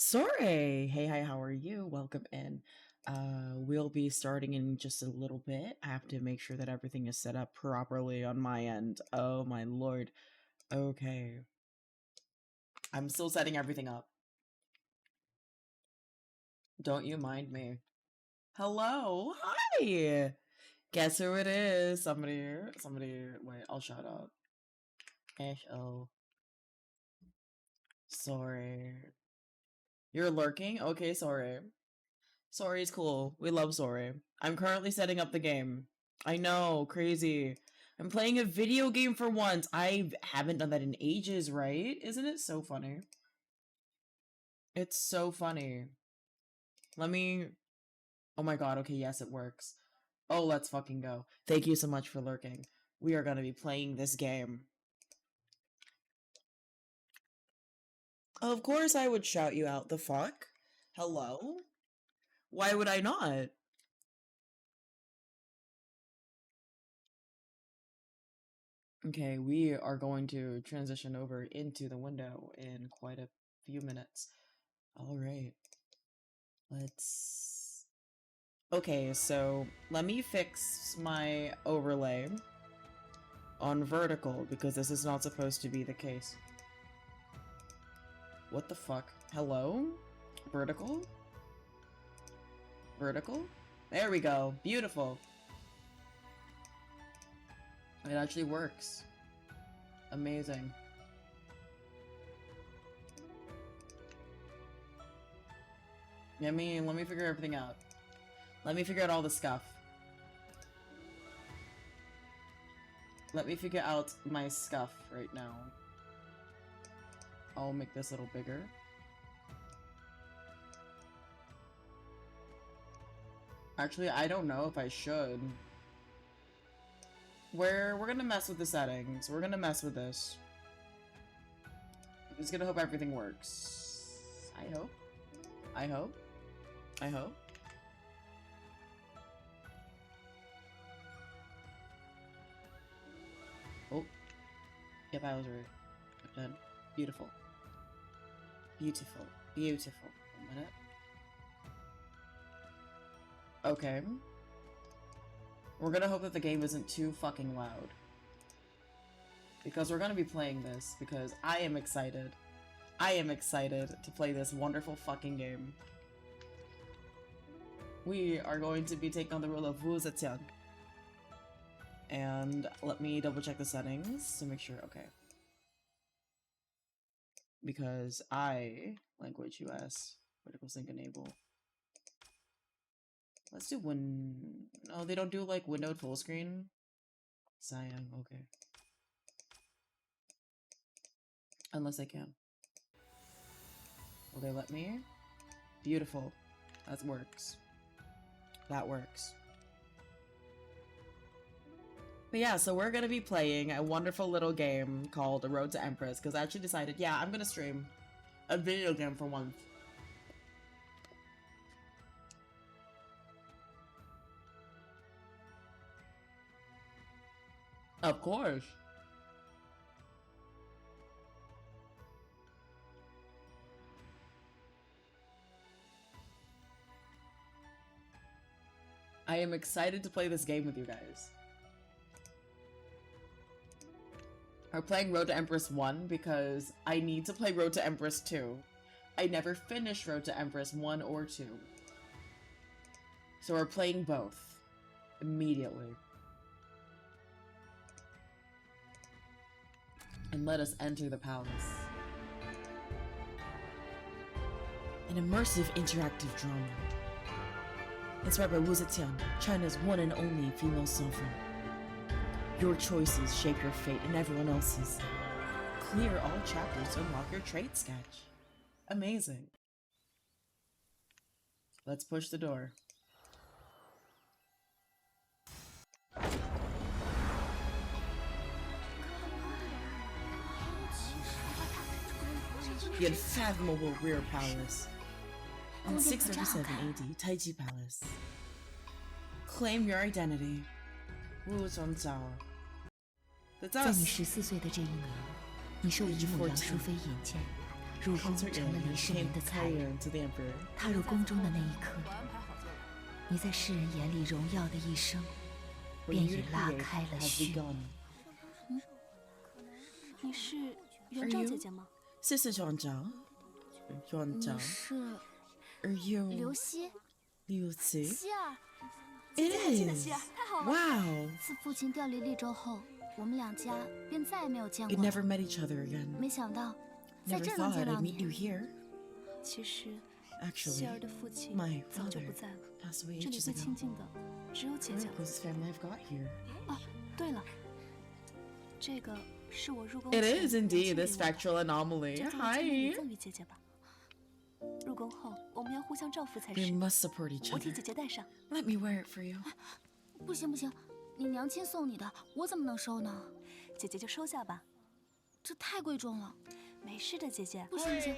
Sorry. Hey, hi, how are you? Welcome in. We'll be starting in just a little bit. I have to make sure that everything is set up properly on my end. Oh my lord. Okay. I'm still setting everything up. Don't you mind me. Hello. Hi. Guess who it is? Somebody, wait, I'll shout out. H-O. Sorry. You're lurking? Okay, sorry. Sorry is cool. We love Sorry. I'm currently setting up the game. I know, crazy. I'm playing a video game for once. I haven't done that in ages, right? Isn't it so funny? It's so funny. Let me... Oh my god, okay, yes, it works. Oh, let's fucking go. Thank you so much for lurking. We are gonna be playing this game. Of course I would shout you out. The fuck? Hello? Why would I not? Okay, we are going to transition over into the window in quite a few minutes. All right. Let's... Okay, so let me fix my overlay on vertical because this is not supposed to be the case. What the fuck? Hello? Vertical? Vertical? There we go. Beautiful. It actually works. Amazing. Let me figure everything out. Let me figure out all the stuff. Let me figure out my scuff right now. I'll make this a little bigger. Actually, I don't know if I should. We're gonna mess with the settings. We're gonna mess with this. I'm just gonna hope everything works. I hope. I hope. I hope. Oh. Yep, I was right. I'm done. Beautiful. Beautiful. Beautiful. 1 minute. Okay. We're gonna hope that the game isn't too fucking loud. Because we're gonna be playing this, because I am excited. I am excited to play this wonderful fucking game. We are going to be taking on the role of Wu Zetian. And let me double check the settings to make sure, okay. Because language US, vertical sync enable. Let's do no, they don't do like windowed full screen. Cyan, okay. Unless I can. Will they let me? Beautiful. That works. That works. But yeah, so we're gonna be playing a wonderful little game called The Road to Empress, because I actually decided, yeah, I'm gonna stream a video game for once. Of course. I am excited to play this game with you guys. We're playing Road to Empress 1 because I need to play Road to Empress 2. I never finished Road to Empress 1 or 2. So we're playing both. Immediately. And let us enter the palace. An immersive interactive drama. Inspired by Wu Zetian, China's one and only female sovereign. Your choices shape your fate and everyone else's. Clear all chapters to unlock your trait sketch. Amazing. Let's push the door. The unfathomable Rear Palace. In 637 AD, Taiji Palace. Claim your identity. Wu Zhongzhao. That's 在你 us. 14岁的这一年，你受姨母杨淑妃引荐，入宫成了李世民的才人。踏入宫中的那一刻，你在世人眼里荣耀的一生，便已拉开了序幕。你是元昭姐姐吗？ Sister Yuanzhao. 你是 Are you 刘希？刘希？希儿， It 姐姐还记得 is. 希儿，太好了！ Wow. 自父亲调离利州后，我们两家便再也没有见 We 过。 never met each other again. 没想到，在 Never 这能 thought 见 I'd 到 meet you 你。 here. 其实， Actually, 希儿的父亲 my 早就 father 不在了， passed away 这里 ages 最 ago. 亲近的只有姐 We're 姐 the 了。 closest family I've got here. 啊，对了，这个是我入宫 It 前 is 母亲 indeed 给 this 我的 spectral anomaly. 这作为纪念礼 Hi. 赠予姐姐吧。入宫后，我们要互相照拂才 We 是。 must support each 我替 other. 姐姐戴上。 Let me wear it for you. 不行不行，你娘亲送你的，我怎么能收呢？姐姐就收下吧。这太贵重了。没事的，姐姐。不行不行。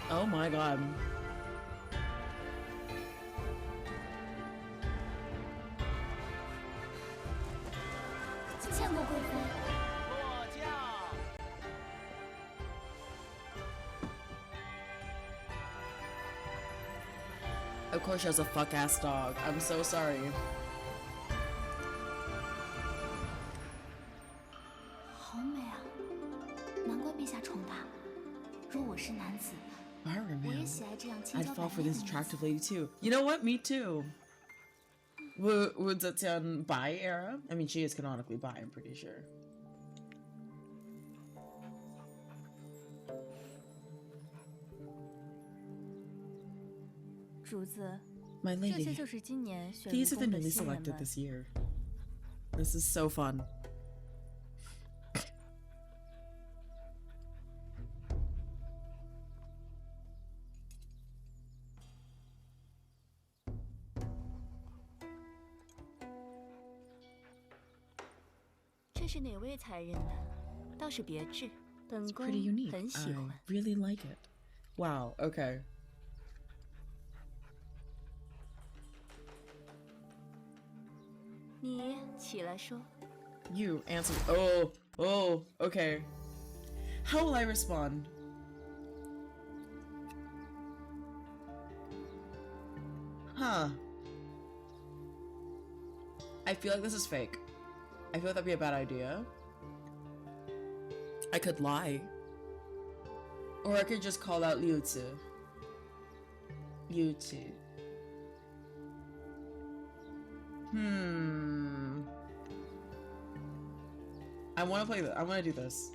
Oh my god. 见过贵妃。 Of course she has a fuck ass dog. I'm so sorry. 好美啊，难怪陛下宠她。若我是男子， Byron, 我也 man. 喜爱这样轻 I'd 佻 fall 百 for 媚的 this 女子。 attractive lady too. You know what? Me too. Would Zetian bi era? I mean, she is canonically bi, I'm pretty sure. 主子， My 这些 lady, 就是今年选入 these are the 宫的 newly 新人 selected 们。 this year. This is so fun. “这是哪位才人的？倒是别致，本宫 Pretty unique. 很喜 I 欢。 really like it. Wow, okay. 你起来说。 You answer. Oh, okay. How will I respond? Huh. I feel like this is fake. I feel like that'd be a bad idea. I could lie. Or I could just call out Liu Zi. Liu Zi. I want to play this. I want to do this.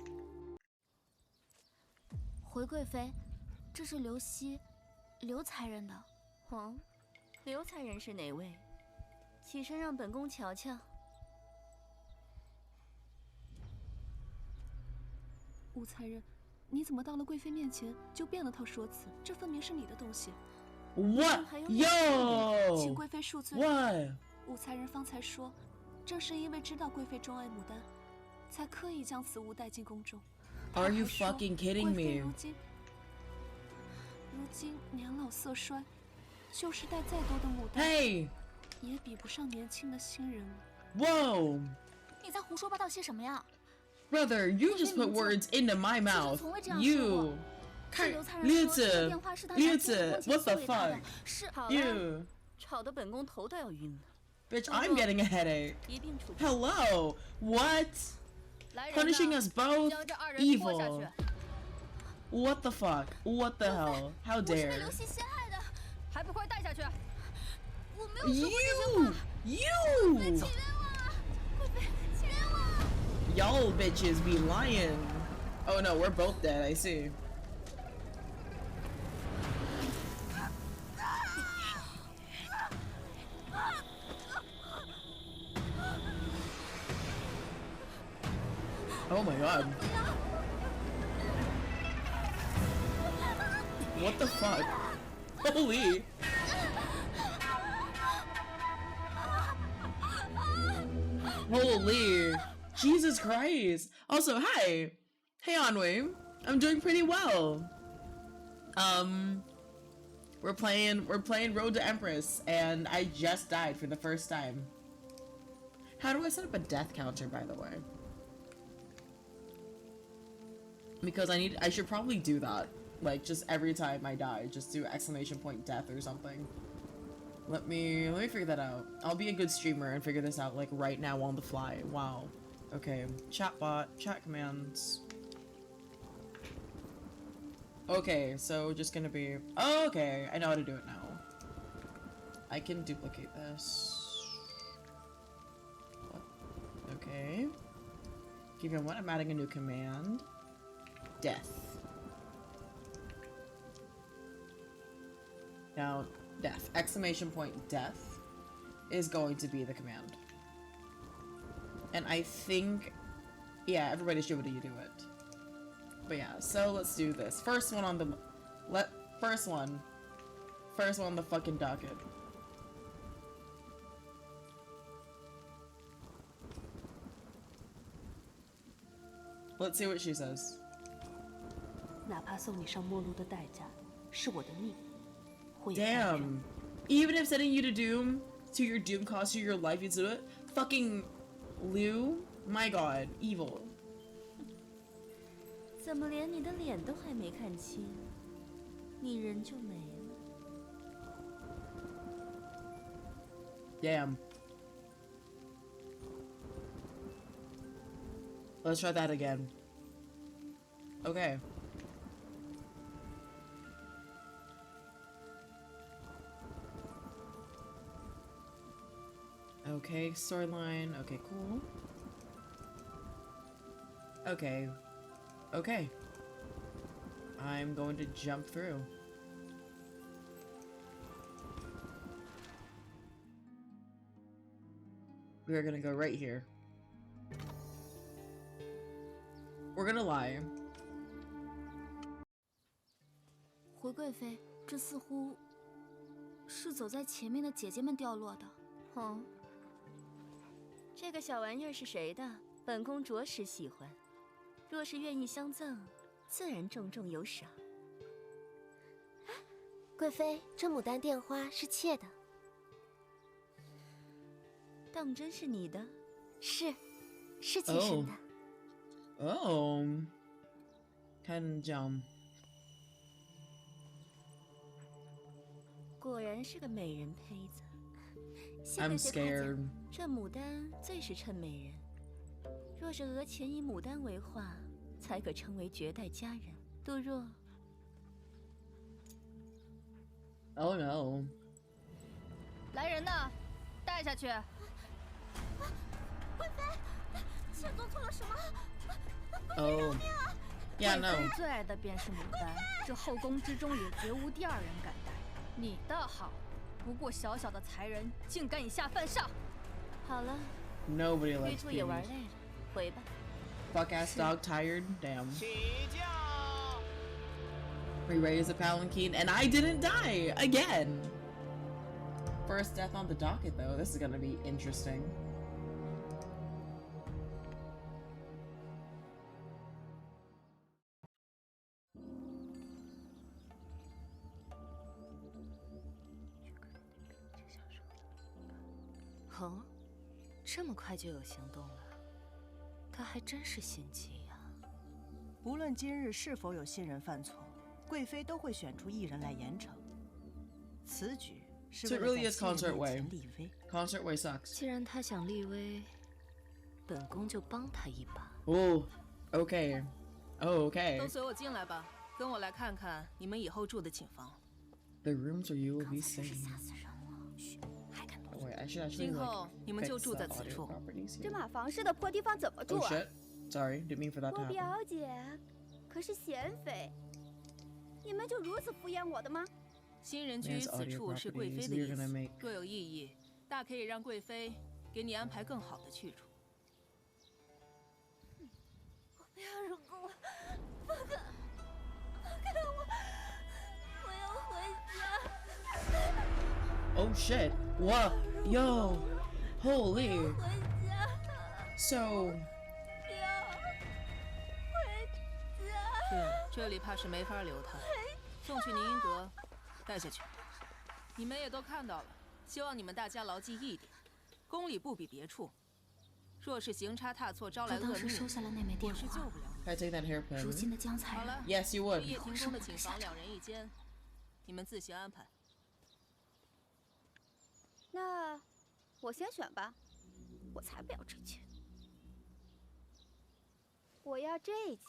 回贵妃，这是刘希，刘才人的。哦，刘才人是哪位？起身让本宫瞧瞧。武才人，你怎么到了贵妃面前就变了套说辞？这分明是你的东西。 What? 还有 请 Yo! 贵妃恕罪。 What? 武才人方才说，正是因为知道贵妃钟爱牡丹，才刻意将此物带进宫中。 Are you 还说 fucking kidding 贵妃 me? 如今年老色衰，就是带再多的牡丹， Hey! 也比不上年轻的新人了。 Whoa! 你在胡说八道些什么呀？ Brother, you just put words into my mouth. You. 是刘才人 Liu 说，这个 Zi. 电话是他 Liu 娘亲 Zi. 婚前 What 送 the 给他的 fuck? 是。好了， You. 吵得本宫头都要晕了。 Bitch, I'm getting a headache. 一并处决。 Hello. What? 来人呐， Punishing us both? 将这二人拖下 Evil. 去。 What the fuck? What the hell? How 我是被 dare? 刘希陷害的，还不快带下去！我没有说过这些话。 You! 请原谅啊，贵妃，请原谅啊！ Y'all bitches be lying. Oh no, we're both dead, I see. Oh my god. What the fuck? Holy! Holy! Jesus Christ! Also, hi! Hey Anhui! I'm doing pretty well. We're playing Road to Empress, and I just died for the first time. How do I set up a death counter, by the way? Because I should probably do that. Like, just every time I die, just do exclamation point death or something. Let me figure that out. I'll be a good streamer and figure this out, like, right now on the fly. Wow. Okay. Chatbot, chat commands. Okay, so just gonna be... Oh, okay, I know how to do it now. I can duplicate this. What? Okay. Give me one, I'm adding a new command. Death. Now, death. Exclamation point death is going to be the command. And I think... Yeah, everybody should be able to do it. But yeah, so let's do this. First one on the... First one on the fucking docket. Let's see what she says. 哪怕送你上末路的代价是我的命，会有代价。 Damn. Even if sending you to doom, to your doom costs you your life, you do it? Fucking Liu? My god, evil. 怎么连你的脸都还没看清，你人就没了？ Damn. Let's try that again. Okay. Okay, storyline. Okay, cool. Okay. Okay. I'm going to jump through. We're gonna go right here. We're gonna lie. 回贵妃，这似乎是走在前面的姐姐们掉落的。哦，这个小玩意儿是谁的？本宫着实喜欢。若是愿意相赠，自然重重有赏。贵妃，这牡丹电花是妾的。当真是你的？是妾生的。Oh. 看这样。果然是个美人胚子。谢 I'm 贵妃夸奖 scared. 这牡丹最是衬美人。若是额前以牡丹为画，才可称为绝代佳人。杜若。Oh no. 来人呐，带下去。贵妃，妾做错了什么？ Oh. Yeah, 贵 no. 妃最爱的便是牡丹，这后宫之中也绝无第二人敢戴。你倒好，不过小小的才人，竟敢以下犯上。好了， Nobody 玉 likes 兔也玩 beauties. 累了，回吧。 Fuck ass dog tired? Damn. We raised a palanquin and I didn't die again. First death on the docket though. This is gonna be interesting. “哦，这么快就有行动了，他还真是心机呀。”无论今日是否有新人犯错，贵妃都会选出一人来严惩。此举是 So 为 it 了 really 在 is 新人 concert 面 way. 前立威。Concert way sucks. 既然他想立威，本宫就帮他一把。Oh, okay. Oh, okay. 都随我进来吧，跟我来看看你们以后住的寝房。 The rooms where you will be 真是 staying. 吓死人了！嘘，还敢动 Oh, wait, I should actually 今 like 后你们就 fix 住 the 在此 audio 处。 properties 这 here. 马房似的破地方怎么住 Oh 啊？ shit. Sorry, didn't mean for that to 我 happen. 表姐可是贤妃，你们就如此敷衍我的吗？新人居于 Man's 此 audio 处是贵 properties. 妃的 You're 意 gonna 思， make 若有异议，大可以让贵妃给你安排更好的去处。不要惹我，放开，放开我！我要回家， Oh shit. What? Yo. Holy. 回家， So. 要回家。这里怕是没法留他，送去宁英阁，带下去。你们也都看到了，希望你们大家牢记一点：宫里不比别处，若是行差踏错，招来恶命，收下了那枚电我是救话。不了你。 Can I take that hairpin? 如今的江才人。好了 Yes, you would. 夜厅中的寝房2人1间，你们自行安排。那我先选吧，我才不要这件，我要这一件。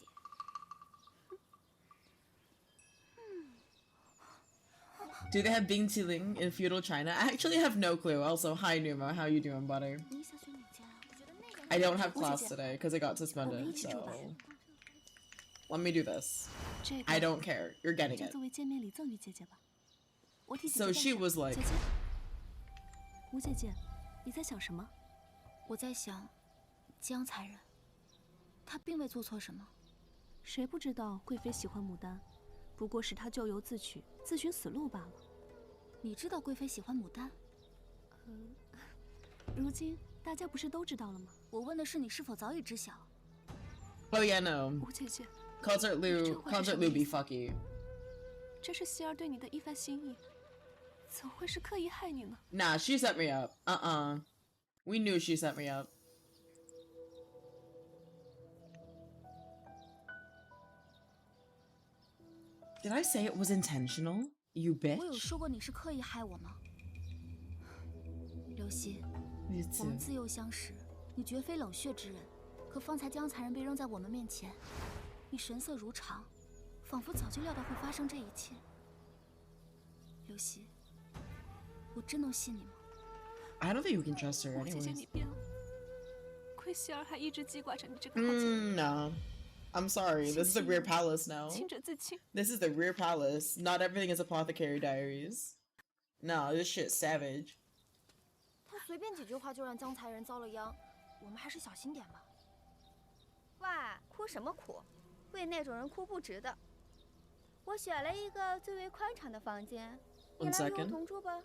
Do they have Bing Tiling in feudal China? I actually have no clue. Also, hi Numa, how you doing, buddy? I don't have class today because I got suspended, so let me do this. I don't care. You're getting it. 作为见面礼赠予姐姐吧。我替姐姐 So 带 she 上 was like, 姐姐，吴姐姐，你在想什么？我在想，江才人，他并未做错什么。谁不知道贵妃喜欢牡丹，不过是她咎由自取，自寻死路罢了。你知道贵妃喜欢牡丹？如今大家不是都知道了吗？我问的是你是否早已知晓。 oh yeah, no. 吴姐姐， Concert Lou be fucky. 这是希儿对你的一番心意，怎会是刻意害你呢？ Nah, she set me up. We knew she set me up. Did I say it was intentional? You 我有 bitch. 说过你是刻意害我吗？刘希， Me 我们 too. 自幼相识，你绝非冷血之人。可方才江才人被扔在我们面前，你神色如常，仿佛早就料到会发生这一切。刘希，我真能信你吗？ I don't think we can trust her 吴姐姐， anyways. 你变了，亏希儿还一直记挂着你这个好姐妹。 No. I'm sorry. This is the Rear Palace now. 清者自清。 This is the Rear Palace. Not everything is Apothecary Diaries. No, this shit's savage. 他随便几句话就让江才人遭了殃，我们还是小心点吧。哇，哭什么哭？为那种人哭不值得。我选了一个最为宽敞的房间，你 One 来与我 second. 同住吧。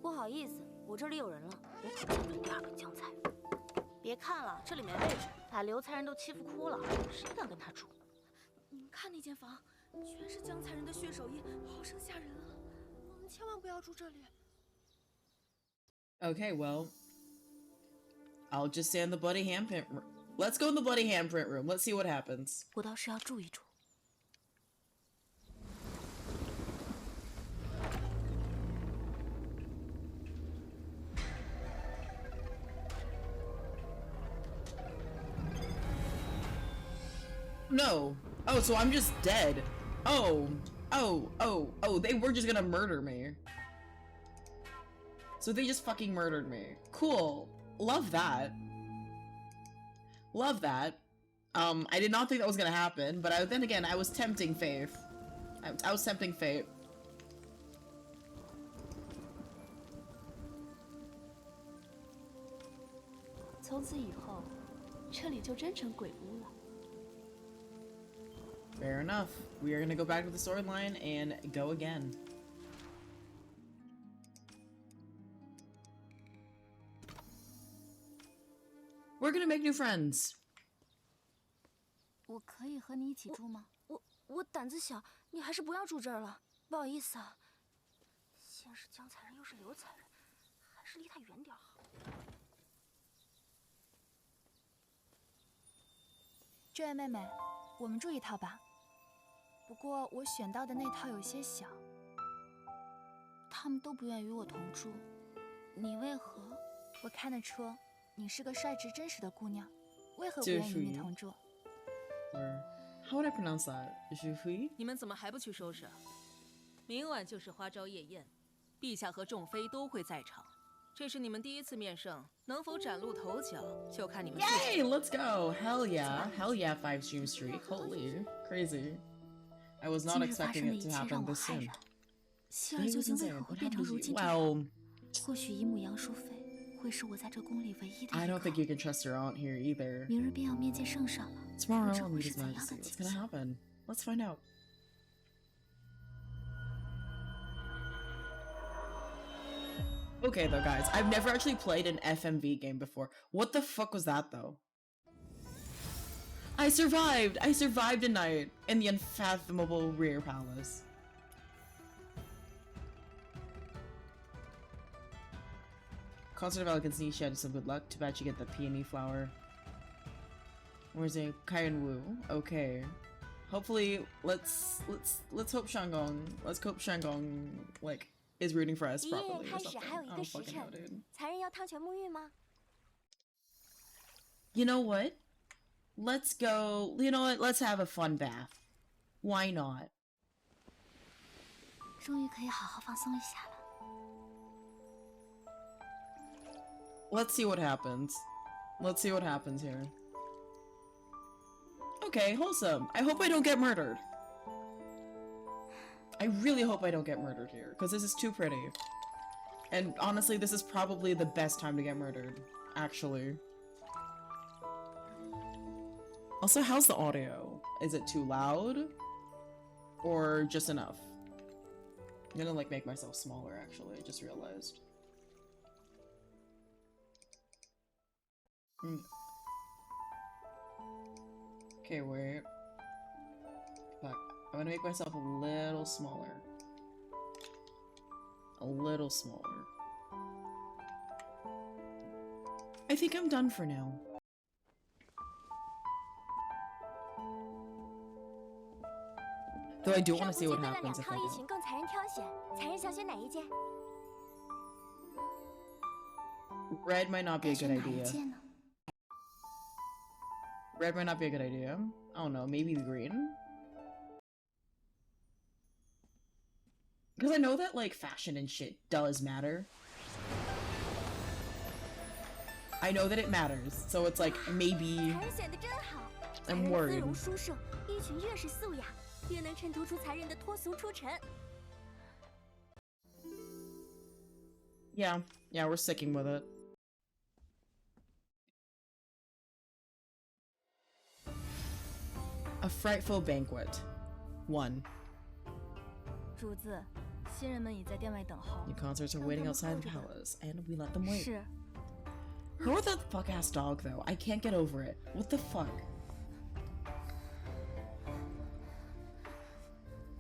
不好意思，我这里有人了，我可不想当第二个江才人。别看了，这里没位置，把刘才人都欺负哭了，谁敢跟他住？你们看那间房，全是江才人的血手印，好生吓人啊！我们千万不要住这里。 Okay, well, I'll just stay in the bloody handprint room. Let's go in the bloody handprint room. Let's see what happens. 我倒是要住一住。 No. Oh, so I'm just dead. Oh, they were just gonna murder me. So they just fucking murdered me. Cool. Love that. Love that. I did not think that was gonna happen, but then again, I was tempting fate. I was tempting fate. 从此以后，这里就真成鬼屋了。 Fair enough. We are gonna go back to the storyline and go again. We're gonna make new friends. 我可以和你一起住吗？我胆子小，你还是不要住这儿了。不好意思啊。先是江才人，又是刘才人，还是离他远点好。这位妹妹，我们住一套吧。不过我选到的那套有些小。他们都不愿与我同住，你为何？我看得出，你是个率直真实的姑娘，为何不愿与你同住？ Or how would I pronounce that? Juhui? 你们怎么还不去收拾？明晚就是花朝夜宴，陛下和众妃都会在场。这是你们第一次面圣，能否崭露头角，就看你们自己。 Yay! Let's go! Hell yeah! Hell yeah! 5 stream streak. Holy crazy! I was not 今日发 expecting 生的 it 一 to 切 happen 让我 this 骇 soon. 然。希儿究竟为何会变成如今这样？ Well, 或许姨母杨淑妃会是我在这宫里唯一的 I 依 don't 靠 think。you can trust your aunt here either. 明日便要面见圣上了，不 Tomorrow 知 I'll 会 meet 是 His 怎样 Majesty. 的 What's 景 gonna 象。 happen? Let's find out. Okay though, guys, I've never actually played an FMV game before. What the fuck was that though? I survived! I survived a night in the unfathomable rear palace. Concert of Elegance Niche had some good luck. Too bad you get the peony flower. Where's a Kaiyan Wu? Okay. Hopefully, let's hope Shanggong. Let's hope Shanggong like is rooting for us 离夜 properly 宴 or 开始 something. 还有 I 一个 don't 时 fucking 辰 know, dude. 才人要汤泉沐浴吗？ You know what? Let's go. You know what? Let's have a fun bath. Why not? 终于可以好好放松一下了。 Let's see what happens. Let's see what happens here. Okay, wholesome. I hope I don't get murdered. I really hope I don't get murdered here, because this is too pretty. And honestly, this is probably the best time to get murdered, actually. Also, how's the audio? Is it too loud? Or just enough? I'm gonna like make myself smaller, actually, I just realized. Okay, wait. Fuck. I'm gonna make myself a little smaller. A little smaller. I think I'm done for now. Though I do want to see what happens if I 一 don't. 群供才人挑选，才人想选哪一件？ Red might not be 该 a 选 good 哪一 idea. 件呢？ Red might not be a good idea. I don't know, maybe the green? Because I know that, like, fashion and shit does matter. I know that it matters, so it's like, maybe 才人选的真好，才 I'm 人 worried. 姿容殊胜，衣裙越是素雅，越能衬托出才人的脱俗出尘。 Yeah, we're sticking with it. A frightful banquet. 1. 主子，新人们已在殿外等候。 New concerts are waiting outside the palace, and we let them wait. 是， Who with that fuck ass dog though? I can't get over it. What the fuck?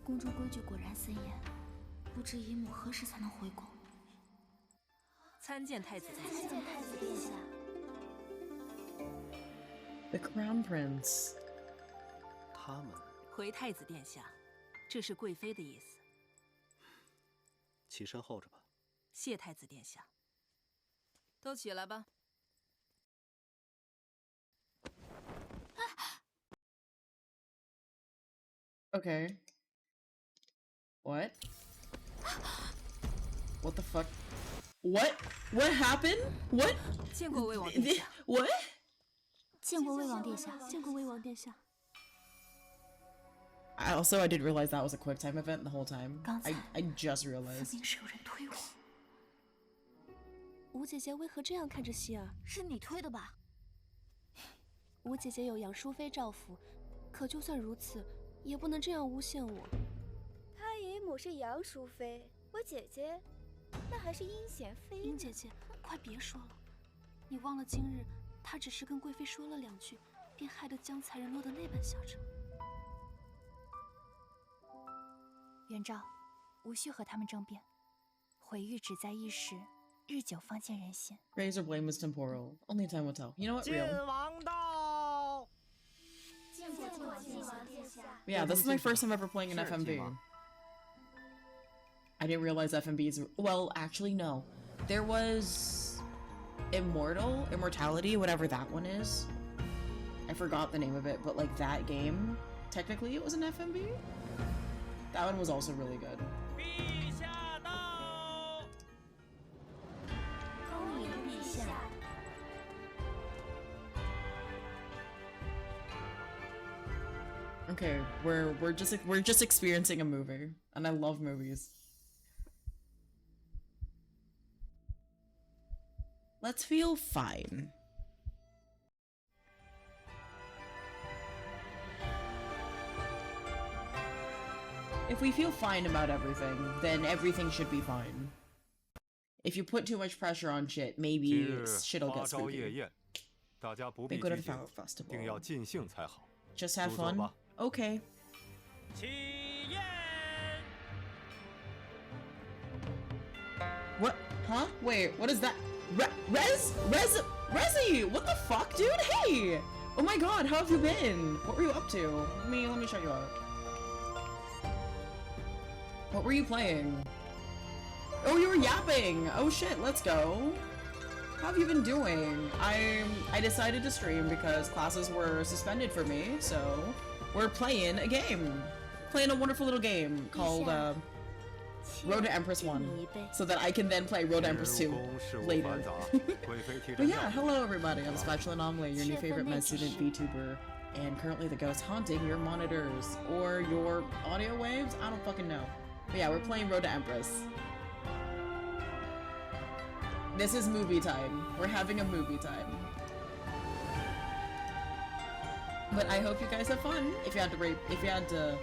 宫中规矩果然森严，不知姨母何时才能回宫。参见太子殿下。参见太子殿下。 The Crown Prince. 他们回太子殿下，这是贵妃的意思。起身候着吧。谢太子殿下。都起来吧。 Okay. What? What the fuck? What? What happened? What? 见过魏王殿下。 What? 见过魏王殿下，见过魏王殿下。 I didn't realize that was a quick time event the whole time. I just 分 realized. 明是有人推我。吴姐姐为何这样看着希儿？是你推的吧？吴姐姐有杨淑妃照拂，可就算如此，也不能这样诬陷我。她姨母是杨淑妃，我姐姐那还是阴贤妃呢。殷姐姐，快别说了，你忘了今日她只是跟贵妃说了2句，便害得江才人落得那般下场。元昭，无需和他们争辩，毁誉只在一时，日久方见人心。 Praise or blame is temporal. Only time will tell. You know what? Real. 王道。 见过晋王殿下。 Yeah, this is my first time ever playing an FMV. I didn't realize FMVs. Well, actually, no. There was Immortality, whatever that one is. I forgot the name of it, but like that game, technically it was an FMV. That one was also really good. 陛下到。恭迎陛下。 Okay, we're just experiencing a movie, and I love movies. Let's feel fine. If we feel fine about everything, then everything should be fine. If you put too much pressure on shit, maybe shit'll get spooky. 大家不 They 必 go to 拘 the 谨， flower 定 festival. 要尽兴才好。 Just have 入座 fun. 吧。 Okay. 起宴。 What? Huh? Wait, what is that? Rezi! What the fuck, dude? Hey! Oh my god, how have you been? What were you up to? Let me show you out. What were you playing? Oh, you were yapping! Oh shit, let's go. How have you been doing? I decided to stream because classes were suspended for me, so we're playing a game. Playing a wonderful little game called Road to Empress 1, so that I can then play Road to Empress 2 later. But yeah, hello everybody, I'm Spatula Anomaly, your new favorite med student VTuber, and currently the ghost haunting your monitors, or your audio waves? I don't fucking know. But yeah, we're playing Road to Empress. This is movie time. We're having a movie time. But I hope you guys have fun. If you had to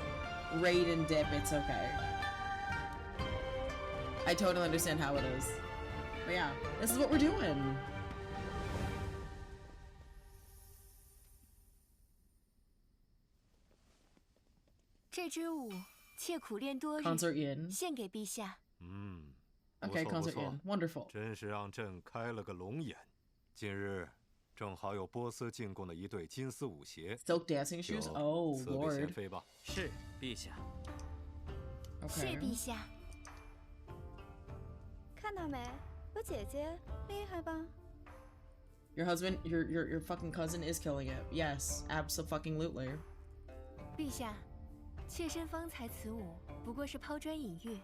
raid and dip, it's okay. I totally understand how it is. But yeah, this is what we're doing. Concert in. Okay, concert in. Wonderful. 真是让朕开了个龙眼。近日正好有波斯进贡的一对金丝舞鞋， Silk dancing shoes? 就 Oh, 赐给 Lord. 贤妃吧。是，陛下。 Okay. 看到没，我姐姐厉害吧？ Your husband, your fucking cousin is killing it. Yes, absolutely. 陛下，妾身方才此舞不过是抛砖引玉，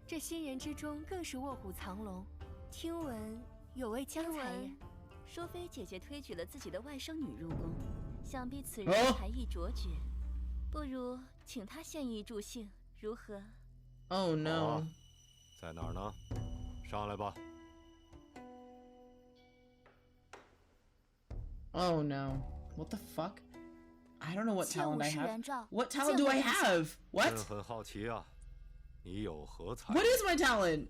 这新人之中更是卧虎藏龙。听闻有位江才人，淑妃姐姐推举了自己的外甥女入宫，想必此人哦才艺卓绝，不如请她献艺助兴，如何？ Oh 好 no. 啊，在哪儿呢？上来吧。 Oh no. What the fuck? I don't know what 切勿 talent I 使 have. 元照， What 见 talent do 过 I 陛下 have? What? 朕很好奇啊，你有何才？ What is my talent?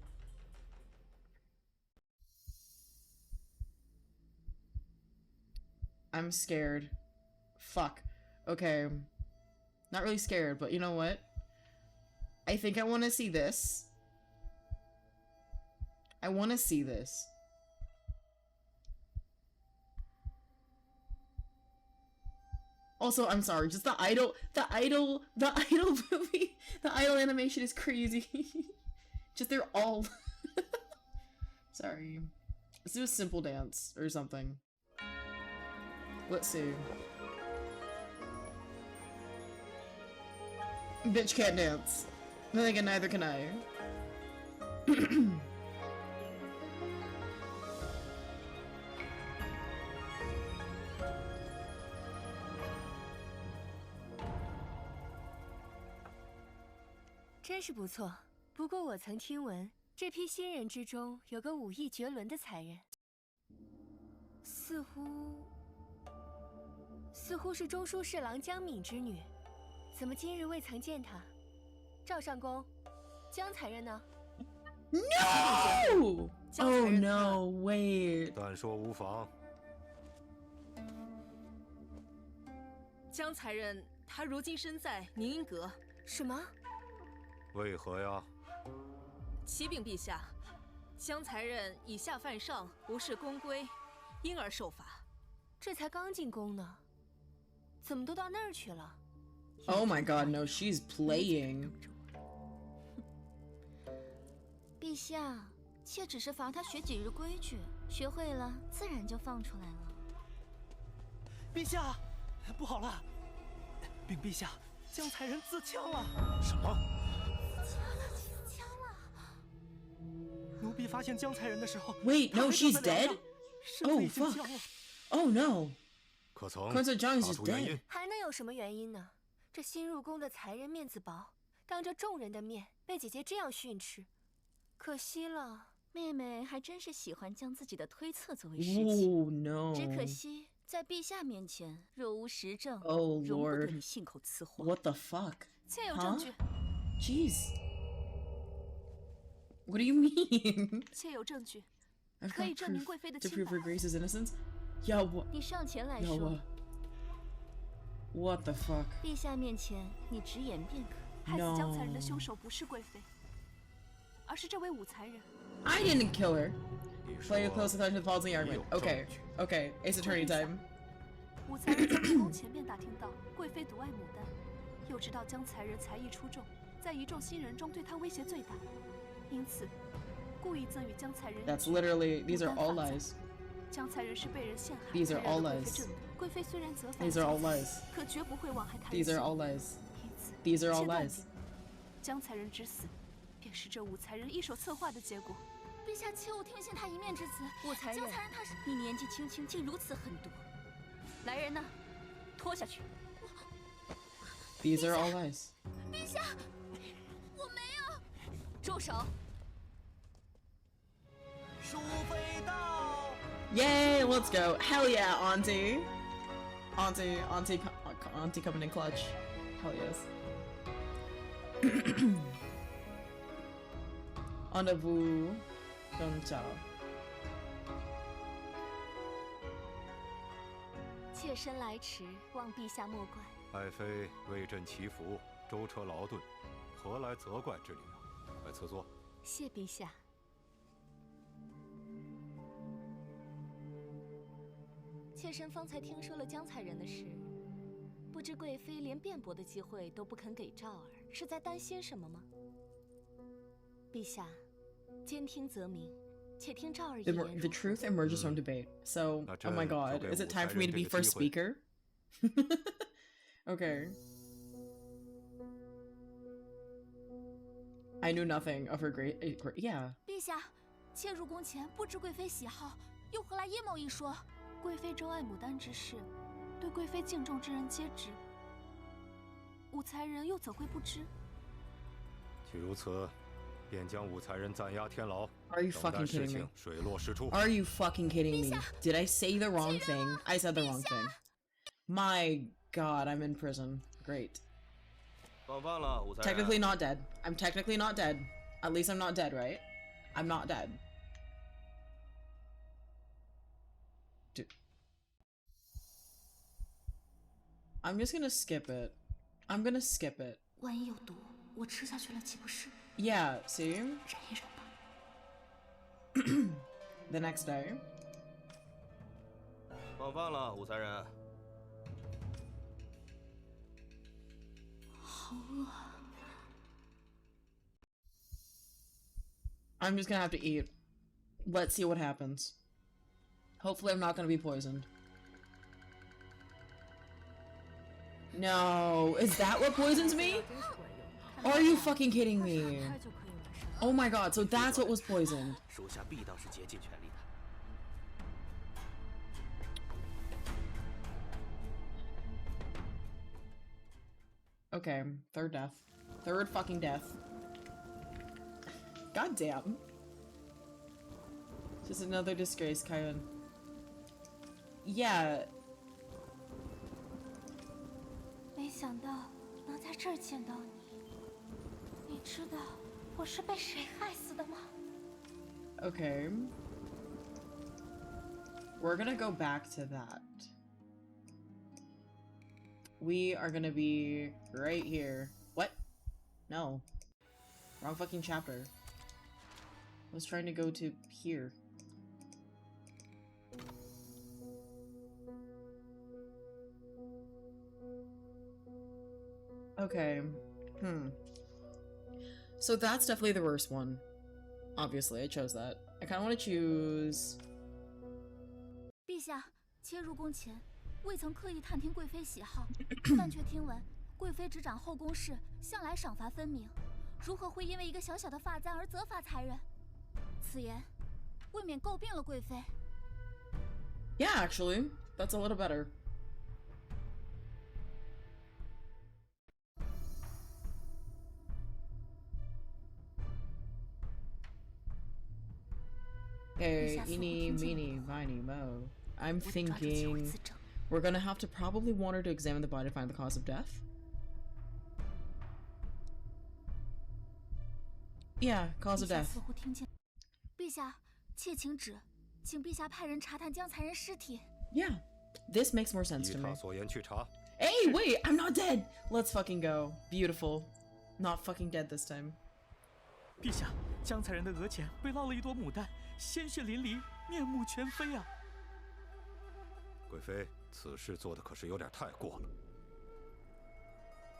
I'm scared. Fuck. Okay. Not really scared, but you know what? I think I want to see this. I want to see this. Also, I'm sorry, just the idol movie, the idol animation is crazy. Just they're all sorry. Let's do a simple dance or something. Let's see. Bitch can't dance. Then again, neither can I. 真是不错。不过我曾听闻，这批新人之中有个武艺绝伦的才人，似乎是中书侍郎江敏之女。怎么今日未曾见她？赵上公，江才人呢？ No! Oh no, wait. 但说无妨。江才人，他如今身在宁阴阁。什么？ 为何呀？启禀陛下，江才人以下犯上，无视宫规，因而受罚。这才刚进宫呢，怎么都到那儿去了？ Oh my god, no, she's playing. 陛下，妾只是罚他学几日规矩，学会了自然就放出来了。陛下，不好了！禀陛下，江才人自枪了！什么？ 奴婢发现江才人的时候 Wait, no, she's dead? 身子 Oh 已经 fuck. 僵了。 Oh no. 可曾 Concert John is 查 just 出原因 dead.？还能有什么原因呢？这新入宫的才人面子薄，当着众人的面被姐姐这样训斥，可惜了。妹妹还真是喜欢将自己的推测作为实情， Oh no. 只可惜在陛下面前若无实证， Oh 容不得 lord. 你信口雌黄。 What the fuck? 妾有证据， Jeez. What do you mean? 妾有证据， I've 可以 got 证明 proof 贵妃的 to 清 prove 白 her。Grace's innocence? Yo, what? 你上前来 Yo, 说， what the fuck? 陛下面前你直言便可。害死 No. 江才人的凶手不是贵妃，而是这位武才人。 I didn't kill her. 你说 Play close attention to the following 你 argument. 有 Okay, 证据 okay. Ace attorney time. 武才人在入宫前便打听到贵妃独爱牡丹，又知道江才人才艺出众，在一众新人中对他威胁最大，因此故意赠与江才人。 That's literally. These are all lies. 江才人是被人陷害。 These are all 贵妃 lies. 正怒，贵妃虽然责罚 These are all lies. 可绝不会枉害他人。 These are all lies. 因此 These are all 一切断 lies. 定江才人之死，便是这武才人一手策划的结果。陛下，切勿听信他一面之词。武才人江才人他是……你年纪轻轻竟如此狠毒，来人呐，拖下去！ These are all lies. 陛下，我没有。住手！ 淑妃到。 Yay! Let's go. Hell yeah, Auntie. Auntie coming in clutch. Hell yes. Rendezvous. Don't tell. 妾身来迟，望陛下莫怪。爱妃为朕祈福，舟车劳顿，何来责怪之理啊？来赐座。谢陛下。妾身方才听说了江才人的事，不知贵妃连辩驳的机会都不肯给赵儿，是在担心什么吗？陛下，兼听则明，且听赵儿一 The, 言。 the truth emerges from debate. So, oh my god, is it time for me to be first speaker? Okay. I knew nothing of her great. Yeah. 陛下，妾入宫前不知贵妃喜好，又何来阴谋一说？贵妃钟爱牡丹之事，对贵妃敬重之人皆知，武才人又怎会不知？既如此，便将武才人暂押天牢。 Are you 等待 fucking 事 kidding 情 me? 水落石出。 Are you fucking kidding me? Did I say the wrong thing? I said the wrong thing. My god, I'm in prison. Great. 放饭了，武才人。 Technically not dead. I'm technically not dead. At least I'm not dead, right? I'm not dead. Dude. I'm just gonna skip it. I'm gonna skip it. 万一有毒，我吃下去了岂不是？ Yeah, see? 忍一忍吧。 The next day. 放饭了，武才人。好饿。 I'm just gonna have to eat. Let's see what happens. Hopefully I'm not gonna be poisoned. No, is that what poisons me? Are you fucking kidding me? Oh my god, so that's what was poisoned. 属下必当是竭尽全力的。 Okay, third death. Third fucking death. God damn. Just another disgrace, Kyan. Yeah. 没想到能在这儿见到你。你知道我是被谁害死的吗？ Okay. We're gonna go back to that. We are gonna be right here. What? No. Wrong fucking chapter. I was trying to go to here. Okay. So that's definitely the worst one. Obviously, I chose that. I kind of want to choose... 陛下，妾入宫前未曾刻意探听贵妃喜好，但却听闻贵妃执掌后宫事，向来赏罚分明，如何会因为一个小小的发簪而责罚才人？此言未免诟病了贵妃。 Yeah, actually. That's a little better. Hey, eeny, meeny, miny, mo. I'm thinking we're gonna have to probably want her to examine the body to find the cause of death. Yeah, cause of death. 似乎听见。陛下，妾请旨，请陛下派人查探江才人尸体。Yeah, this makes more sense 依 to me. 他所言去查。 Hey, wait, I'm not dead. Let's fucking go. Beautiful. Not fucking dead this time. 陛下，江才人的额前被烙了一朵牡丹，鲜血淋漓，面目全非啊！贵妃，此事做的可是有点太过了。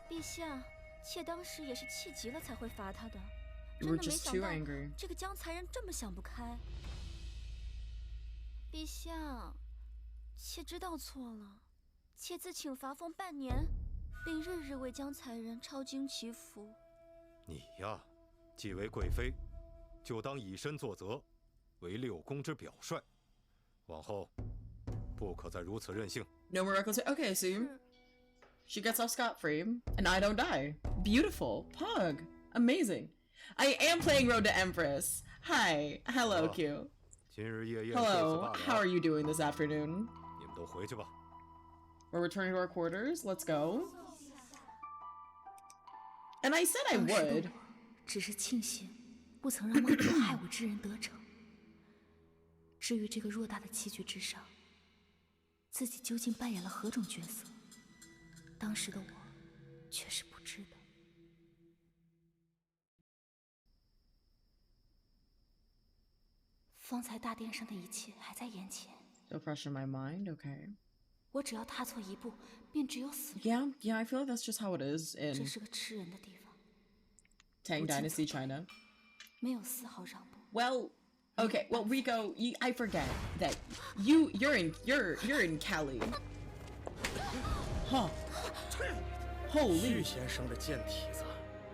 陛下，妾当时也是气急了才会罚他的， You 真 were 的没 just 想 too 到 angry. 这个江才人这么想不开。陛下，妾知道错了，妾自请罚俸半年，并日日为江才人抄经祈福。你呀，既为贵妃，就当以身作则，为六宫之表率。往后不可再如此任性。 No more reckless. Okay, so she gets off scot-free, and I don't die. Beautiful. Pug. Amazing. I am playing Road to Empress. Hi. Hello, Q. 今日夜宴就此 Hello. 罢了。 How are you doing this afternoon? 你们都回去吧。 We're returning to our quarters. Let's go. And I said I 当时的 would. 我只是庆幸不曾让妄图害我之人得逞。至于这个偌大的棋局之上，自己究竟扮演了何种角色，当时的我却是不知的。方才大殿上的一切还在眼前， So fresh in my mind. Okay. 我只要踏错一步，便只有死路。 Yeah. I feel like that's just how it is 这 in 是个吃人的地方， Tang Dynasty China. 没有丝毫让步。 Well, okay. Well, Rico, I forget that you're in Cali. Huh. 徐 Holy. 先生的贱蹄子，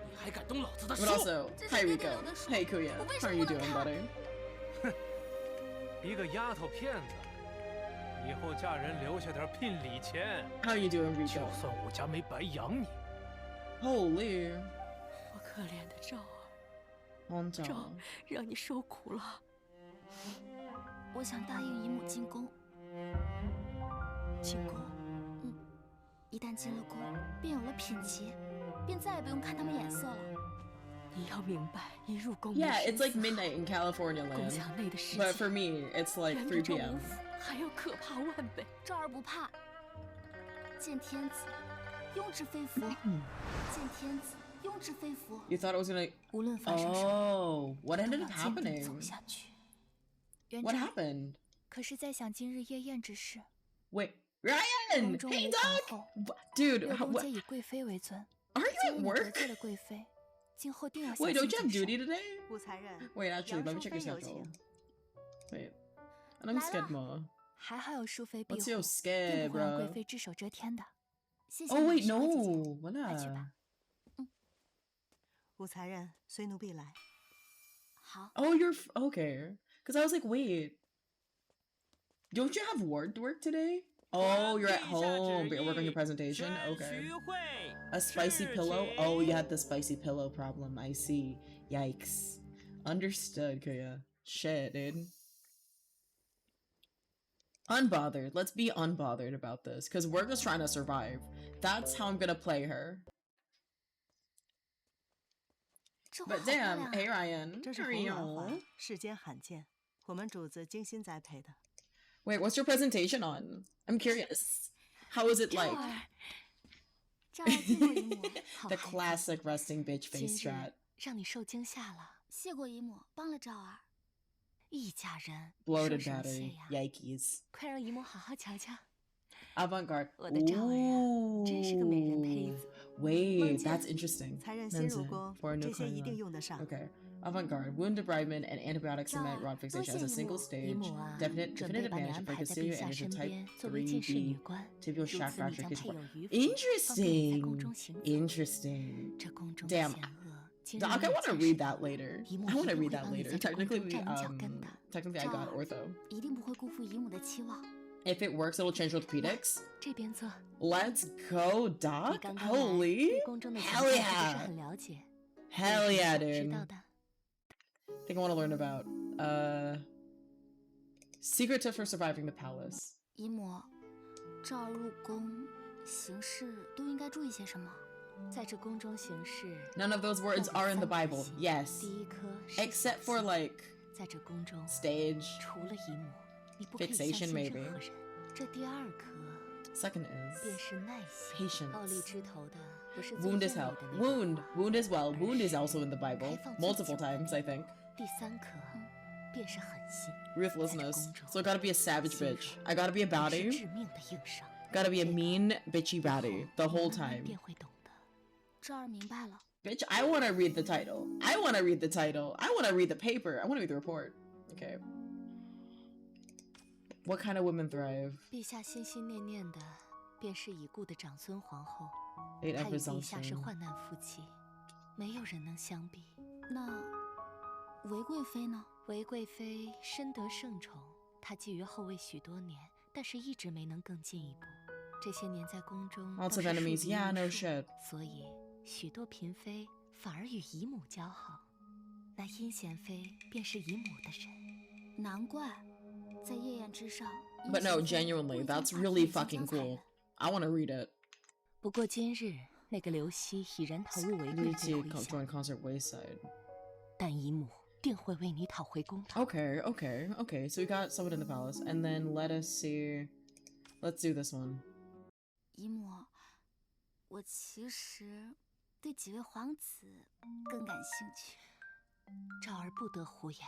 你还敢动老子的 But 手？ also, hi Rico. Hey Kuya. How are you doing, buddy? 一个丫头片子，以后嫁人留下点聘礼钱。 How are you doing, 就 Rico? 算我家没白养你。 Holy. 我可怜的赵儿， On 赵 top. 让你受苦了。我想答应姨母进宫，进宫，一旦进了宫，便有了品级，便再也不用看他们眼色了。你要明白，一入宫 Yeah, it's like midnight in California 宫 land. 墙内的世 But 界 for me, it's like 远 3 比这 p.m. 无府还要可怕万倍。赵儿不怕，见天子，庸之非福；见天子，庸之非福。 You thought it was gonna. 无论发生什么， Oh, what 都 ended 要 up 坚定 happening? 走下去。 What happened? 可是，在想今日夜宴之事， Wait, Ryan! 宫中 Hey, 无皇 Doc! 后， Dude, 六 how, 宫 what? 皆以贵妃为尊。 Are 今 you 日 at 得 work? 罪了贵妃，今后定要 Wait, 小 don't 心 you have 谨慎。 duty today? 武才人， Wait, actually, let me check your 杨淑妃有 schedule. 请。 Wait, and I'm scared more. 还好有淑妃庇 What's 护， your 定 scared, 不会让贵 bro? 妃只手遮天的。谢谢 Oh 你， wait, 十 no, 位姐姐，快去 what? 吧。武才人，随奴婢来。好， Oh, you're okay. Because I was like, wait, don't you have ward work today? Oh, you're at home, but you're working on your presentation. Okay. A spicy pillow. Oh, you had the spicy pillow problem. I see. Yikes. Understood, Kuya. Shit, dude. Unbothered. Let's be unbothered about this, because we're just trying to survive. That's how I'm gonna play her. 这花 But 好漂 damn, 亮啊 hey Ryan. 这是 How 红 are 鸾花 you?，世间罕见，我们主子精心栽培的。 Wait, what's your presentation on? I'm curious. How is it 赵 like? 儿，赵儿见过姨母，好 The 孩子， classic resting bitch 今 face 日 strat. 让你受惊吓了，谢过姨母，帮了赵儿。一家人 Bloated 受什么谢 battery. 呀？ Yikes. 快让姨母好好瞧瞧， Avant-garde. 我的赵儿呀，真是个美人胚 Ooh. 子。 Wait, that's interesting. 才人新入 Menzen, 宫 for a，new 这些一 client. 定用得上。 Okay. Avant-garde, wound debridement, and antibiotic cement rod fixation as a single 姨 stage. 母啊， Definite 准备 definitive 把你 management 安 for 排在 Cecilia 陛下 and 身 into type 边，作为进士女 3B 官。 tibial 如此 shaft 你 fracture 将 case. 配有余福，方便你在宫中 Interesting. 行走。 Interesting. 这宫中 Damn. 险恶，今日 Doc, I 你 want to 见 read 识到 that later. 姨母 I 一 want to 定 read 会 that 帮你 later. 在这宫 Technically, 中站稳脚跟的。 technically I got ortho. 一定不会辜负姨母的期望。 If it works, it'll change orthopedics. 这边坐。 Let's go, 你 Doc. 刚刚来， Holy. 对宫中的情 Hell 况是不是 yeah. 很了解？ Hell 我 yeah, 想知 dude. 道的。 I think I want to learn about secret tip for surviving the palace. 姨母，赵儿入宫行事都应该注意些什么？在这宫中行事， None of those words are in the Bible. Yes. 第一颗是 Except for like 在这宫中， stage 除了姨母，你不可以相 fixation, 信任 maybe. 何人。这第二颗 Second 便 is 是耐心。奥利 patience. 枝头的不是最 Wound 艳 is 丽 hell. 的那个 Wound. 花， Wound as well. Wound is also in the Bible 开放最 multiple 久的 times, I think. 第三颗便是狠心。 Ruthlessness. So I gotta be a savage bitch. I gotta be a 是 baddie. 致命的硬伤， Gotta be a mean, bitchy baddie the whole 慢慢 time. 便会懂的。这儿明白了。 Bitch, I wanna read the title. I wanna read the title. I wanna read the paper. I wanna read the report. Okay. What kind of women thrive? 陛下心心念念的便是已故的长孙皇后， Eight 她与 Empress 陛下是 Johnson. 患难夫妻，没有人能相比。那韦贵妃呢？韦贵妃深得圣宠，她觊觎后位许多年，但是一直没能更进一步。这些年在宫中 Lots 都 of 是 enemies. 树敌 Yeah, 无 no 数 shit. 所以许多嫔妃反而与姨母交好。那阴贤妃便是姨母的人。难怪，在夜宴之上。 But no, genuinely, that's really fucking cool. I wanna read it. 不过今日那个刘熙已然投入韦贵 Need 妃 to 麾 join 下， Concert Wayside. 但姨母定会为你讨回公道。 Okay, okay, okay. So we got someone in the palace, and then let us see. Let's do this one. 姨母，我其实对几位皇子更感兴趣。赵儿不得胡言。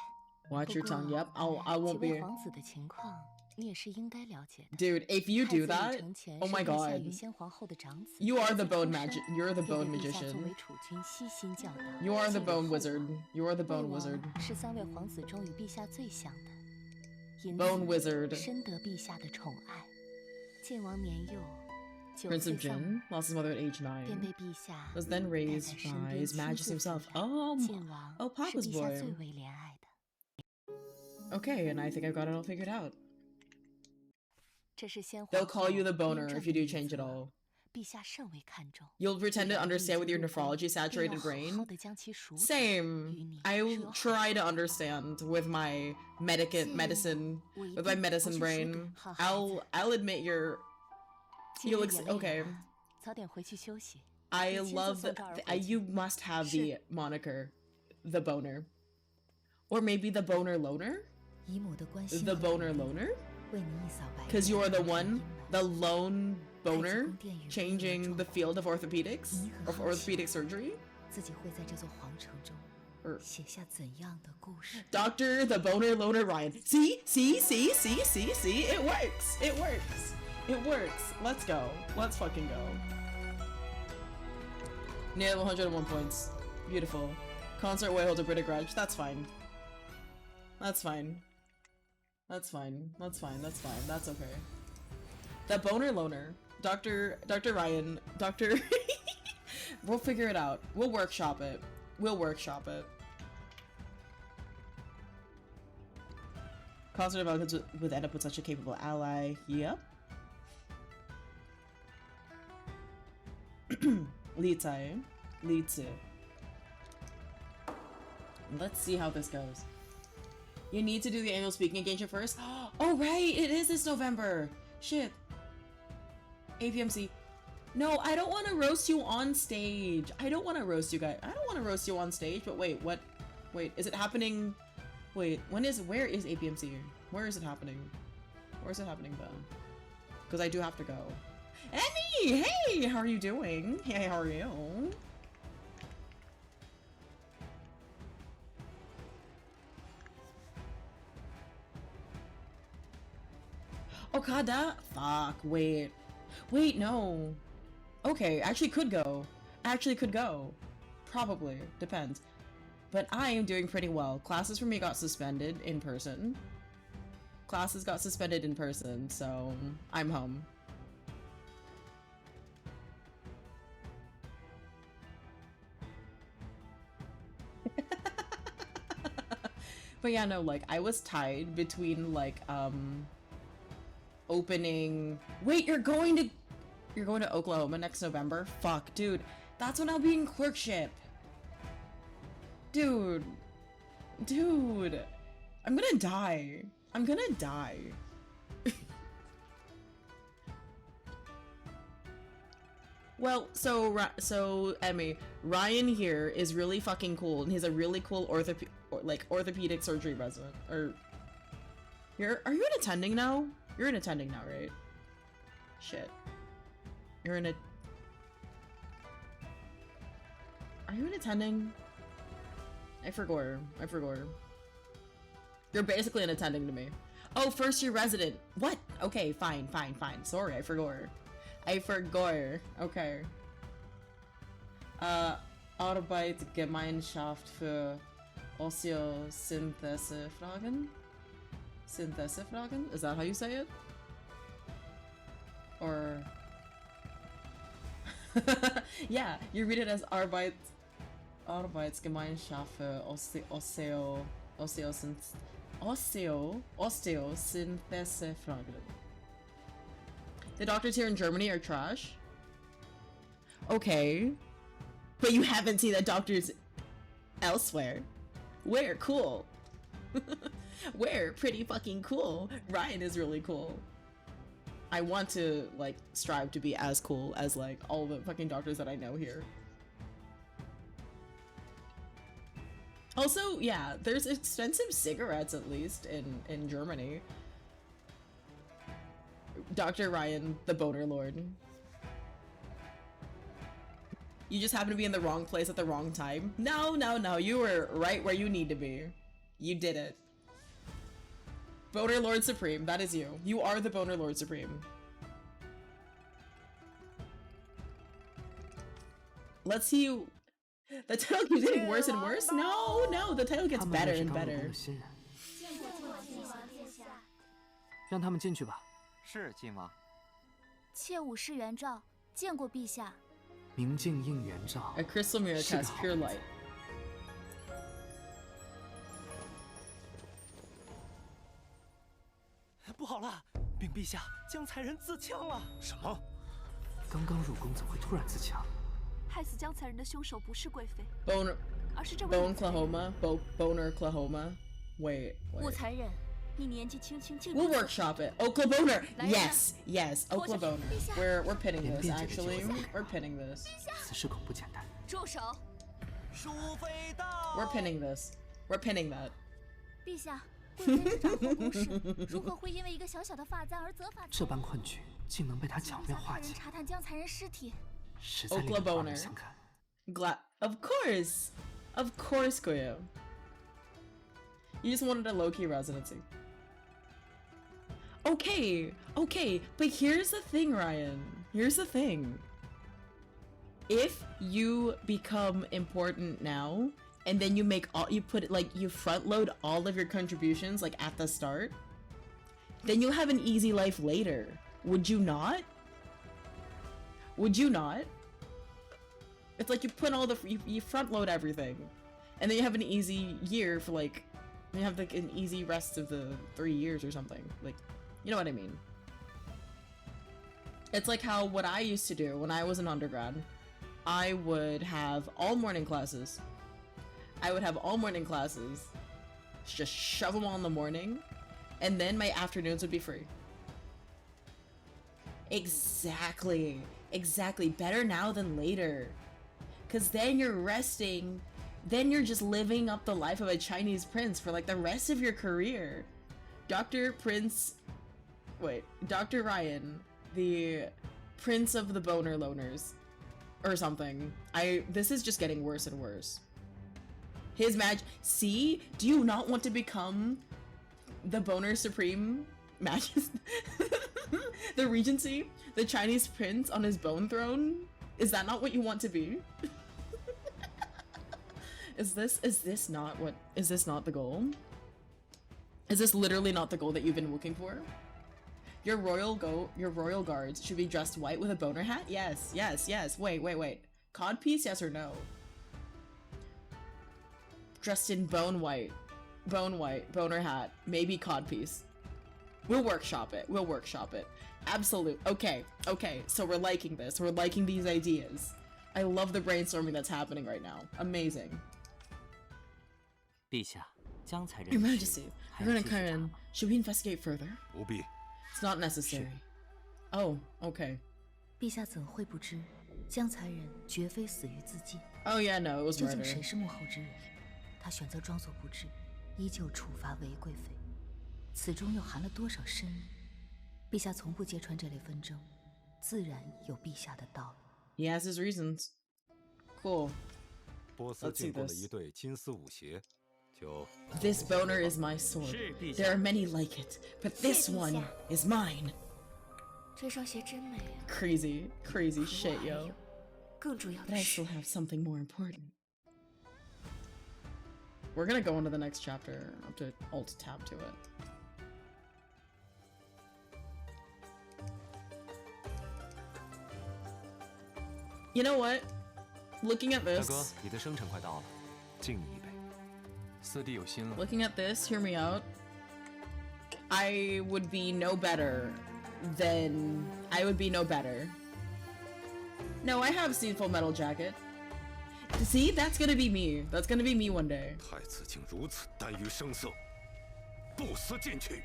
Watch your 不过 tongue. Yep, I 几 won't 位 be. 皇子的情况，你也是应该了解的。 Dude, if you 太 do 子 that, 李承乾 oh 是 my 陛下 god. 与先皇后的长子， You are the 自 bone 出 magic. 生 You're the 便 bone 被陛下作 magician. 为储君悉心教导。 You are the 既有 bone 后 wizard. 王 You are the 魏 bone 王 wizard. 是三位皇子中与陛下最像的，因 Bone 此 wizard. 深得陛下的宠爱。晋王年幼，9 Prince 岁 of 丧 Jin 母， lost his mother at age 便被 9. 陛下 Was then 带 raised 在身 by 边 His 亲 Majesty 自抚 himself. 养。晋王 Oh, 是 Papa's 陛下 boy. 最为怜爱的。 Okay, and I think I've got it all figured out. 这是先皇 They'll call you the 后 boner 编 if you do 撰的 change 律 it 则 all. 陛下甚为看重。 You'll pretend to 既然 understand with your 已经入宫， nephrology 便要 saturated 好 brain. 好地将其赎走。 Same. 与你 I 是 will 有好 try to 处的。 understand with my medicine, 我一 with my 定不 medicine 是书 brain. 读好孩子。 I'll admit you're. 今 You'll 日也累 okay. 了吧，早点回去休息。 I 你亲自 love 送 that. 赵儿回去。 You must have the moniker, the boner, or maybe the boner loner. 姨母的关心 The 和 boner 鼓励 loner, 为你一扫白 because 日 you're the 的阴 one, 霾。 the lone boner, 太子宫殿与 changing the field of orthopedics, 你很 of 好奇 orthopedic surgery. 自己会在这座皇城中 Er. 写下怎样的故事？ Doctor the boner loner Ryan. See, it works. It works. It works. Let's go. Let's fucking go. Nearly 101 points. Beautiful. Concert way holds a Brita grudge. That's fine. That's fine. That's fine. That's fine. That's fine. That's okay. The boner loner. Dr. Ryan. Dr. We'll figure it out. We'll workshop it. We'll workshop it. Concert developments would end up with such a capable ally. Yep. Litai. Let's see how this goes. You need to do the annual speaking engagement first? Oh, right! It is this November! Shit. APMC. No, I don't want to roast you on stage. I don't want to roast you guys. I don't want to roast you on stage, but wait, what? Wait, is it happening? Wait, where is APMC? Where is it happening? Where is it happening though? Because I do have to go. Emmy! Hey! How are you doing? Hey, how are you? Okada? Fuck, wait. Wait, no. Okay, actually could go. Probably. Depends. But I am doing pretty well. Classes for me got suspended in person. So I'm home. But yeah, no, like, I was tied between, like, opening... Wait, you're going to Oklahoma next November? Fuck, dude. That's when I'll be in clerkship. Dude. I'm gonna die. Well, so Emmy, Ryan here is really fucking cool, and he's a really cool orthopedic surgery resident. Are you attending now? You're in attending now, right? Shit. You're in a... Are you in attending? I forgot. I forgot. You're basically an attending to me. Oh, first year resident. What? Okay, fine, fine, fine. Sorry, I forgot. I forgot. Okay. Arbeitsgemeinschaft für Osteosynthesefragen? Synthesefragen? Is that how you say it? Or... yeah, you read it as Arbeitsgemeinschaft für Osteosynthesefragen. The doctors here in Germany are trash? Okay. But you haven't seen the doctors elsewhere. Where? Cool. Where? Pretty fucking cool. Ryan is really cool. I want to, like, strive to be as cool as, like, all the fucking doctors that I know here. Also, yeah, there's expensive cigarettes, at least, in Germany. Dr. Ryan, the boner lord. You just happen to be in the wrong place at the wrong time. No, no, no, you were right where you need to be. You did it. Boner Lord Supreme, that is you. You are the Boner Lord Supreme. Let's see you. The title keeps getting worse and worse? No, no, the title gets better and better. 让他们进去吧。是，晋王。切勿视元照，见过陛下。明镜映圆照。 A crystal mirror casts pure light. 不好了，禀陛下，江才人自枪了。什么？刚刚入宫，怎会突然自枪？害死江才人的凶手不是贵妃， Boner, 而是这位 Boner Oklahoma. Wait, 武 wait. 才人，你年纪轻轻，竟 We'll workshop it. Oklaboner. Yes, yes, Oklaboner. We're pinning this. Actually, we're pinning this. 此事恐不简单。住手！淑妃到。We're pinning this. We're pinning that. 陛下，贵妃是掌后宫氏，如何会因为一个小小的发簪而责罚？这般困局，竟能被他巧妙化解。查探江才人尸体，实在令人刮目相看。Of course, Koya. You just wanted a low-key residency. Okay, okay, but here's the thing, Ryan. Here's the thing. If you become important now, and then you make all, you put it like, you front load all of your contributions like at the start, then you'll have an easy life later. Would you not? Would you not? It's like you put all the, you front load everything, and then you have an easy year for like, you have like an easy rest of the 3 years or something. Like, you know what I mean? It's like how what I used to do when I was an undergrad. I would have all morning classes. Just shove them all in the morning, and then my afternoons would be free. Exactly. Exactly. Better now than later. Because then you're resting. Then you're just living up the life of a Chinese prince for like the rest of your career. Dr. Ryan, the Prince of the Boner Loners. Or something. This is just getting worse and worse. His see? Do you not want to become the Boner Supreme Majesty? The Regency? The Chinese prince on his bone throne? Is that not what you want to be? Is this not the goal? Is this literally not the goal that you've been looking for? Your royal guards should be dressed white with a boner hat? Yes, yes, yes. Wait. Codpiece, yes or no? Dressed in bone white, boner hat, maybe codpiece. We'll workshop it. Absolute. Okay, so we're liking this. We're liking these ideas. I love the brainstorming that's happening right now. Amazing. 陛下，江才人 Your Majesty, Your Karen, should we investigate further? 不必。 It's not necessary. Oh, okay. 陛下怎会不知，江才人绝非死于自尽。 Oh yeah, no, it was 究竟 murder. 谁是幕后之人？他选择装作不知，依旧处罚韦贵妃，此中又含了多少深意？陛下从不揭穿这类纷争，自然有陛下的道理。He has his reasons. Cool. 波斯进贡的一对金丝舞鞋，就 This boner is my sword. There are many like it, but this one is mine. 这双鞋真美啊！ Crazy shit, yo. 更重要 But 的 I 是， still have something more important. We're gonna go into the next chapter. I have to alt tab to it. You know what? Looking at 大哥， this, 你的生辰快到了，敬你一杯。四弟有心了。 looking at this, hear me out. I would be no better than I would be no better. No, I have seen Full Metal Jacket. See, that's gonna be me. That's gonna be me one day. 太子竟如此耽于声色，不思进取。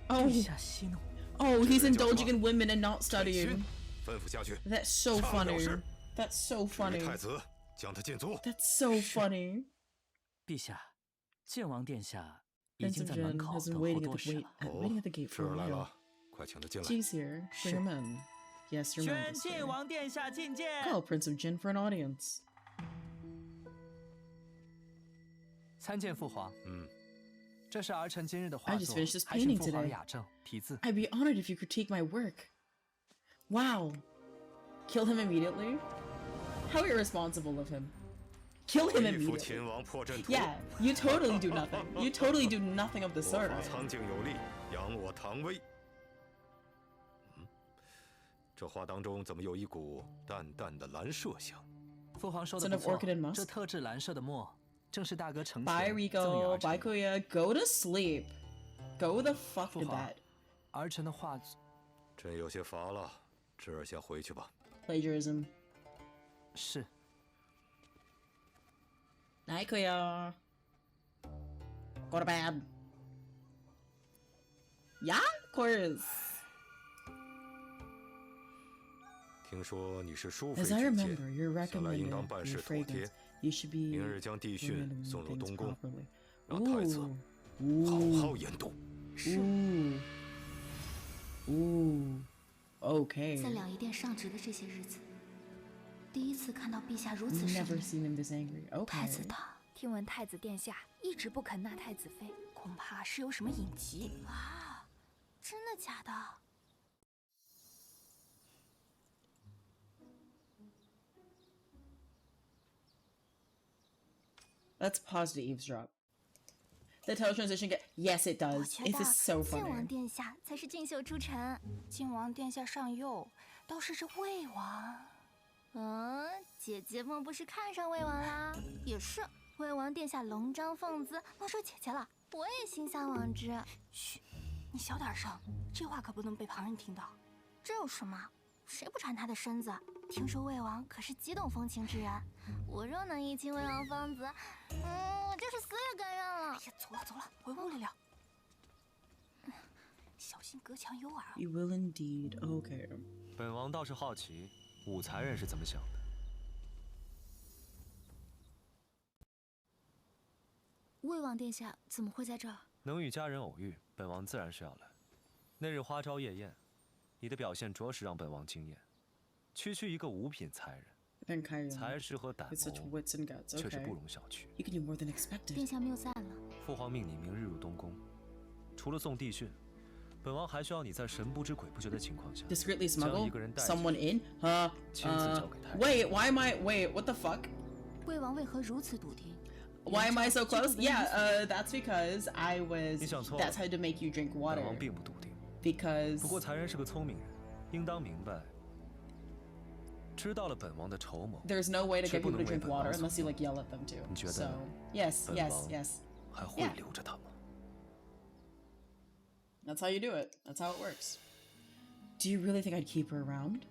Oh, 陛下息怒。 oh, he's indulging in women and not 臣 studying. 吩咐下去。 That's so 上了 funny. 事。 That's so 至于 funny. 太子，将他禁足。 That's so funny. 陛下，剑王殿下已 Prince 经 of 在门 Jin 口 has been 等候 waiting 多 at the 时 wait 了。 waiting at the gate 侄 for a 儿来 while. 了，快请他进来。 He's here. Bring him in. Yes, your 宣 Majesty. 剑王殿下觐见。 Call Prince of Jin for an audience. 参见父皇。这是儿臣今日的 I 画 just 作， finished this 还请 painting 父皇 today. 雅正题字。 I'd be honored if you critique my work. Wow. Kill him immediately? How irresponsible of him. Kill him 一副 immediately. 秦王破阵图。 Yeah, you totally do nothing. You totally do nothing of the 我 sort. 法苍劲有力，扬我唐威。这画当中怎么有一股淡淡的蓝麝香？父皇说的 Son 不 of 错 Orchid and， Musk 这特制蓝色的墨，正是大哥成 Bye, 全赠予 Rico. 儿 Bye, 臣。 Kuya. Go to sleep. Go the fuck 父 to 皇 bed. 儿臣的画作。朕有些乏了，侄儿先回去吧。 Plagiarism. 是。 Night, Kuya. Go to bed. Yeah, of course. 听说你是淑妃 As I 举 remember, you're 荐，想来应 recommended 当办 your 事妥 fragrance. 帖。 You should be 明日将帝训 remembering 送入 things 东宫， properly. 让太子 Ooh. 好好研读。 Ooh. Ooh. Okay. 在两仪殿上职的这些日子，第一次看到陛下如此生 Never 硬。 seen him this angry. 太 Okay. 子堂，听闻太子殿下一直不肯纳太子妃，恐怕是有什么隐疾。啊，真的假的？ Let's pause to eavesdrop. The tele transition get yes, it 我 does. 觉 It 得 is so 靖王 funny. 殿下才是俊秀出尘。靖王殿下上右，倒是这魏王。姐姐们不是看上魏王啦？也是，魏王殿下龙章凤姿，莫说姐姐了，我也心向往之。嘘，你小点声，这话可不能被旁人听到。这有什么？谁不馋他的身子？听说魏王可是极懂风情之人，我若能一亲魏王芳子，我就是死也甘愿了。哎呀，走了走了，回屋里聊。小心隔墙有耳。 You will indeed. Okay. 本王倒是好奇，武才人是怎么想的。魏王殿下怎么会在这儿？能与佳人偶遇，本王自然是要来。那日花朝夜宴，你的表现着实让本王惊艳。区区一个五品才人，才识和胆 With such 谋 wits and guts. 却是 Okay. 不容小觑。 You can do more than expected. 殿下谬赞了。父皇命你明日入东宫，除了送帝训，本王还需要你在神不知鬼不觉的情况下， Discreetly 将 smuggle 一个人带 someone in? 亲自交给太子。 Wait, why am I? Wait, what the fuck? 魏王为何如此笃定？ Why am I so close? Yeah, that's because I was. 你想错了。 That's how to make you drink 本 water. 王并不笃定。 Because. 不过才人是个聪明人，应当明白，知道了本王的筹谋。 There's no way to 却 get 不 people 能 to 为 drink 本王 water 所 unless you like yell at them too. 你觉得 So 呢？ yes, 本 yes, 王 yes. 还会 Yeah. 留着他吗？ That's how you do it. That's how it works. Do you really think I'd keep her around?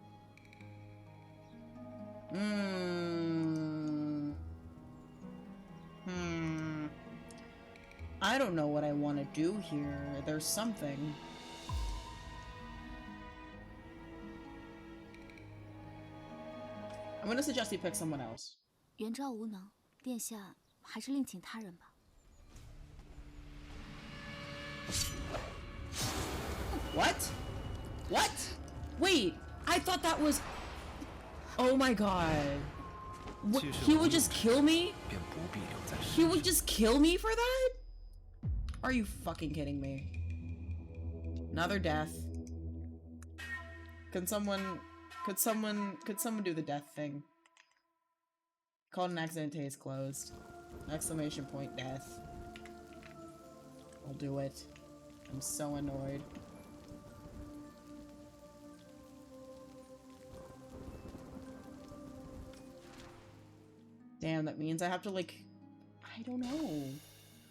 I don't know what I want to do here. There's something. I'm gonna suggest you pick someone else. 元昭无能，殿下还是另请他人吧。 What? That was... Oh my god. What, he would just kill me? He would just kill me for that? Are you fucking kidding me? Another death. Could someone do the death thing? Called an accident, case closed. Exclamation point, death. I'll do it. I'm so annoyed. Damn, that means I have to, like, I don't know.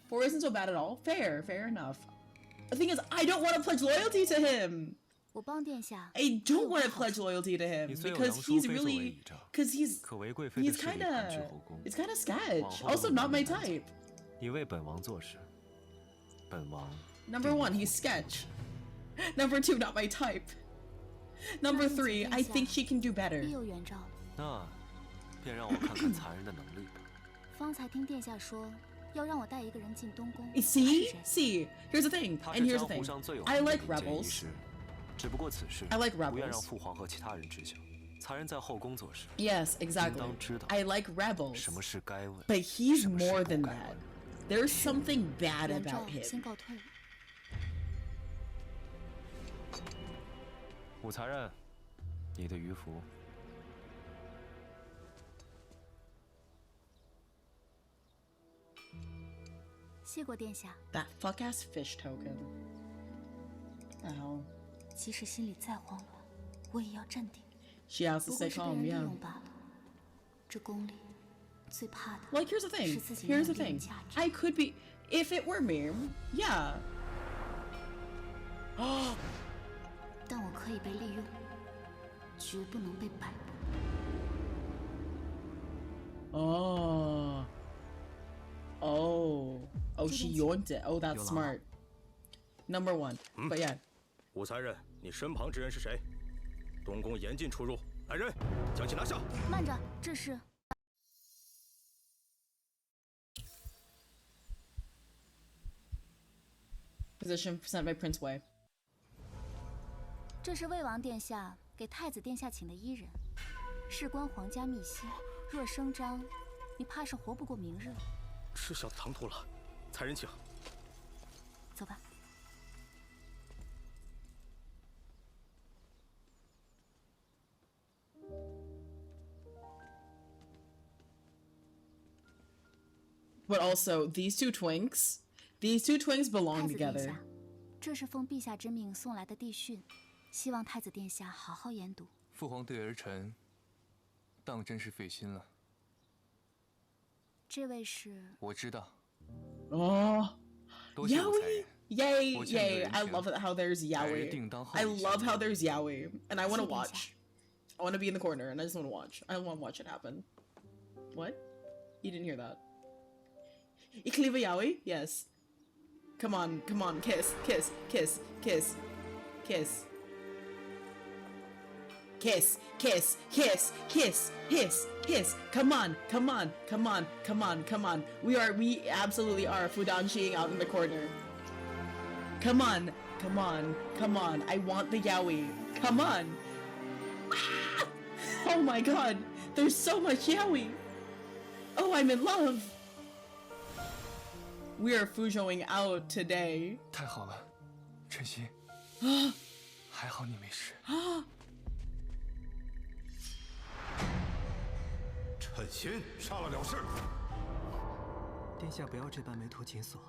4 isn't so bad at all. Fair enough. The thing is, I don't want to pledge loyalty to him. I don't want to pledge loyalty to him because he's really, he's kind of, it's kind of sketch. Also, not my type. Number 1, he's sketch. Number 2, not my type. Number 3, I think she can do better. 便让我看看残忍的能力吧。方才听殿下说，要让我带一个人进东宫。See, here's the thing, and here's the thing. I like rebels. 只不过此事 I like rebels. 不愿让父皇和其他人知晓。残忍在后宫做事。Yes, exactly. I like rebels. 什么是该问 But he's more than that. There's something bad about him. 先告退。武残忍，你的鱼符。 谢过殿下。 That fuck ass fish token. Oh. 即使心里再慌乱，我也要镇定。 She has to stay calm, yeah. 这宫里最怕的 Like, here's the thing. Here's the thing. I could be, if it were me, yeah. 但我可以被利用，绝不能被摆布。 Oh, she yoinked it. Oh, that's smart. Number 1. But yeah. 武才人，你身旁之人是谁？东宫严禁出入，来人，将其拿下。慢着，这是。Position sent by Prince Wei. 这是魏王殿下给太子殿下请的伊人，事关皇家秘辛，若声张，你怕是活不过明日。 这小子唐突了，才人请。走吧。But also, these two twinks belong together. 这是奉陛下之命送来的帝训，希望太子殿下好好研读。父皇对儿臣，当真是费心了。 这位是，我知道。Oh, Yaoi! Yay! I love how there's Yaoi. I love how there's Yaoi, and I want to watch. I want to be in the corner, and I just want to watch. I want to watch it happen. What? You didn't hear that? Ikliva Yaoi? Yes. Come on, kiss, kiss, kiss, kiss, kiss. Kiss, kiss, kiss, kiss, kiss, kiss. Come on. We absolutely are Fudanchiing out in the corner. Come on. I want the yaoi. Come on. Ah! Oh my god. There's so much yaoi. Oh, I'm in love. We are fujoing out today. 太好了，晨曦。还好你没事。狠心杀了了事。殿下不要这般眉头紧锁。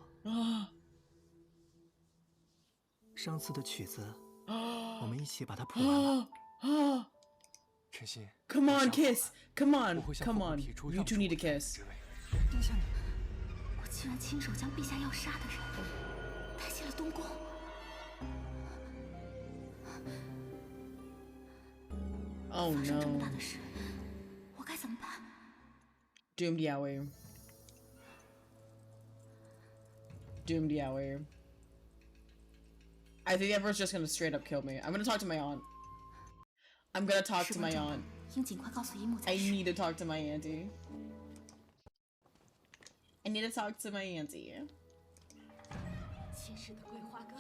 上次的曲子，我们一起把它谱完了。晨曦 ，Come on, kiss. Come on. You two need to kiss. 殿下，我竟然亲手将陛下要杀的人带进了东宫。Oh 发生这么 no. 大的事，我该怎么办？ Doomed Yaoi. Doomed Yaoi. I think Empress just gonna straight up kill me. I'm gonna talk to my aunt. I need to talk to my auntie. I need to talk to my auntie. 前世的桂花羹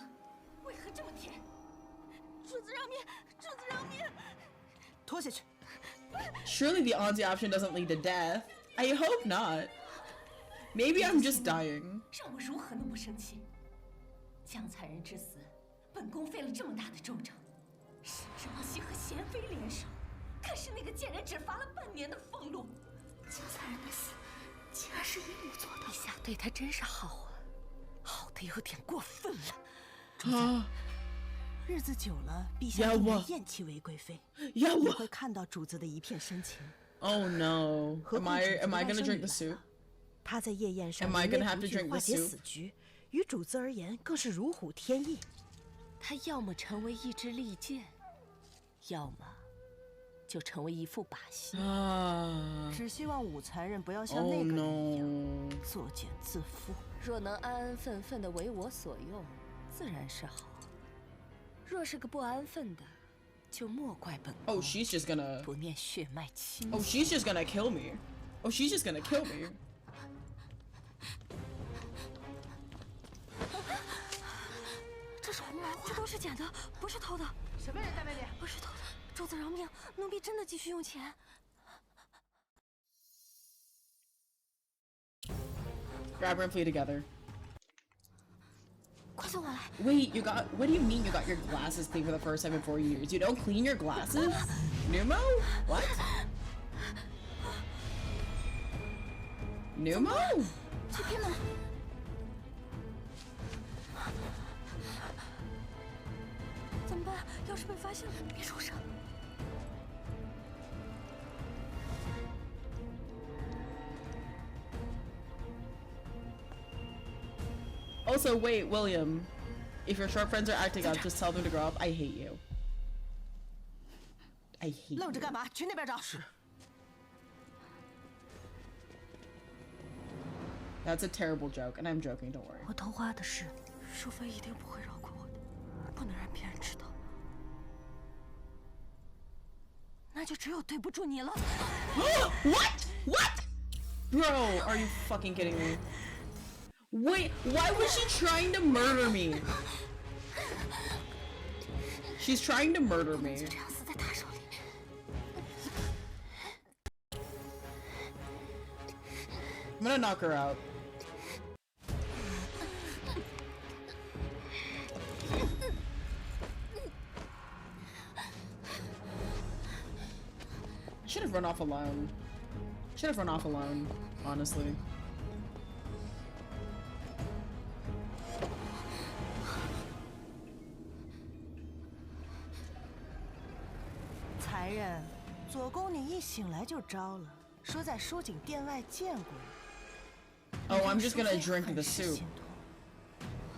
为何这么甜？主子让面，主子让面。拖下去。 Surely the auntie option doesn't lead to death. I hope not. Maybe I'm just dying. 让我如何能不生气？江才人之死，本宫费了这么大的周章，甚至帮西和贤妃联手，可是那个贱人只罚了半年的俸禄。江才人的死，竟然是姨母做的。陛下对她真是好啊，好的有点过分了。主子，日子久了，陛下必然厌弃韦贵妃，也会看到主子的一片深情。 Oh no! Am I gonna drink the soup? 他在夜宴上 Am I gonna have to drink the 化解 soup? 死局，于主子而言更是如虎添翼。他要么成为一支利剑，要么就成为一副把戏。只希望武才人不要像那个人一样作茧自缚。若能安安分分的为我所用，自然是好。若是个不安分的，就莫怪本宫。 Oh, she's just gonna. 不念血脉亲。 Oh, she's just gonna kill me. Oh, she's just gonna kill me. 这是红毛花，这都是捡的，不是偷的。什么人在外面？不是偷的，主子饶命，奴婢真的继续用钱。 Grab her and flee together. 快送我来。 Wait, you got. What do you mean you got your glasses cleaned for the first time in 4 years? You don't clean your glasses? Numo? What? Numo? 去偏门。怎么办？要是被发现了，别受伤。 Also, wait, William. If your short friends are acting up, just tell them to grow up. I hate you. I hate you. 愣着干嘛？去那边找。是。 That's a terrible joke, and I'm joking. Don't worry. 我偷花的事，淑妃一定不会饶过我的，不能让别人知道。那就只有对不住你了。What? What? Bro, are you fucking kidding me? Wait, why was she trying to murder me? She's trying to murder me. 就这样死在他手里。 I'm gonna knock her out. Should have run off alone. Should have run off alone, honestly. Siren, 左宫你一醒来就招了，说在书景殿外见过你。 Oh, I'm just gonna drink the soup.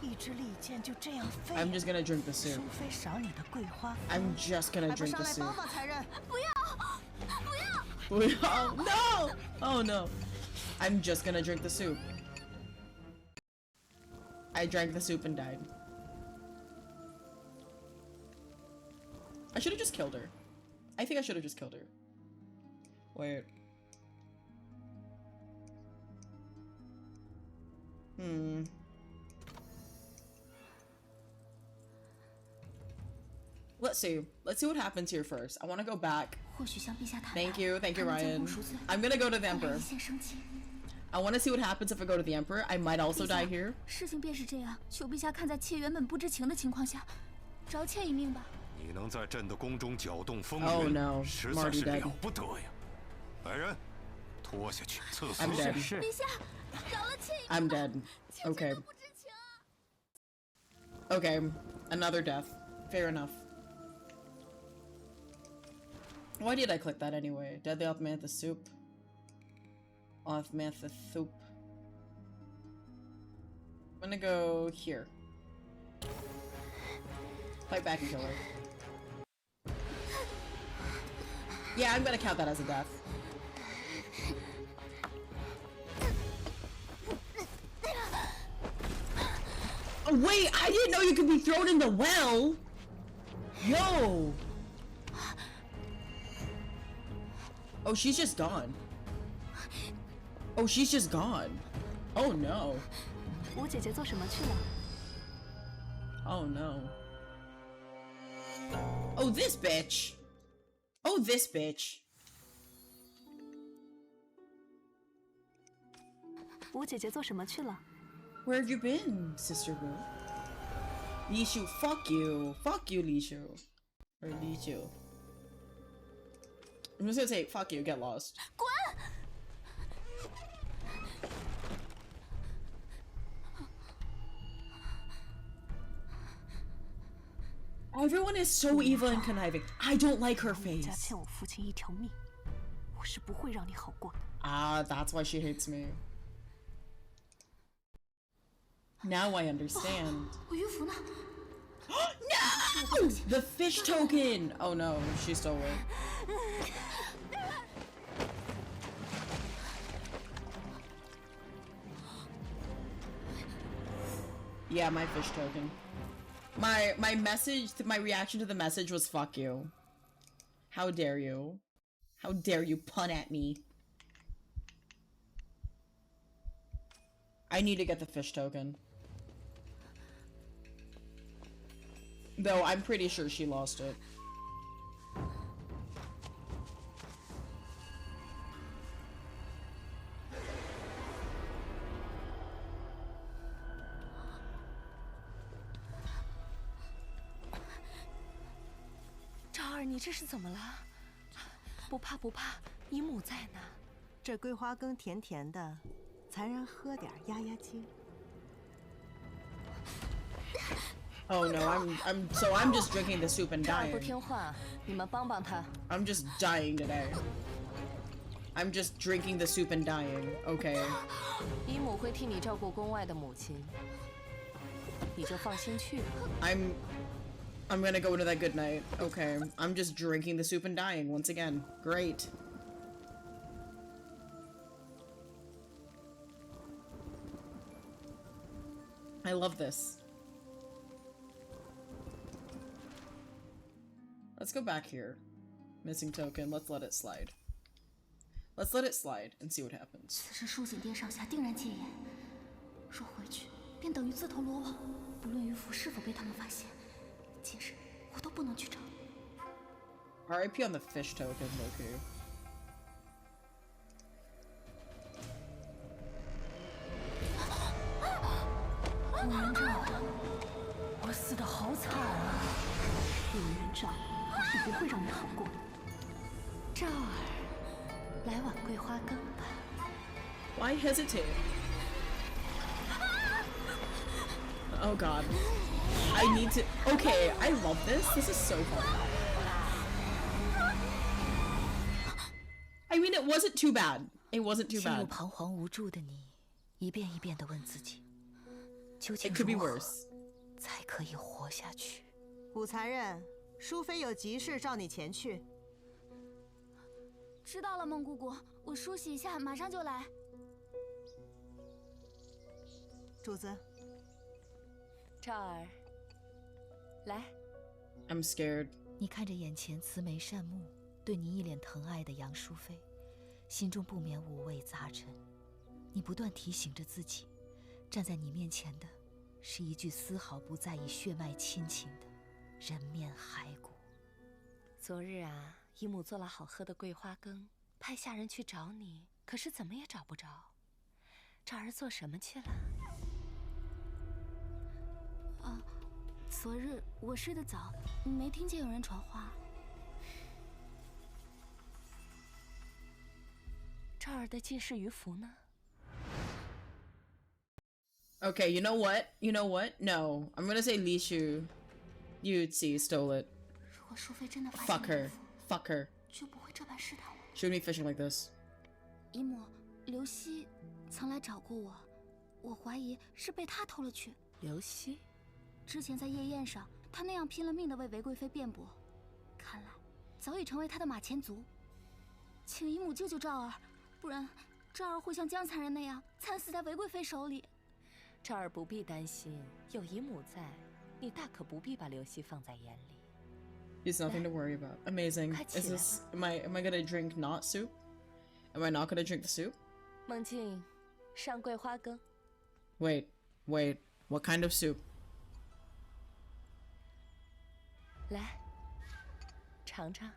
一支利剑就这样废。 I'm just gonna drink the soup. 淑妃赏你的桂花。 I'm just gonna drink the soup. 不要，不要。不要 No! Oh no. I'm just gonna drink the soup. I drank the soup and died. I should have just killed her. I think I should have just killed her. Wait. Let's see. Let's see what happens here first. I want to go back. 或许向陛下谈判。 Thank you, Ryan. Ryan. I'm gonna go to the Emperor. 一线生机。 I want to see what happens if I go to the Emperor. I might also die here. 事情便是这样，求陛下看在妾原本不知情的情况下，饶妾一命吧。你能在朕的宫中搅动风云， Oh no, 实在 Marty 是 dead. 了不得呀！来人，拖下去赐死。 I'm dead. 陛下，饶了妾一命。 I'm dead. Okay. Okay, another death. Fair enough. Why did I click that anyway? Deadly Osmanthus soup. Osmanthus soup. I'm gonna go here. Fight back and kill her. Yeah, I'm gonna count that as a death. Oh, wait, I didn't know you could be thrown in the well! Yo! Oh, she's just gone. Oh, she's just gone. Oh no. 吴姐姐做什么去了？ Oh no. Oh, this bitch! Oh, this bitch. 吴姐姐做什么去了？ Where have you been, Sister Wu? Lishu, fuck you. Fuck you, Lishu. Or Lishu. I'm just gonna say, fuck you, get lost. 滚！ Everyone is so evil and conniving. I don't like her 家 face. 欠我父亲一条命，我是不会让你好过的。 Ah, that's why she hates me. Now I understand. 我鱼符呢？ No! The fish token! Oh no, she stole it. Yeah, my fish token. My message, my reaction to the message was fuck you. How dare you? How dare you pun at me? I need to get the fish token. Though I'm pretty sure she lost it.赵儿，你这是怎么了？不怕不怕，姨母在呢。这桂花羹甜甜的，才人喝点压压惊。 Oh no, I'm just drinking the soup and 赵儿 dying. 不听话，你们帮帮他。 I'm just dying today. I'm just drinking the soup and dying. Okay. 姨母会替你照顾宫外的母亲，你就放心去吧。I'm gonna go into that good night. Okay. I'm just drinking the soup and dying once again. Great. I love this. Let's go back here. Missing token. Let's let it slide. Let's let it slide and see what happens. 此时淑锦殿上下定然戒严，若回去，便等于自投罗网。不论鱼符是否被他们发现，今日我都不能去找。 RIP on the fish token, Loki. 乌云罩，我死得好惨啊！乌云罩是不会让你好过的。赵儿，来碗桂花羹吧。 Why hesitate? Oh god. I need to. Okay, I love this. This is so fun. I mean, it wasn't too bad. It wasn't too 陷入 bad. 彷徨无助的你，一遍一遍地问自己，究竟 It could be 如何 worse. 才可以活下去？武才人，淑妃有急事召你前去。知道了，孟姑姑，我梳洗一下，马上就来。主子，赵儿，来。 I'm scared. 你看着眼前慈眉善目、对你一脸疼爱的杨淑妃，心中不免五味杂陈。你不断提醒着自己，站在你面前的是一具丝毫不在意血脉亲情的人面骸骨。昨日啊，姨母做了好喝的桂花羹，派下人去找你，可是怎么也找不着。赵儿做什么去了？昨日我睡得早，没听见有人传话。赵儿的进士鱼符呢？ Okay, you know what? You know what? No. I'm gonna say Lishu Yutzi stole it. 如果淑妃真的发现 Fuck her. Fuck her. 就不会这般试探我。 Shouldn't be fishing like this. 姨母，刘熙曾来找过我，我怀疑是被他偷了去。刘熙，之前在夜宴上，他那样拼了命的为韦贵妃辩驳，看来早已成为他的马前卒。请姨母救救赵儿，不然赵儿会像江残人那样惨死在韦贵妃手里。赵儿不必担心，有姨母在，你大可不必把刘熙放在眼里。 It's nothing to worry about. Amazing. Is this? Am I gonna drink not soup? Am I not gonna drink the soup? 梦境，上桂花羹。 Wait. What kind of soup? 来，尝尝。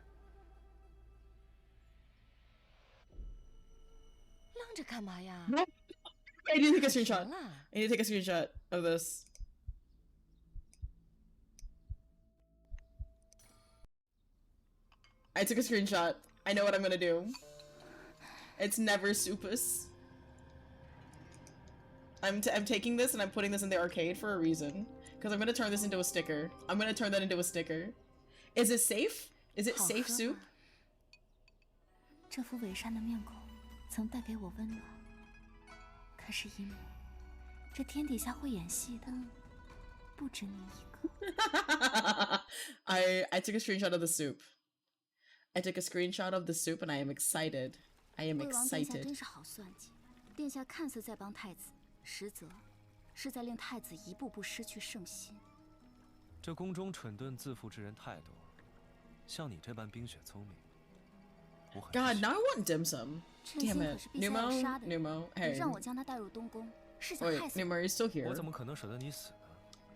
着干嘛呀？ I need to take a screenshot. I need to take a screenshot of this. I took a screenshot. I know what I'm gonna do. It's never Supus. I'm taking this and I'm putting this in the arcade for a reason. Because I'm gonna turn this into a sticker. I'm gonna turn that into a sticker. Is it safe? Is it safe soup? 这副伪善的面孔曾带给我温暖。可是一幕，这天底下会演戏的不止你一个。I took a screenshot of the soup. I took a screenshot of the soup and I am excited. I am 魏王殿下 excited. 真是好算计，殿下看似在帮太子，实则是在令太子一步步失去圣心。这宫中蠢钝自负之人太多，像你这般冰雪聪明，我很 God, now I want dim sum. 趁心 Damn 可 it. 是陛下要杀的人， Numo, 你 hey. 让我将他带入东宫，是想 Wait, 害死我。 Numo, are you still here? 我怎么可能舍得你死呢？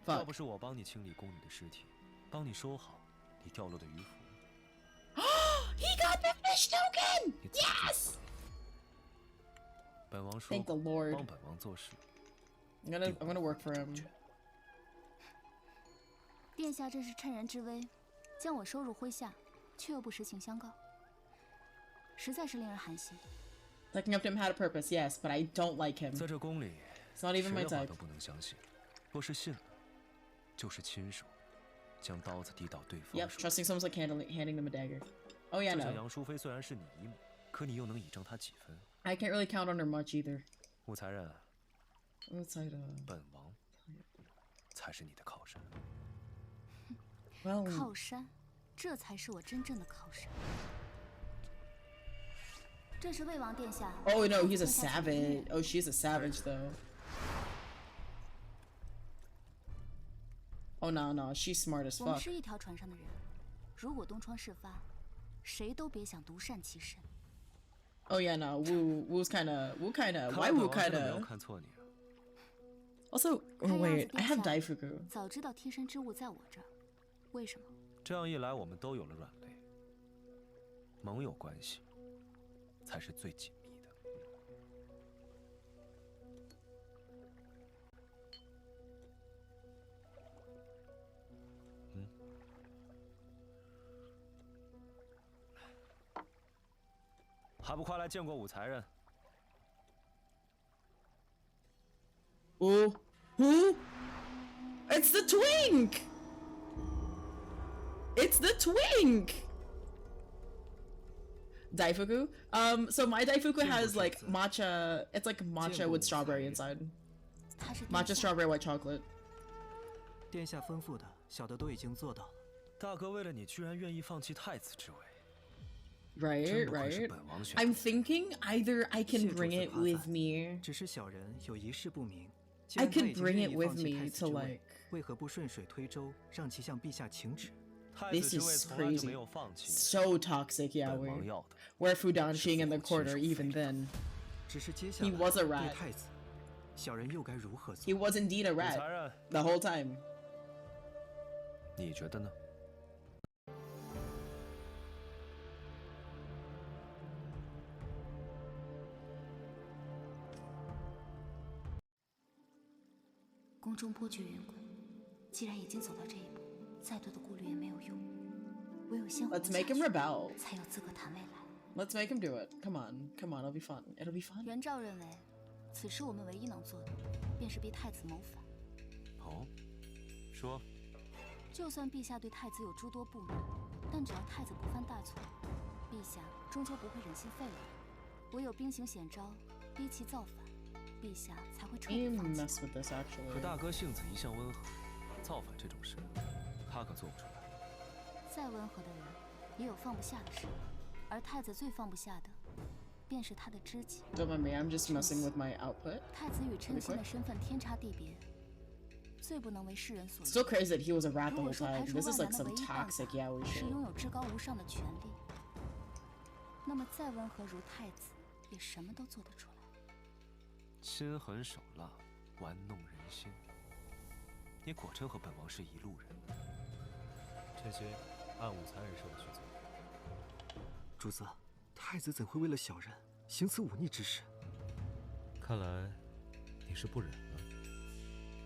Fuck. 要不是我帮你清理宫里的尸体，帮你收好你掉落的鱼符。He got the fish token! Yes! 本王说 Thank the Lord. 帮本王做事。I'm gonna work for him. 殿下这是趁人之危，将我收入麾下，却又不实情相告，实在是令人寒心。Looking up to him had a purpose, yes, but I don't like him. 在这宫里， It's not even my 谁的话 type. 都不能相信，若是信了，就是亲手将刀子递到对方 Yep, 手里。 trusting someone's like handing them a dagger. Oh yeah, 就像 no. 杨淑妃虽然是你姨母，可你又能倚仗她几分？ I can't really count on her much either. 武才人， Outside of... 本王才是你的靠山。 Well... 靠山，这才是我真正的靠山。这是魏王殿下。 Oh no, he's a savage. Oh, she's a savage though. Oh no, no, she's smart as 我们 fuck. 是一条船上的人，如果东窗事发，谁都别想独善其身。 Oh yeah, no, Wu's kinda,看 why 来 Wu 本王真的没有 kinda... 看错你啊。 Also, 看 oh 样 wait, 子 I have 殿下 Daifuku. 早知道贴身之物在我这儿，为什么？这样一来，我们都有了软肋，盟友关系才是最紧密的。还不快来见过武才人？ Ooh, who? It's the twink! It's the twink! Daifuku? So my Daifuku has like matcha, it's like matcha with strawberry inside. Matcha strawberry white chocolate. 殿下吩咐的，小的都已经做到了。大哥为了你，居然愿意放弃太子之位。 Right, right. I'm thinking either I can bring it with me. 只是小人有一事不明。 I could bring it with me to like... 为何不顺水推舟，让其向陛下请旨？ This is crazy. So toxic, yeah. We're Fudanshing in the corner even then. 只是接下 He 来 was a 对 rat. 太子，小人又该如何做？ He was indeed a rat the whole time. 你觉得呢？宫中波谲云诡，既然已经走到这一步，再多的顾虑也没有用。唯有先活 Let's 下 make him 去， rebel. 才有资格谈未来。 Let's make him do it. Come on, come on. It'll be fun. It'll be fun. 元照认为，此时我们唯一能做的，便是逼太子谋反。哦，说。就算陛下对太子有诸多不满，但只要太子不犯大错，陛下终究不会忍心废了他。唯有兵行险招，逼其造反，陛下才会彻底放弃。 mess with this actually. 可大哥性子一向温和，造反这种事，他可做不出来。再温和的人，也有放不下的事，而太子最放不下的，便是他的知己。 Don't mind me. I'm just messing with my output. 太子与称心的身份天差地别，最不能为世人所 Still crazy that he was a rat the 如 whole 果说排 time. 除 This 万 is 难 like 的 some 唯一办法 toxic yaoi 是 shit. 拥有至高无上的权利，那么再温和如太子，也什么都做得出来。心狠手辣，玩弄人心。你果真和本王是一路人。这些按武才人说的去做。主子，太子怎会为了小人行此忤逆之事？看来你是不忍了。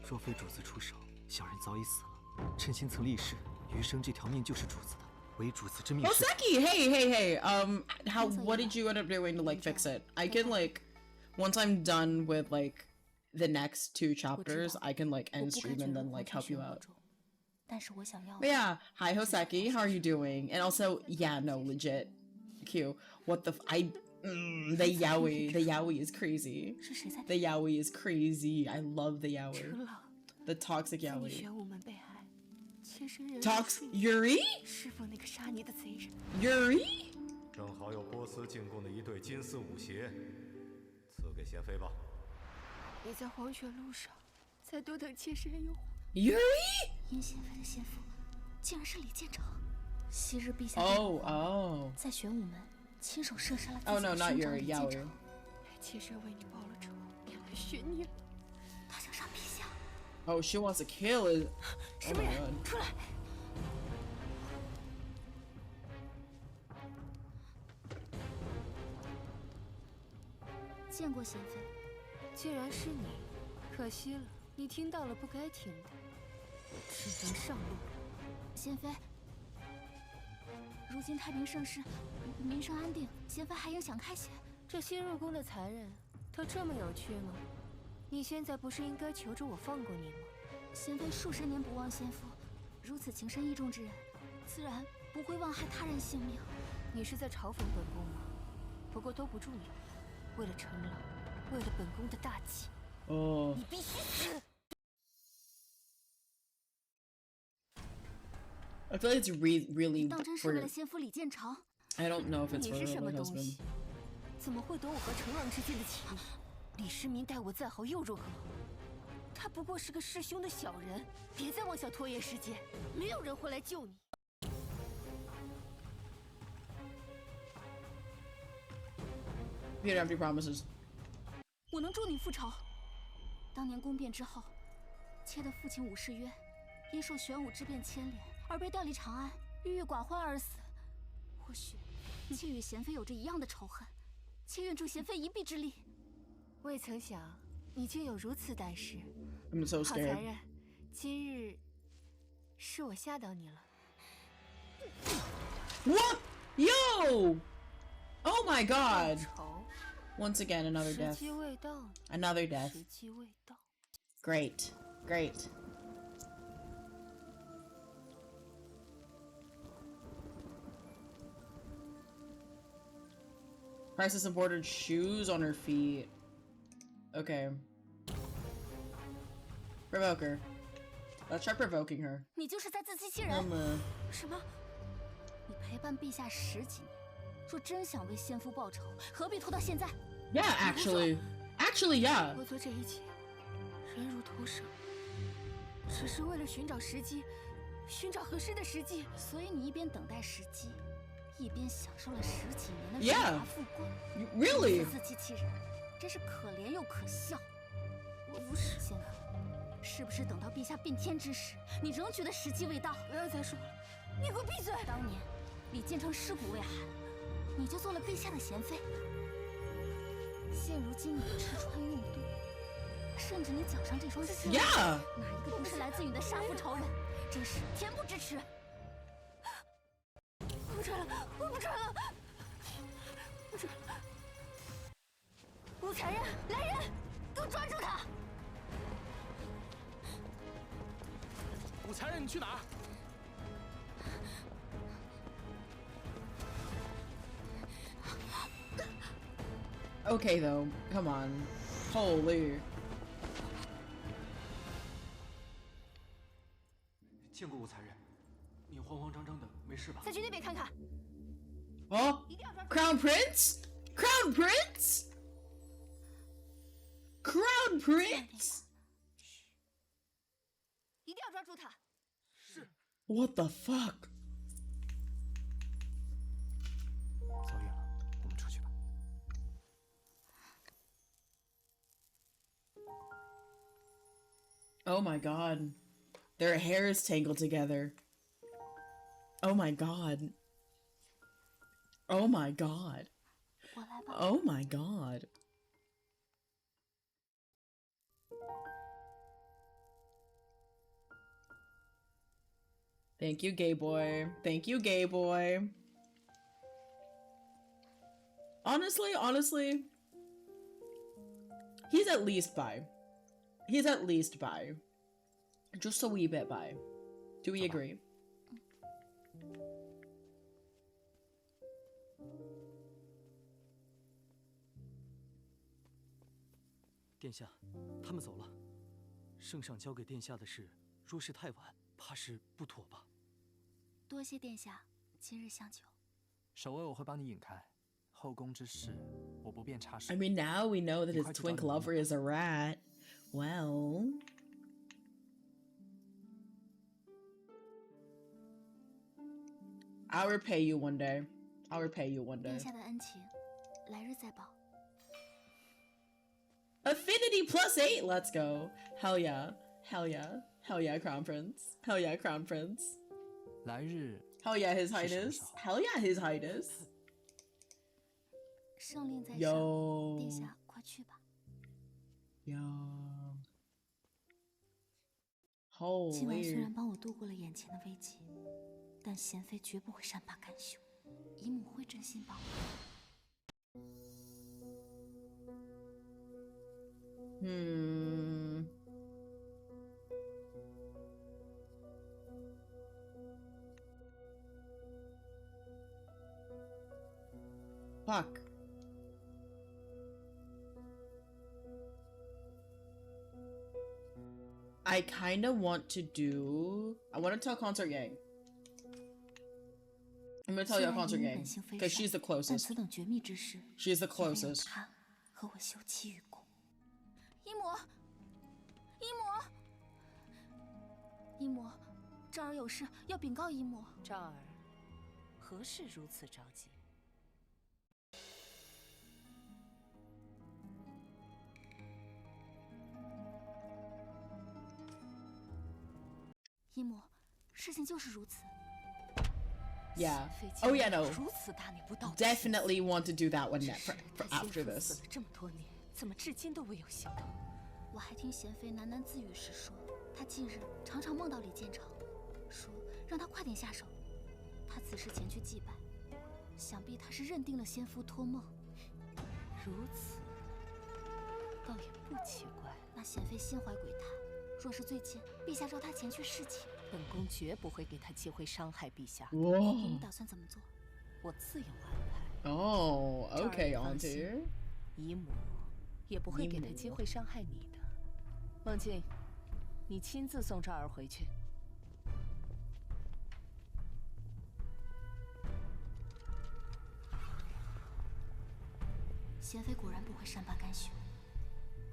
若非主子出手，小人早已死了。称心曾立誓，余生这条命就是主子的，唯主子之命。Oh, Seki, hey. What did you end up doing to like fix it? I can like, once I'm done with like the next 2 chapters, I can like end stream and then like help you out. But yeah, hi Hoseki, how are you doing? And also, yeah, no, legit, Q. What the the yaoi is crazy. The yaoi is crazy. I love the yaoi. The toxic yaoi. Yuri? Yuri? 正好有波斯进贡的一对金丝舞鞋，赐给贤妃吧。你在黄泉路上，再多等妾身一会儿。Yuri? 阴贤妃的先夫，竟然是李建成。昔日陛下在玄武门亲手射杀了自己的兄长李建成。妾身为你报了仇，便来寻你了。他想杀陛下。Oh, she wants to kill it. 什么人？出来！见过贤妃。既然是你，可惜了，你听到了不该听的，只能上路。贤妃，如今太平盛世，民生安定，贤妃还应想开些。这新入宫的才人，他这么有趣吗？你现在不是应该求着我放过你吗？贤妃数十年不忘先夫，如此情深意重之人，自然不会妄害他人性命。你是在嘲讽本宫吗？不过都不重要，为了成郎，为了本宫的大计，你必须死！ I feel like it's really 当真是为了先夫李建成 I don't know if it's 你 for 是什么 my 东 husband. 西？怎么会懂我和成郎之间的情谊？李世民待我再好又如何？他不过是个弑兄的小人，别再妄想拖延时间，没有人会来救你。 You don't have any promises. 我能助你复仇。当年宫变之后，妾的父亲武士渊因受玄武之变牵连而被调离长安，郁郁寡欢而死。或许妾与贤妃有着一样的仇恨，妾愿助贤妃一臂之力。未曾想你竟有如此胆识， I'm so 好残 scared. 忍！今日是我吓到你了。 What? Yo! Oh my god! Once again, another 时 death. 机未到， Another death. 时机未到。 Great. Great. Princess embroidered shoes on her feet. Okay. Provoke her. Let's try provoking her. 你就是在自欺欺人。什么？你陪伴陛下10几年，若真想为先夫报仇，何必拖到现在？ Yeah, actually, yeah. 我做这一切，人如投生，只是为了寻找时机，寻找合适的时机。所以你一边等待时机，一边享受了10几年的荣 Yeah. 华富贵。 Really? 自欺欺人，真是可怜又可笑。我不是。仙夫，是不是等到陛下变天之时，你仍觉得时机未到？不要再说了，你给我闭嘴！当年李建成尸骨未寒，你就做了陛下的贤妃。现如今你吃穿用度，甚至你脚上这双鞋， Yeah. 哪一个不是来自于你的杀父仇人？真是恬不知耻！我不穿了，我不穿了，不穿了！武才人，来人，给我抓住他！武才人，你去哪儿？ Okay, though. Come on. Holy. 见过武才人，你慌慌张张的，没事吧？再去那边看看。 Oh, Crown Prince? Crown Prince? Crown Prince? 一定要抓住他。是。 What the fuck? 走远了，我们出去吧。 Oh my god. Their hair is tangled together. Oh my god. Oh my god. Oh my god. Thank you, gay boy. Thank you, gay boy. Honestly, he's at least bi. He's at least bi. Just a wee bit bi. Do we agree? 殿下，他们走了。圣上交给殿下的事，若是太晚，怕是不妥吧？多谢殿下，今日相救。守卫我会帮你引开，后宫之事我不便插手。I mean, now we know that his twink lover is a rat. Well. I'll repay you one day. I'll repay you one day. 殿下的恩情，来日再报。 Affinity +8, let's go. Hell yeah. Hell yeah. Hell yeah, Crown Prince. Hell yeah, Crown Prince. 来日 Hell yeah, His Highness. Hell yeah, His Highness. 圣令在上， Yo. 殿下快去吧。 Yo. 今晚虽 Holy. 然帮我度过了眼前的危机，但贤妃绝不会善罢甘休，姨母会真心帮我。 Fuck. I kind of want to do... I want to tell Concert Yang. I'm gonna tell you Concert Yang. Because she's the closest. She's the closest. 和我休戚与共。姨母，姨母，姨母，丈儿有事要禀告姨母。丈儿，何事如此着急？姨母，事情就是如此。 Yeah. Oh yeah, no. Definitely want to do that one for after this. 这么多年，怎么至今都未有行动？我还听贤妃喃喃自语时说，她近日常常梦到李建成，说让他快点下手。他此时前去祭拜，想必他是认定了先夫托梦。如此，倒也不奇怪。那贤妃心怀鬼胎，若是最近陛下召她前去侍寝。 本宫绝不会给他机会伤害陛下。你打算怎么做？我自有安排。Oh, okay, Auntie. 姨母也不会给他机会伤害你的。梦境，你亲自送赵儿回去。贤妃果然不会善罢甘休。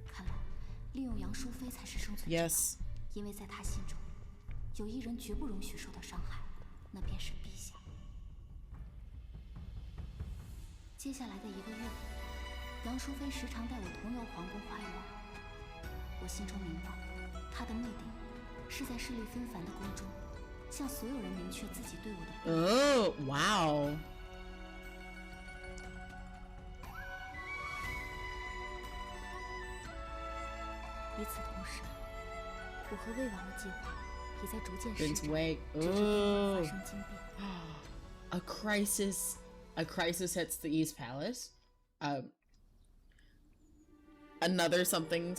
看来，利用杨淑妃才是生存之道。Yes. 因为在她心中。 有一人绝不容许受到伤害，那便是陛下。接下来的1个月里，杨淑妃时常带我同游皇宫花园。我心中明白，她的目的是在势力纷繁的宫中，向所有人明确自己对我的。Oh, wow. 与此同时，我和魏王的计划。 也在逐渐施展，只是并未发生惊变。A crisis hits the East Palace. Another something.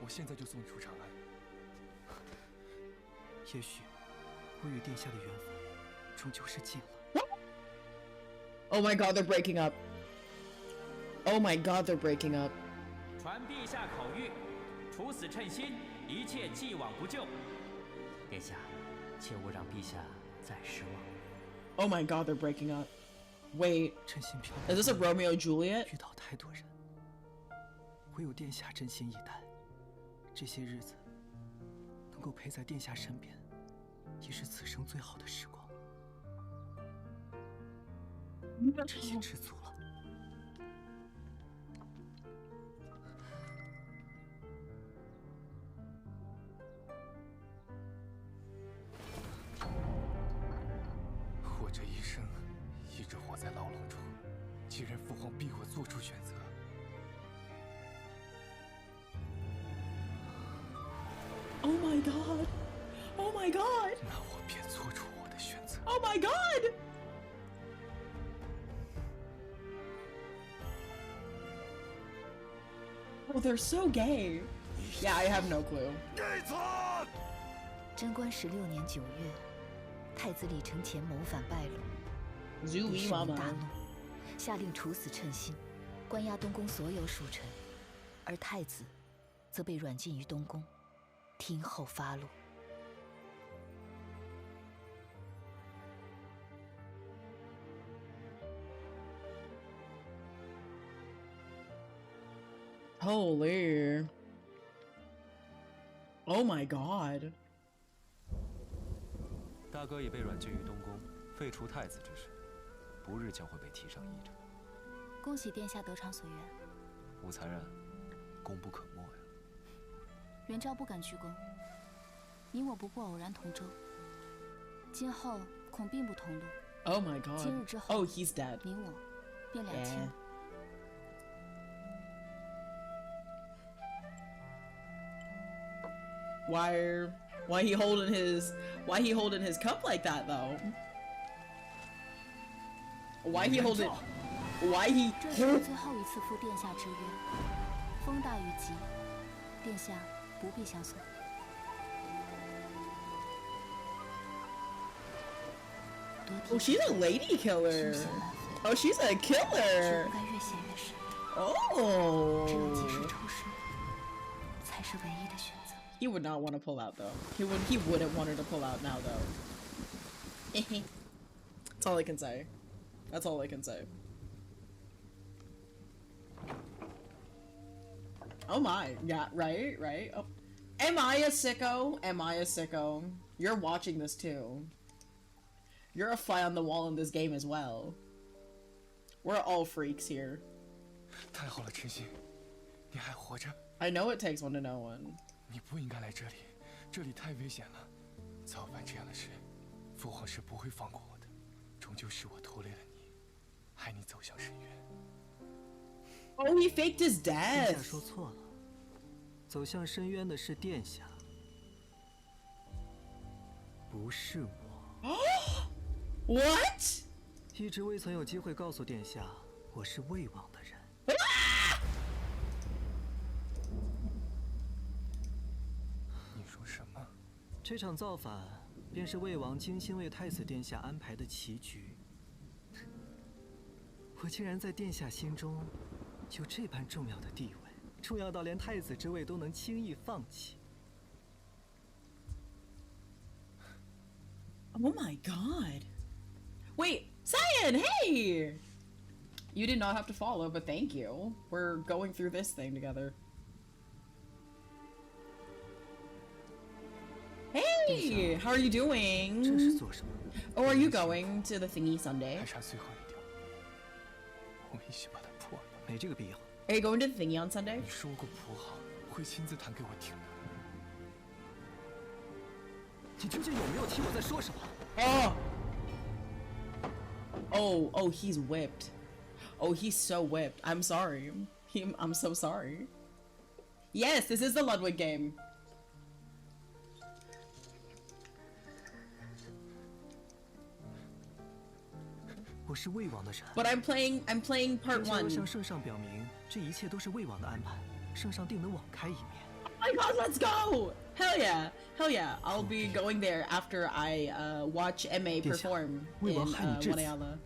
我现在就送你出长安。也许我与殿下的缘分终究是尽了。Oh my God, they're breaking up. Oh my God, they're breaking up. 传陛下口谕，处死称心。 一切既往不咎。殿下，切勿让陛下再失望。 Oh my God, they're breaking up. Wait, 真心漂 is this a Romeo Juliet? 遇到太多人，唯有殿下真心以待。这些日子能够陪在殿下身边，已是此生最好的时光。真心知足了。 这一生一直活在牢笼中，既然父皇逼我做出选择，Oh my God! Oh my God! my god! Oh, they're so gay. Yeah, I have no clue. 贞观16年9月，太子李承乾谋反败露，李世民大怒，下令处死称心，关押东宫所有属臣，而太子则被软禁于东宫，听候发落。 Holy. Oh my god. 大哥已被软禁于东宫，废除太子之事，不日将会被提上议程。恭喜殿下得偿所愿。武才人，功不可没呀。元昭不敢居功，你我不过偶然同舟，今后恐并不同路。 Oh my god. 今日之后 Oh, he's dead. 你我便两清。 Why he holding his cup like that though? Why he? 这是最后一次赴殿下之约，风大雨急，殿下不必相送。 Oh, she's a lady killer. Oh, she's a killer. Oh. He would not want to pull out though. He wouldn't want her to pull out now though. That's all I can say. That's all I can say. Oh my, yeah, right. Oh. Am I a sicko? Am I a sicko? You're watching this too. You're a fly on the wall in this game as well. We're all freaks here. 太好了，陈曦，你还活着。 I know it takes one to know one. 你不应该来这里，这里太危险了。早办这样的事，父皇是不会放过我的。终究是我拖累了你，害你走向深渊。Oh, he faked his death. 殿下说错了，走向深渊的是殿下，不是我。What? 一直未曾有机会告诉殿下，我是魏王的人。 这场造反，便是魏王精心为太子殿下安排的棋局。我竟然在殿下心中有这般重要的地位，重要到连太子之位都能轻易放弃。Oh my god! Wait, Cyan, hey! You did not have to follow, but thank you. We're going through this thing together. Hey, how are you doing? Oh, are you going to the thingy Sunday? Are you going to the thingy on Sunday? 你说过普好会亲自弹给我听的。你究竟有没有听我在说什么？ Oh, he's whipped. Oh, he's so whipped. I'm sorry. I'm so sorry. Yes, this is the Ludwig game. But I'm playing part 1. 向圣上表明，这一切都是魏王的安排，圣上定能网开一面。 Oh my god, let's go! Hell yeah! Hell yeah! I'll be going there after I watch MA perform in Wanayala.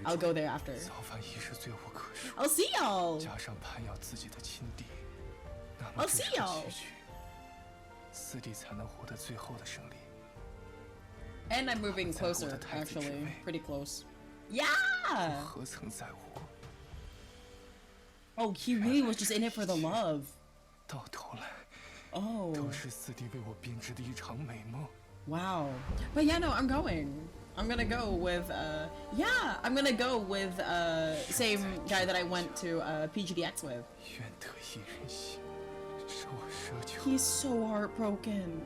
I'll go there after. 造反一事罪无可恕。 I'll see y'all. 加上攀咬自己的亲弟，那么 I'll 这 see 场 y'all. 棋局，四弟才能获得最后的胜利。 And I'm moving closer, actually. Pretty close. Yeah! 何曾在乎过？ Oh, he really was just in it for the love. 到头来， Oh. 都是四弟为我编织的一场美梦。 Wow. But yeah, no, I'm going. I'm gonna go with, yeah, I'm gonna go with, same guy that I went to, PGDX with. 愿得一人心，受奢求。 He's so heartbroken.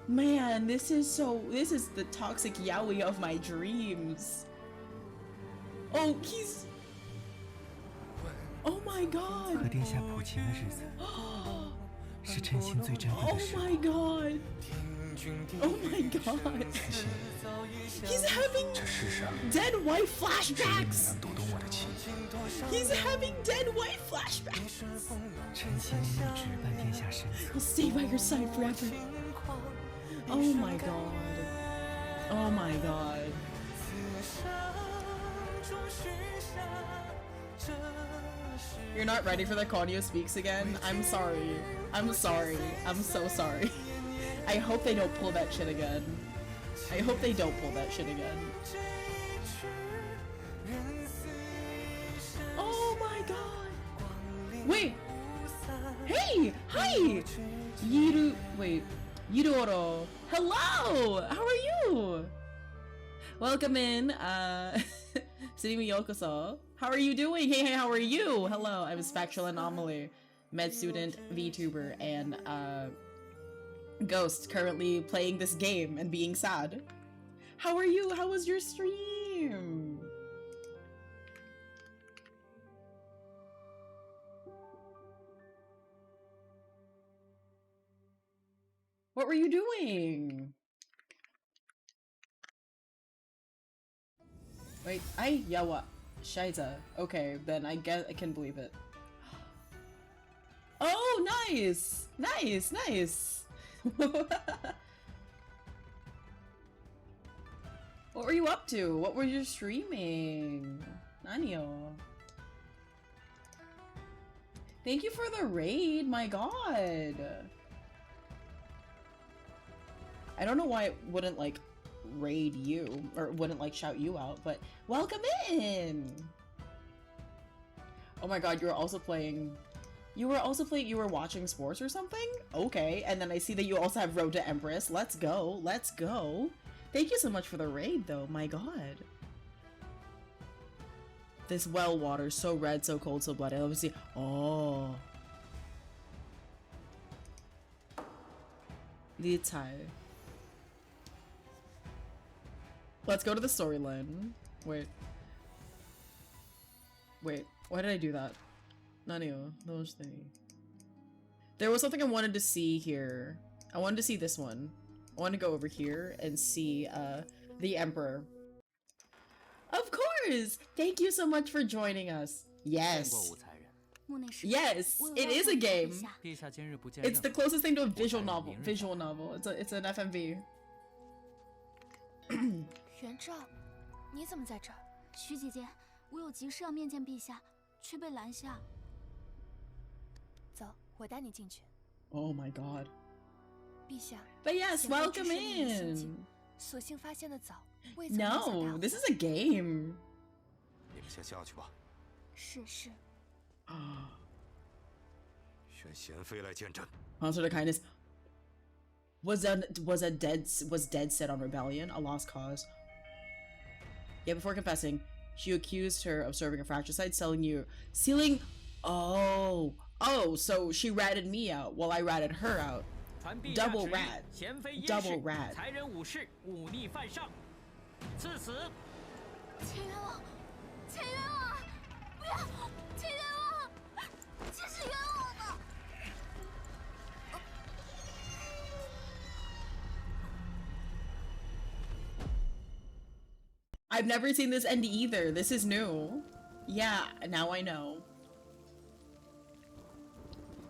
Man, this is the toxic yaoi of my dreams. Oh, he's... Oh my god. 和殿下谱琴的日子，是称心最珍贵的 Oh 时候。 my god. Oh my god. He's having dead wife flashbacks. He's having dead wife flashbacks. I'll stay by your side forever. Oh my god. Oh my god. You're not ready for the Konyo speaks again? I'm sorry. I'm sorry. I'm so sorry. I hope they don't pull that shit again. I hope they don't pull that shit again. Oh my god. Wait. Hey! Hi! Yiroro. Hello! How are you? Welcome in. Sunimi Yokoso. How are you doing? Hey, how are you? Hello, I'm a Spectral Anomaly, med student, VTuber, and Ghost, currently playing this game and being sad. How are you? How was your stream? What were you doing? Wait, yawa. Scheiße. Okay, then I guess I can believe it. Oh, nice! Nice, nice! What were you up to? What were you streaming? Nanio. Thank you for the raid, my god! I don't know why it wouldn't, like, raid you, or wouldn't, like, shout you out, but welcome in! Oh my god, you were also playing... You were watching sports or something? Okay, and then I see that you also have Road to Empress. Let's go, let's go. Thank you so much for the raid, though, my god. This well water, so red, so cold, so bloody. Let me see. Oh. Let's go to the storyline. Wait, why did I do that? Nanio, those things. There was something I wanted to see here. I wanted to see this one. I want to go over here and see the Emperor. Of course! Thank you so much for joining us. Yes. Yes, it is a game. It's the closest thing to a visual novel. It's an FMV. 元照，你怎么在这儿？徐姐姐，我有急事要面见陛下，却被拦下。走，我带你进去。Oh my god. 陛下。But yes, welcome in. 所幸发现的早，未 No, this is a game. 你们先下去吧。是。选贤妃来见朕。 Answer to kindness. Was dead set on rebellion, a lost cause. Yet before confessing, she accused her of serving a fratricide, sealing. Oh, so she ratted me out while I ratted her out. Double rat. Double rat. 才人武士忤逆犯上，赐死。秦冤枉！秦冤枉！不要！秦冤枉！这是冤枉的！ I've never seen this end either. This is new. Yeah, now I know.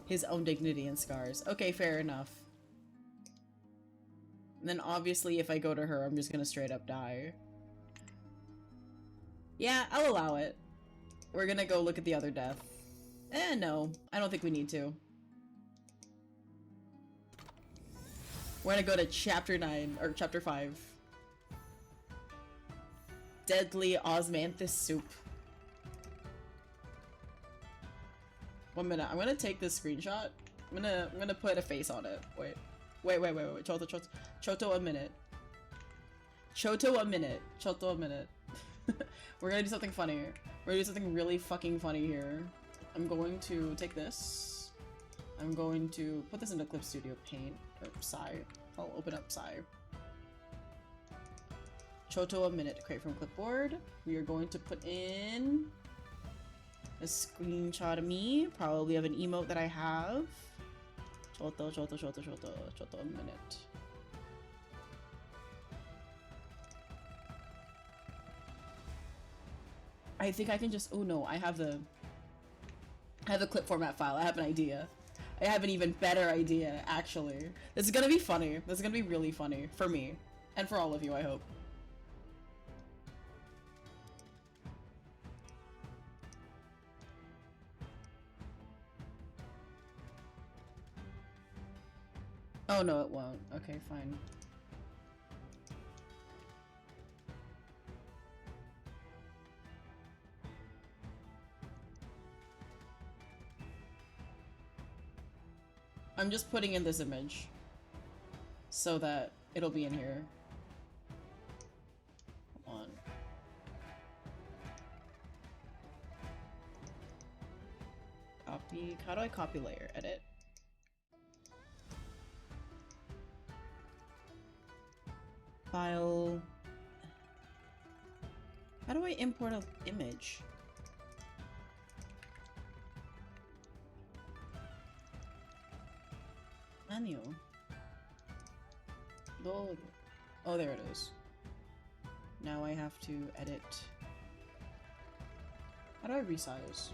His own dignity and scars. Okay, fair enough. And then obviously if I go to her, I'm just gonna straight up die. Yeah, I'll allow it. We're gonna go look at the other death. No. I don't think we need to. We're gonna go to chapter 9, or chapter 5. Deadly osmanthus soup. 1 minute. I'm gonna take this screenshot. I'm gonna put a face on it. Wait. Choto a minute. Choto a minute. We're gonna do something funny. We're gonna do something really fucking funny here. I'm going to take this. I'm going to put this into Clip Studio Paint or Psy. I'll open up Psy. Choto a minute to create from clipboard. We are going to put in a screenshot of me, probably of an emote that I have. Choto a minute. I think I can just. Oh no, I have the clip format file. I have an idea. I have an even better idea, actually. This is gonna be funny. This is gonna be really funny for me and for all of you, I hope. Oh no, it won't. Okay, fine. I'm just putting in this image so that it'll be in here. Hold on. Copy. How do I copy layer? Edit. File. How do I import an image? Menu. Oh, there it is. Now I have to edit. How do I resize?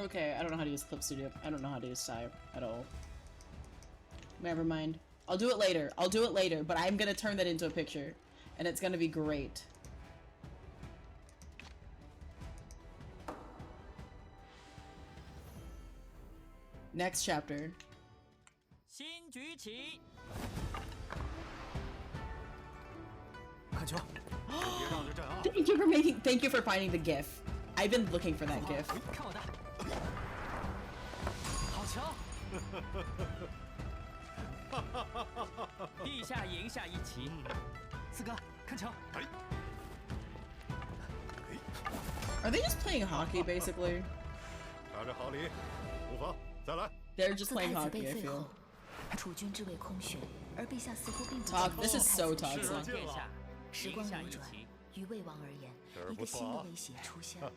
Okay, I don't know how to use Clip Studio. I don't know how to use Type at all. Never mind. I'll do it later. I'll do it later, but I'm gonna turn that into a picture. And it's gonna be great. Next chapter. 新举起。看球。Thank you for finding the GIF. I've been looking for that GIF. 看我的。好球！地下赢下一棋。四哥，看球。 Are they just playing hockey, basically? 查着好礼，无妨，再来。They're just playing hockey, I feel. 楚军之位空悬，而陛下似乎并不 This is so toxic. 时光流转，于魏王而言，一个新的威胁出现了。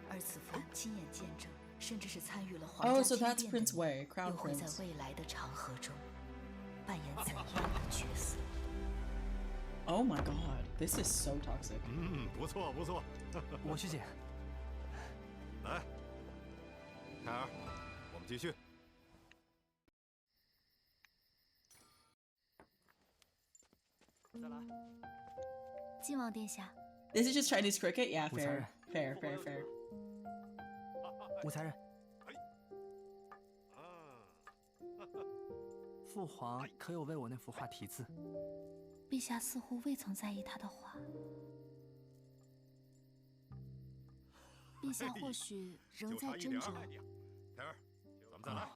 而此番亲眼见证，甚至是参与了皇家 so 军 that's 变 Prince 的 Wei, 你， Crown 又会在 Prince. 未来的长河中扮演怎样的角色？ Oh my god, this is so toxic. 不错不错。我去捡。来，凯儿，我们继续。再来。晋王殿下。 This is just Chinese cricket? Yeah, 武才人 fair. Fair. 武才人。父皇可有为我那幅画题字？ 陛下似乎未曾在意他的话。陛下或许仍在斟酌。凯儿，咱们再来。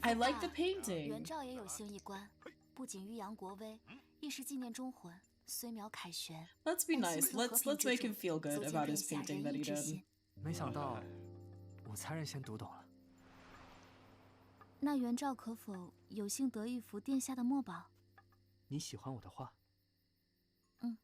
I like the painting. 元照也有幸一观，不仅欲扬国威，亦是纪念忠魂，虽渺凯旋。 Let's be nice. Let's make him feel good about his painting that he did. 没想到，武才人先读懂了。 那元照可否有幸得一幅殿下的墨宝？你喜欢我的画？嗯。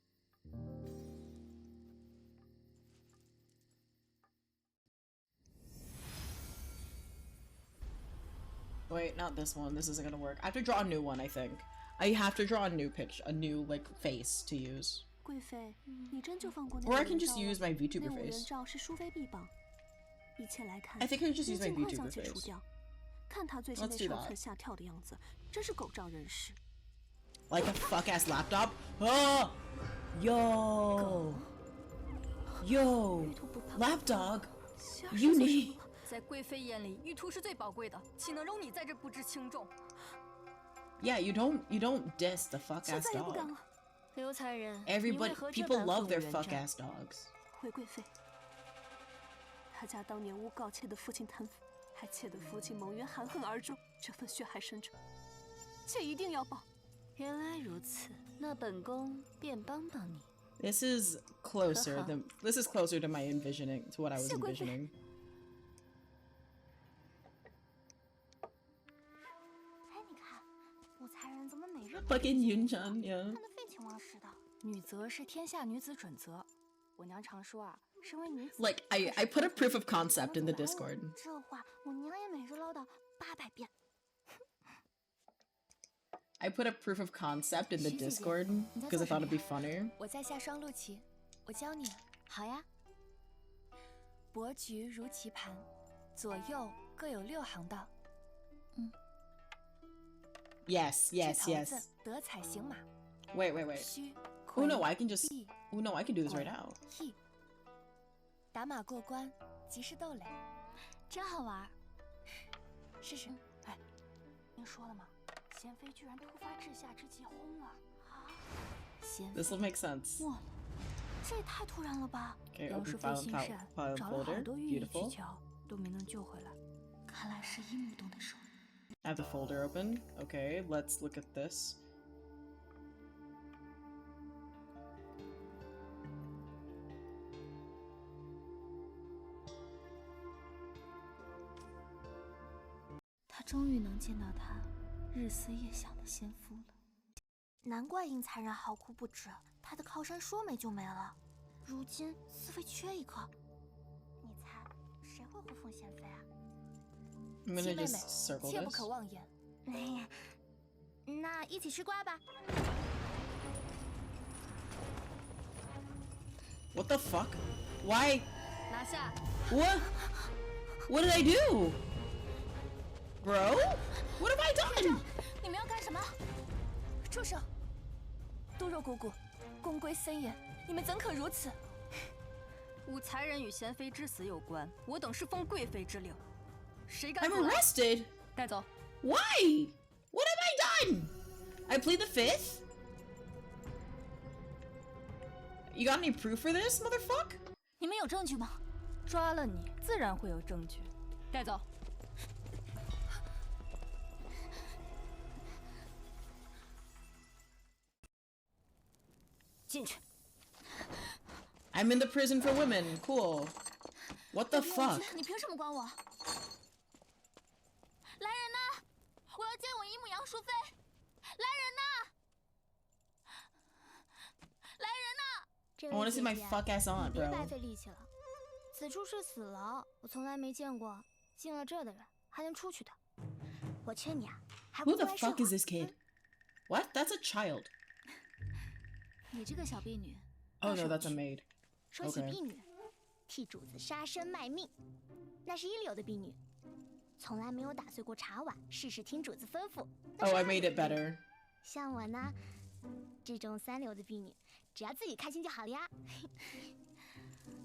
Wait, not this one. This isn't gonna work. I have to draw a new one, I think. I have to draw a new picture, a new, like, face to use. 贵妃，你真就放过那 Or I 个 can 元 just 照 use my 那 VTuber 五 face. 元照是淑妃臂膀，一切来看， I think I can just use my 应尽快 VTuber 将其除 face. 掉。看他最近 Let's 那 do 上 that. 蹿下跳的样子，真是狗仗人势。 Like a fuck-ass laptop? Oh! Yo! Lapdog! You need... 在贵妃眼里，玉兔是最宝贵的，岂能容你在这不知轻重？ Yeah, you don't diss the fuck-ass 再也不敢 dog. 了。刘才人， Everybody, people love their fuck-ass dogs. 回贵妃，他家当年诬告妾的父亲贪腐，害妾的父亲蒙冤含恨而终，这份血海深仇，妾一定要报。原来如此，那本宫便帮帮你。This is closer to my envisioning, to what I was envisioning. Fucking Yun-chan, yeah. 女则是天下女子准则。我娘常说啊，身为女子。Like I put a proof of concept in the Discord. 这话我娘也每日唠叨800遍。I put a proof of concept in the Discord because I thought it'd be funner. 我在下双陆棋，我教你。好呀。帛菊如棋盘，左右各有6行道。Yes. 德彩行马。Wait. Oh no, I can just. Oh no, I can do this right now. 打马过关，即是斗垒，真好玩。试试。哎，您说了吗？贤妃居然突发治下之急轰了。This will make sense. 哇，这也太突然了吧！杨淑妃心善，找了好多御医去瞧，都没能救回来。看来是一母懂的手。I have the folder open. Okay, let's look at this.他终于能见到他日思夜想的先夫了。难怪应才人嚎哭不止，他的靠山说没就没了。如今四妃缺一个，你猜谁会护奉贤妃啊？I'm gonna just circle 切不 this. 可妄言。那一起吃瓜吧。What the fuck? Why? 拿下。What did I do? Bro? What have I done? 你们要干什么？住手！多肉姑姑，宫规森严，你们怎可如此？武才人与贤妃之死有关，我等是奉贵妃之令，谁敢 I'm arrested. 带走。Why? What have I done? I plead the fifth? You got any proof for this, motherfucker? 你们有证据吗？抓了你，自然会有证据。带走。进去。I'm in the prison for women. Cool. What the fuck? 你凭什么管我？来人呐！我要见我姨母杨淑妃。来人呐！来人呐！ I want to see my fuck ass aunt, 别 bro. 白费力气了。此处是死牢，我从来没见过进了这的人还能出去的。我劝你啊，还不 Who the 快说 fuck is this kid? What? That's a child. 你这个小婢女。 Oh no, that's a maid. 说起 Okay. 婢女，替主子杀身卖命，那是一流的婢女，从来没有打碎过茶碗，事事听主子吩咐。 Oh, I made it better. 像我呢，这种三流的婢女，只要自己开心就好了呀。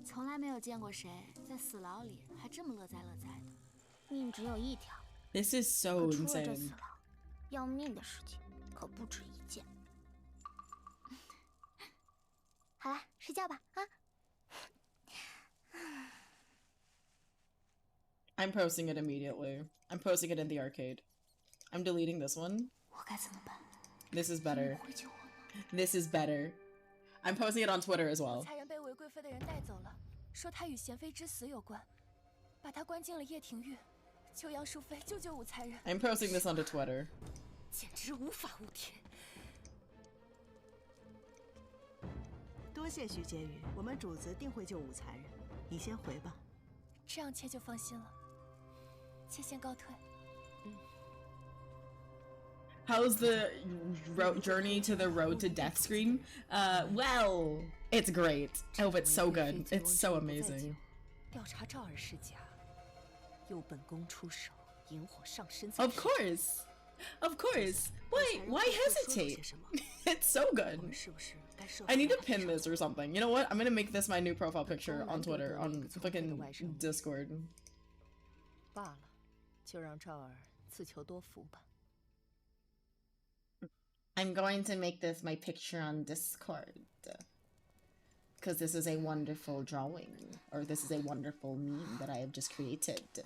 从来没有见过谁在死牢里还这么乐哉乐哉的。命只有一条。 This is so 可出了这 insane. 死牢，要命的事情可不止一件。好了，睡觉吧啊。 I'm posting it immediately. I'm posting it in the arcade. I'm deleting this one. 我该怎么办？ This is better. This is better. I'm posting it on Twitter as well. 才人被韦贵妃的人带走了，说他与贤妃之死有关，把他关进了掖庭狱。求杨淑妃救救武才人。 I'm posting this onto Twitter. 简直无法无天。多谢徐婕妤，我们主子定会救武才人。你先回吧。这样妾就放心了。妾先告退。 How's the journey to the road to death screen? Well, it's great. I hope it's so good. It's so amazing. 调查赵儿是假，由本宫出手，引火上身。 Of course. Of course. Why hesitate? It's so good. I need to pin this or something. You know what? I'm gonna make this my new profile picture on Twitter, on fucking Discord. 罢了，就让赵儿自求多福吧。 I'm going to make this my picture on Discord. Because this is a wonderful drawing. Or this is a wonderful meme that I have just created.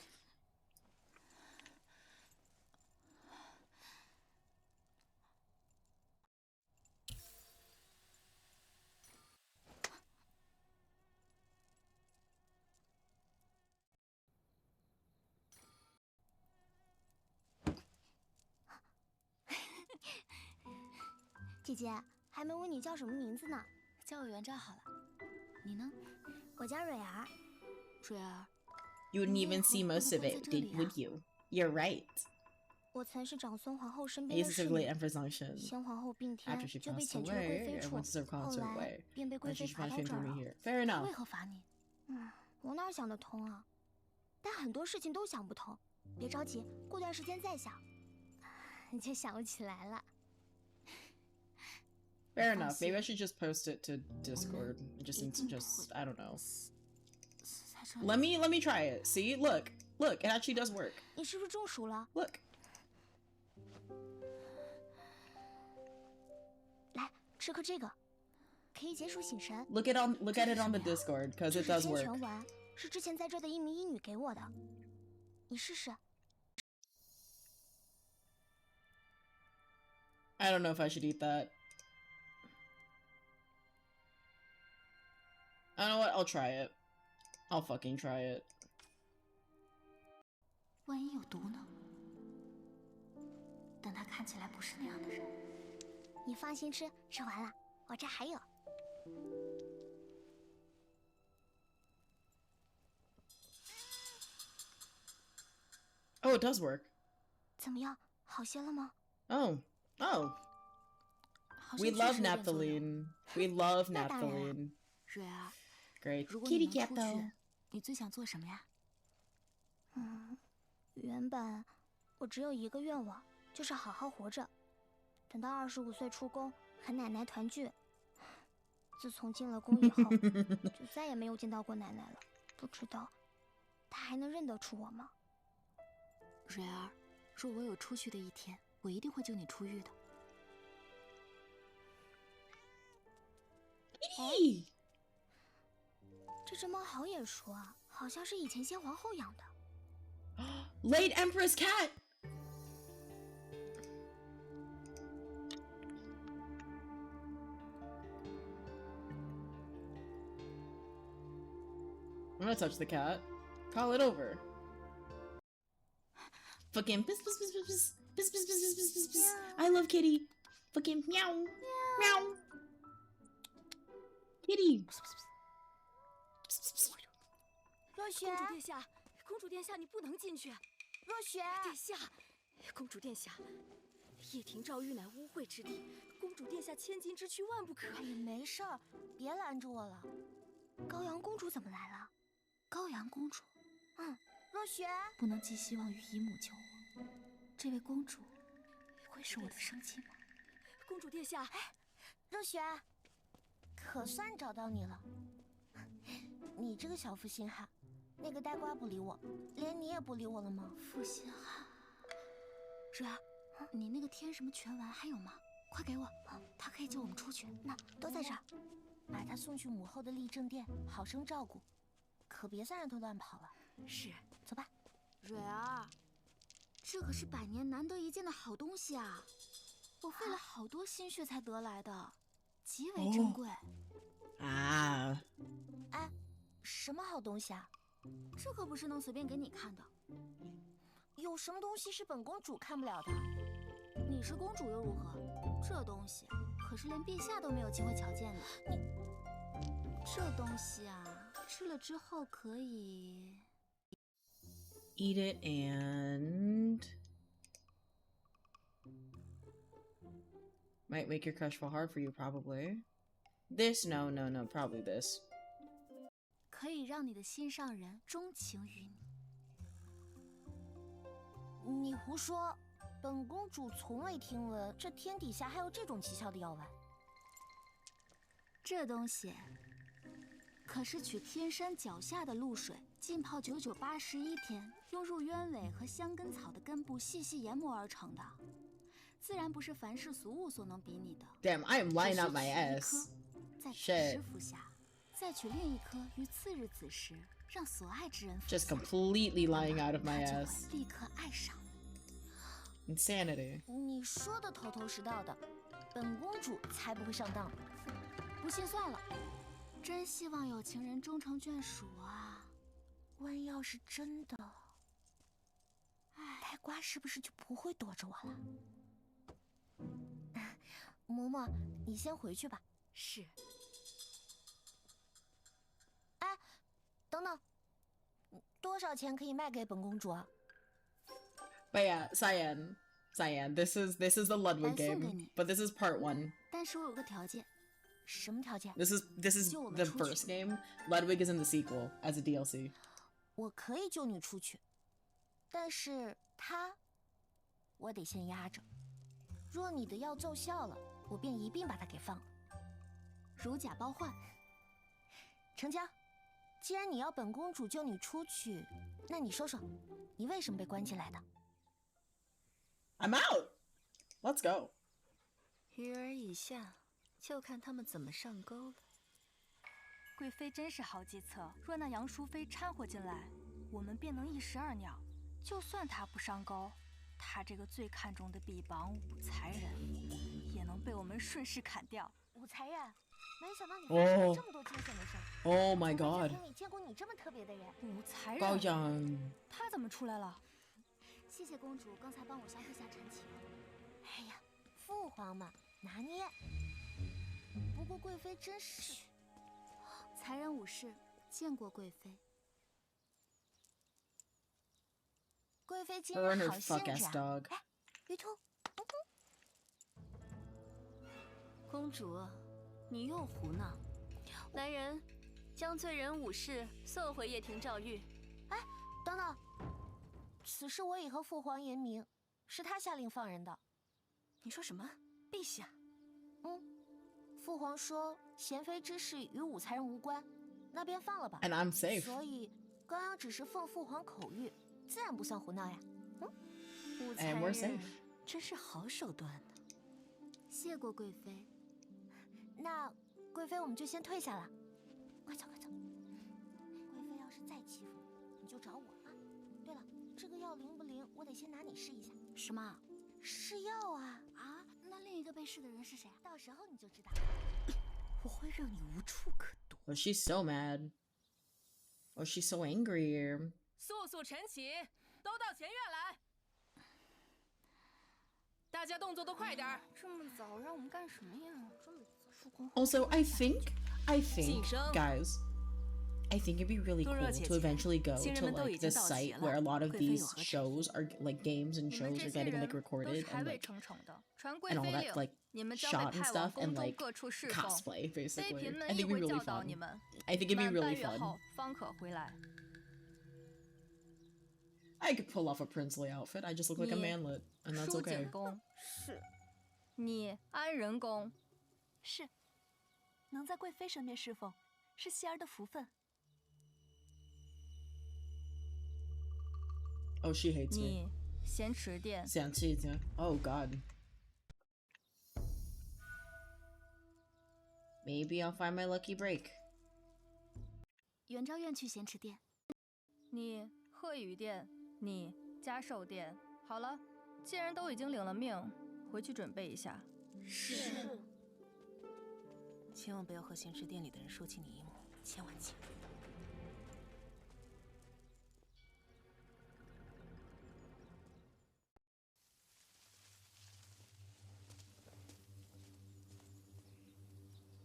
姐姐，还没问你叫什么名字呢？叫我元昭好了。你呢？我叫蕊儿。蕊儿。You wouldn't even see most of it, would you? You're right. 我曾是长孙皇后身边 I 的 used 侍 to 女。 circulate Empress function. 先皇后病天 After she 就被 passed 遣去了贵 away, 妃 I 处， went to serve 后 concert 来 way. 便被贵 Then 妃 she 罚 found 到 fame 这 through 儿 me 了。 here. Fair enough. 为何罚你？我哪想得通啊？但很多事情都想不通。别着急，过段时间再想。你就想不起来了。 Fair enough. Maybe I should just post it to Discord. Just I don't know. Let me try it. See, look, it actually does work. 你是不是中暑了？ Look. 来，吃颗这个，可以解暑醒神。 Look at it on the Discord, because it does 这是天 work. 泉丸，是之前在这的一名医女给我的。你试试。 I don't know if I should eat that. I know what? I'll try it. I'll fucking try it. 万一有毒呢？但他看起来不是那样的人。你放心吃，吃完了，我这还有。 Oh, it does work. 怎么样？好些了吗？ Oh. We love naphthalene. We love naphthalene. 蕊儿， Great. 如果你 Kitty 能 cat 出 though. 去，你最想做什么呀？原本我只有一个愿望，就是好好活着，等到25岁出宫和奶奶团聚。自从进了宫以后，就再也没有见到过奶奶了。不知道她还能认得出我吗？蕊儿，若我有出去的一天，我一定会救你出狱的。Hey. 这只猫好眼熟啊，好像是以前先皇后养的。 Late Empress cat. I'm gonna touch the cat. Call it over. Fucking piss piss piss piss piss piss piss piss piss piss piss. I love Kitty. Fucking meow meow. Kitty. 若雪，公主殿下，公主殿下，你不能进去。若雪，殿下，公主殿下，掖庭诏狱乃污秽之地，公主殿下千金之躯万不可。哎呀，没事儿，别拦着我了。高阳公主怎么来了？高阳公主，若雪，不能寄希望于姨母救我。这位公主会是我的生亲吗？公主殿下，若雪，可算找到你了。你这个小负心汉，那个呆瓜不理我，连你也不理我了吗？负心汉。蕊儿，你那个天什么泉丸还有吗？快给我，它可以救我们出去。那都在这儿，把它送去母后的立正殿，好生照顾，可别再让它乱跑了。是，走吧。蕊儿，这可是100年难得一见的好东西啊！我费了好多心血才得来的，极为珍贵。啊！哎，什么好东西啊？这可不是能随便给你看的。有什么东西是本公主看不了的？你是公主又如何？这东西可是连陛下都没有机会瞧见的。这东西啊，吃了之后可以 eat it and might make your crush fall hard for you. Probably this. No, probably this. 可以让你的心上人钟情于你。你胡说！本公主从未听闻这天底下还有这种奇效的药丸。这东西可是取天山脚下的露水，浸泡9981天，用入鸢尾和香根草的根部细细研磨而成的，自然不是凡世俗物所能比拟的。Damn, I am lying out my ass. 在此时服下，再取另一颗于次日子时，让所爱之人服下。 Just completely lying out of my 他就 ass. 会立刻爱上你。 Insanity. 你说的头头是道的，本公主才不会上当。不信算了，真希望有情人终成眷属啊！万一要是真的，呆瓜是不是就不会躲着我了？嬷嬷，你先回去吧。是。哎，等等，多少钱可以卖给本公主啊？ But yeah, Cyan, this is the Ludwig game, but this is part 1. 但是我有个条件。什么条件？ This is the first game. Ludwig is in the sequel as a DLC. 我可以救你出去，但是我得先压着。若你的药奏效了，我便一并把他给放了。如假包换，成交。既然你要本公主救你出去，那你说说，你为什么被关进来的？ I'm out. Let's go. 鱼儿已下，就看他们怎么上钩了。贵妃真是好计策，若那杨淑妃掺和进来，我们便能一石二鸟。就算她不上钩，她这个最看重的臂膀武才人，也能被我们顺势砍掉。武才人，没想到你发生了这么多惊险的事。Oh my god. 从没见过你这么特别的人。武才人，高阳，他怎么出来了？ 谢谢公主刚才帮我向陛下陈情。哎呀，父皇嘛，拿捏。不过贵妃真是，才人武士见过贵妃。贵妃今日好兴致啊！哎，鱼兔，公主，你又胡闹！来人，将罪人武士送回掖庭诏狱。哎，等等。 此事我已和父皇言明，是他下令放人的。你说什么？陛下？父皇说贤妃之事与武才人无关，那便放了吧。 And I'm safe. 所以高阳只是奉父皇口谕，自然不算胡闹呀。武才人真是好手段呢。谢过贵妃。那贵妃我们就先退下了。快走快走。贵妃要是再欺负你，你就找我啊。对了。 这个药灵不灵？我得先拿你试一下。什么？试药啊！啊，那另一个被试的人是谁？到时候你就知道。我会让你无处可躲。Oh, she's so mad. Oh, she's so angry. 速速晨起，都到前院来。大家动作都快点儿。这么早让我们干什么呀？这么早。 Also, I think, guys. I think it'd be really cool to eventually go to like this site where a lot of these shows are like games and shows are getting like recorded and like and all that like shot and stuff and like cosplay basically. I think it'd be really fun. I think it'd be really fun. I could pull off a princely outfit. I just look like a manlet, and that's okay. 是，你安仁宫是，能在贵妃身边侍奉，是希儿的福分。 Oh, she hates me. 你咸池殿。咸池殿。Oh God. Maybe I'll find my lucky break. 元昭院去咸池殿。你鹤羽殿，你嘉寿殿。好了，既然都已经领了命，回去准备一下。是。千万不要和咸池殿里的人说起你姨母，千万记住。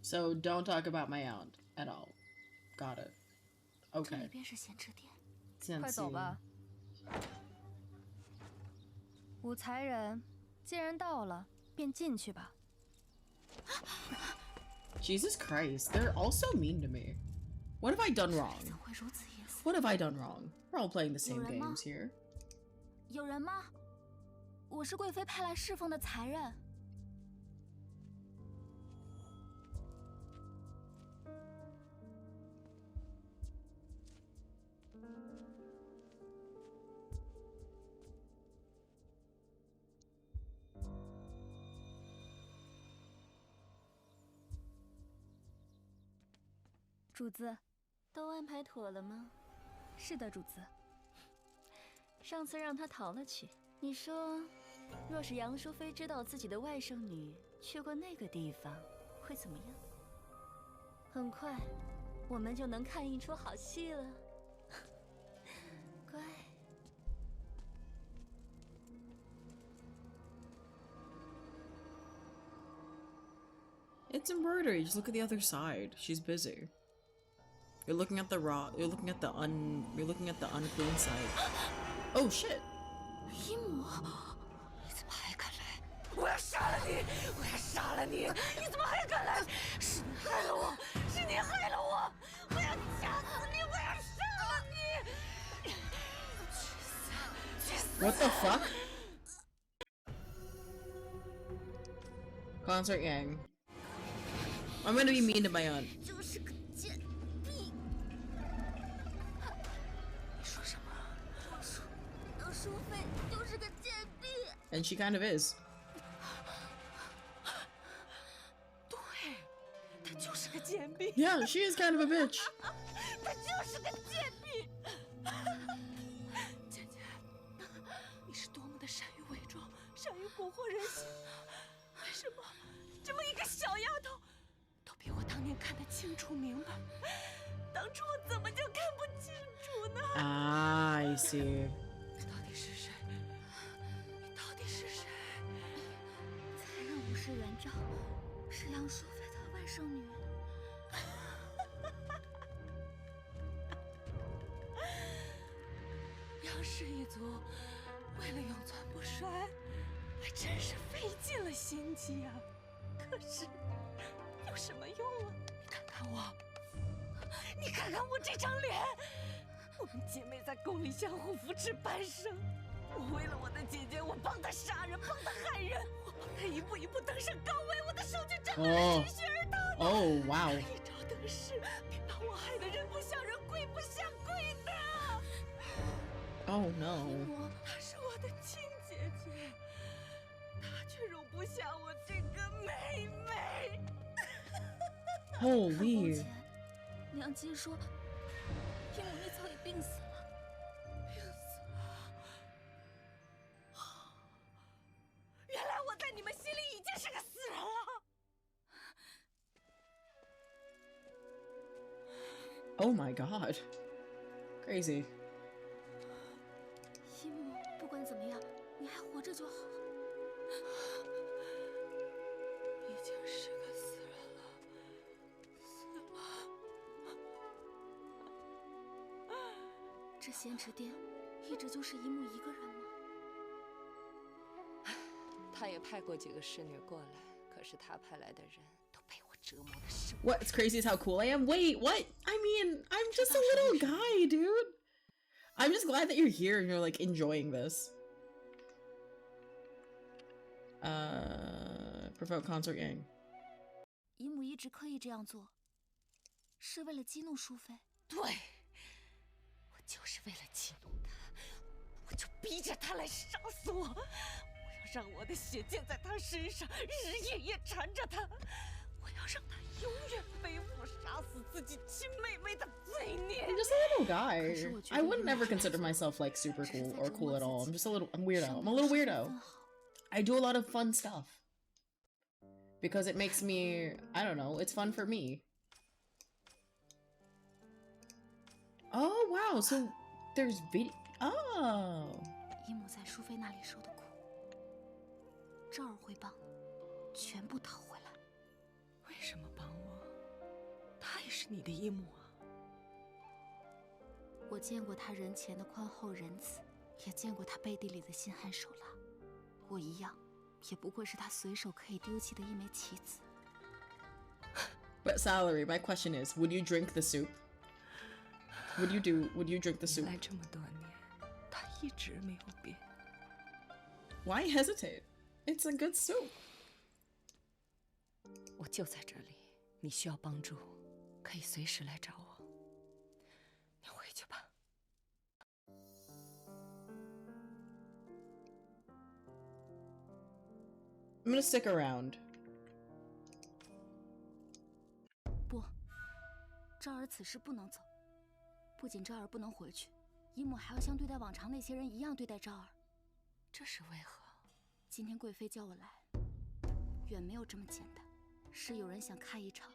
So don't talk about my aunt at all. Got it. Okay. 这里便是咸池殿。快走吧。武才人，既然到了，便进去吧。Jesus Christ, they're also mean to me. What have I done wrong? What have I done wrong? We're all playing the same games here. 有人吗？我是贵妃派来侍奉的才人。 主子，都安排妥了吗？是的，主子。上次让他逃了去。你说，若是杨淑妃知道自己的外甥女去过那个地方，会怎么样？很快，我们就能看一出好戏了。乖。It's embroidery. Just look at the other side. She's busy. You're looking at the raw. You're looking at the unclean side. Oh shit! 姨母，你怎么还敢来？我要杀了你！我要杀了你！你怎么还敢来？是你害了我！是你害了我！我要掐死你！我要杀了你！去死！ What the fuck? Concert gang. I'm gonna be mean to my aunt. 就是个贱婢！你说什么？杨淑妃就是个贱婢。And she kind of is. 对，她就是个贱婢。Yeah, she is kind of a bitch. 她就是个贱婢。姐姐，你是多么的善于伪装，善于蛊惑人心。为什么这么一个小丫头，都比我当年看得清楚明白？当初我怎么就看不清楚呢？ Ah, I see. 你到底是谁？你到底是谁？才人武士元昭，是杨淑妃的外甥女。杨氏一族为了永存不衰，还真是费尽了心机呀。可是有什么用啊？你看看我，你看看我这张脸。我们姐妹在宫里相互扶持半生，我为了我的姐姐，我帮她杀人，帮她害人，我帮她一步一步登上高位，我的手就沾满了鲜血而逃。Oh, wow. 一朝得势，便把我害得人不像人，鬼不像鬼的。 Oh no. 她是我的亲姐姐，她却容不下我这个妹妹。Holy. 娘亲说，姨母你早已病死了，病死了。原来我在你们心里已经是个死人了。 Oh my god. Crazy. 姨母，不管怎么样，你还活着就好了。已经是个死人了，死了。这仙池殿一直就是姨母一个人吗？他也派过几个侍女过来，可是他派来的人都被我折磨的生。 What's crazy is how cool I am. Wait, what? I mean, I'm just a little guy, dude. I'm just glad that you're here and you're like enjoying this. Provoke concert gang. 姨母一直刻意这样做，是为了激怒淑妃。对，我就是为了激怒他，我就逼着他来杀死我。我要让我的血溅在他身上，日日夜夜缠着他。我要让他永远背负杀死自己亲妹妹的罪孽。 I'm just a little guy. I would never consider myself like super cool or cool at all. I'm just a little, I'm weirdo. I'm a little weirdo. I do a lot of fun stuff. Because it makes me, I don't know, it's fun for me. Oh, wow, so there's video. Oh. 姨母在淑妃那里受的苦，昭儿会帮全部讨回来。为什么帮我？她也是你的姨母啊。我见过她人前的宽厚仁慈，也见过她背地里的心狠手辣。我一样，也不过是她随手可以丢弃的一枚棋子。But Salary, my question is, would you drink the soup? Would you drink the soup? 来这么多年，她一直没有变。Why hesitate? It's a good soup. 我就在这里，你需要帮助，可以随时来找我。你回去吧。I'm gonna stick around. 不，昭儿此时不能走。不仅昭儿不能回去，姨母还要像对待往常那些人一样对待昭儿。这是为何？今天贵妃叫我来，远没有这么简单，是有人想看一场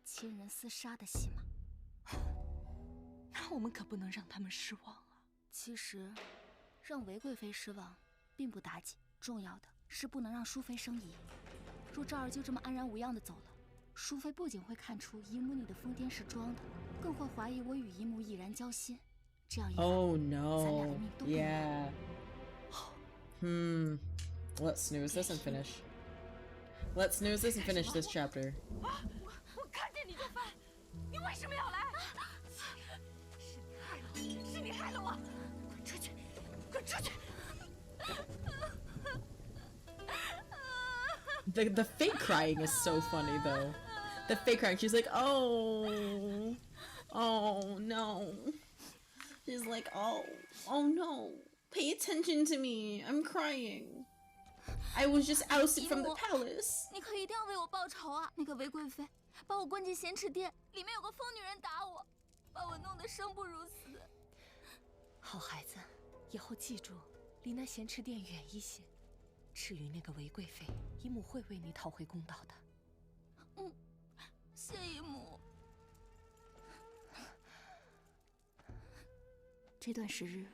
亲人厮杀的戏码。那我们可不能让他们失望啊！其实，让韦贵妃失望并不打紧，重要的是不能让淑妃生疑。若昭儿就这么安然无恙的走了，淑妃不仅会看出姨母你的疯癫是装的，更会怀疑我与姨母已然交心。这样一来， Oh 咱俩 no. 的命都不能 Yeah. Let's snooze this and finish. Let's snooze this and finish this chapter. 我看见你就烦，你为什么要来？是你害了我！滚出去！滚出去！ The fake crying is so funny though. The fake crying, she's like, oh no. She's like, oh no. Pay attention to me. I'm crying. I was just ousted from the palace. 你可一定要为我报仇啊！那个韦贵妃把我关进咸池殿，里面有个疯女人打我，把我弄得生不如死。好孩子，以后记住，离那咸池殿远一些。至于那个韦贵妃，姨母会为你讨回公道的。谢姨母。这段时日，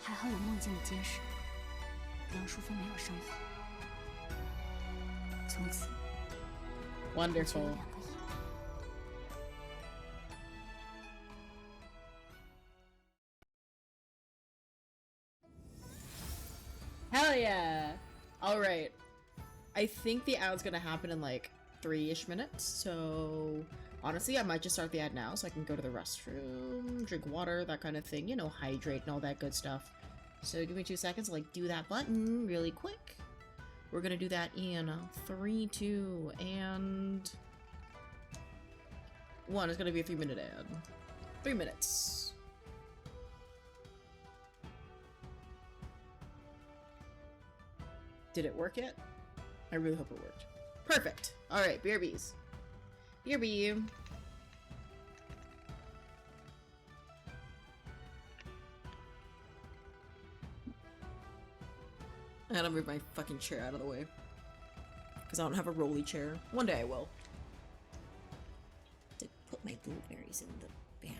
还好有梦境的监视，杨淑妃没有生活。从此 Wonderful. Hell yeah! Alright. I think the ad's gonna happen in like 3-ish minutes, so honestly I might just start the ad now so I can go to the restroom, drink water, that kind of thing, you know, hydrate and all that good stuff. So give me 2 seconds to like do that button really quick. We're gonna do that in 3, 2, and 1. It's gonna be a 3-minute ad. 3 minutes. Did it work yet? I really hope it worked. Perfect. Alright, BRBs. BRB. I gotta move my fucking chair out of the way. Because I don't have a rolly chair. One day I will. To put my blueberries in the bag.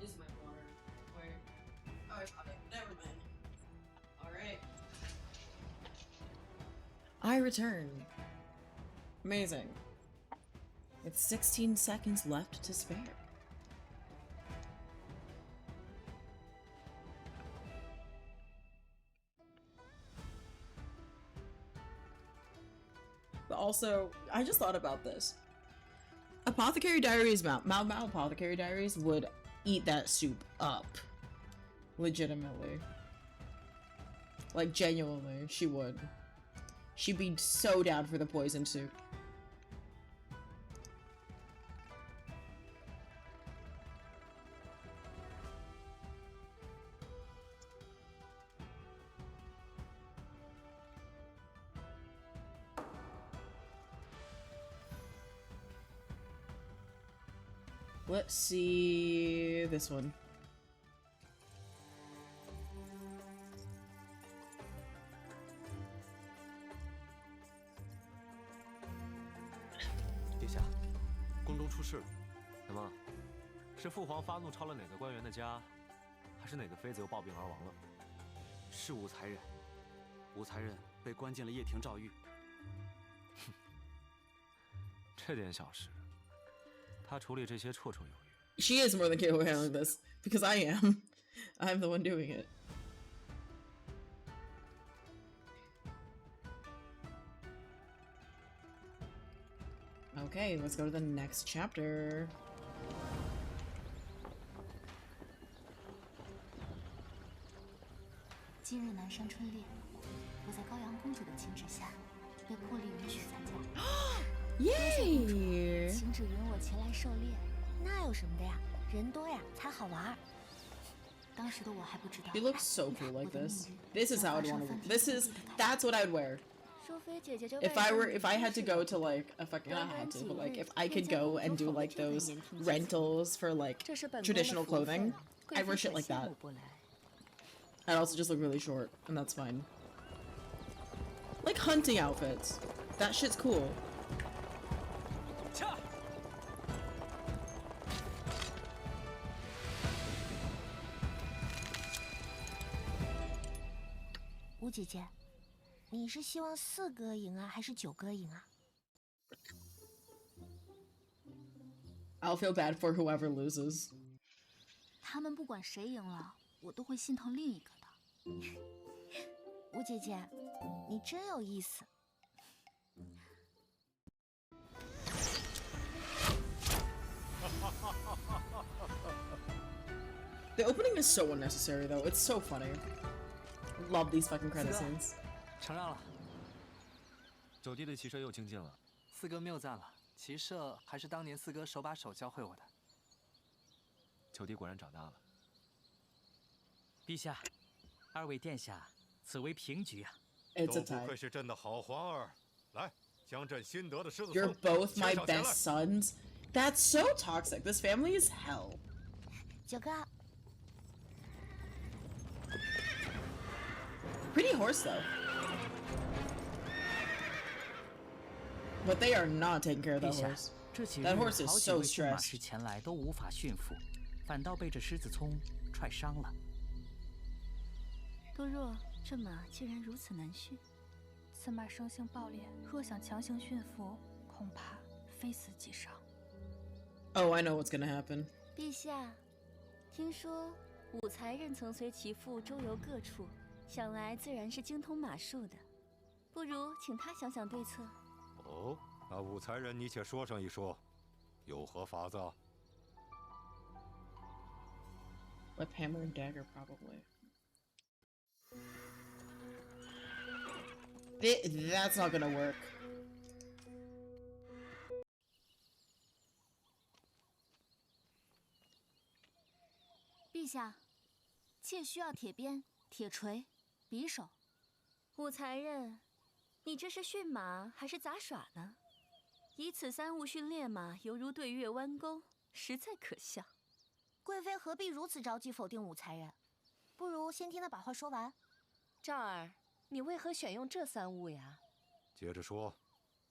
This is my water. Where? Oh, I found it. Never mind. Alright. I return. Amazing. With 16 seconds left to spare. But also, I just thought about this. Apothecary Diaries, Apothecary Diaries would eat that soup up. Legitimately. Like, genuinely, she would. She'd be so down for the poison soup. Let's see this one.陛下，宫中出事了。什么？是父皇发怒抄了哪个官员的家，还是哪个妃子又暴病而亡了？是武才人，武才人被关进了掖庭诏狱。哼，这点小事，他处理这些绰绰有余。She is more than capable of handling this, because I am. I'm the one doing it. Okay, let's go to the next chapter. 今日南山春猎，我在高阳公主的请旨下，被破例允许参加。耶！请旨允我前来狩猎，那有什么的呀？人多呀，才好玩。当时的我还不知道。 He looks so cool like this. This is how I'd want to. That's what I'd wear. If I had to go to like, if I not had to, but like if I could go and do like those rentals for like traditional clothing, I'd wear shit like that. I'd also just look really short, and that's fine. Like hunting outfits. That shit's cool. Cha! 吴姐姐，你是希望4个赢啊，还是9个赢啊？ I'll feel bad for whoever loses. 他们不管谁赢了，我都会心疼另一个的。吴姐姐，你真有意思。 The opening is so unnecessary, though. It's so funny. Love these fucking credit scenes. 承让了。九弟的骑射又精进了。四哥谬赞了，骑射还是当年四哥手把手教会我的。九弟果然长大了。陛下，二位殿下，此为平局啊。都不愧是朕的好皇儿，来，将朕新得的狮子 You're both my best sons. That's so toxic. This family is hell. 9哥。 Pretty horse though. But they are not taking care of that horse. That horse is so stressed. 马师前来都无法驯服，反倒被这狮子聪踹伤了。多若，这马竟然如此难驯，此马生性暴烈，若想强行驯服，恐怕非死即伤。Oh, I know what's gonna happen. 陛下，听说武才人曾随其父周游各处。 想来自然是精通马术的，不如请他想想对策。哦，那武才人你且说上一说，有何法子？With hammer and dagger, probably. That's not gonna work. 陛下，妾需要铁鞭、铁锤。 匕首，武才人，你这是驯马还是杂耍呢？以此3物训练马，犹如对月弯钩，实在可笑。贵妃何必如此着急否定武才人？不如先听他把话说完。赵儿，你为何选用这3物呀？接着说。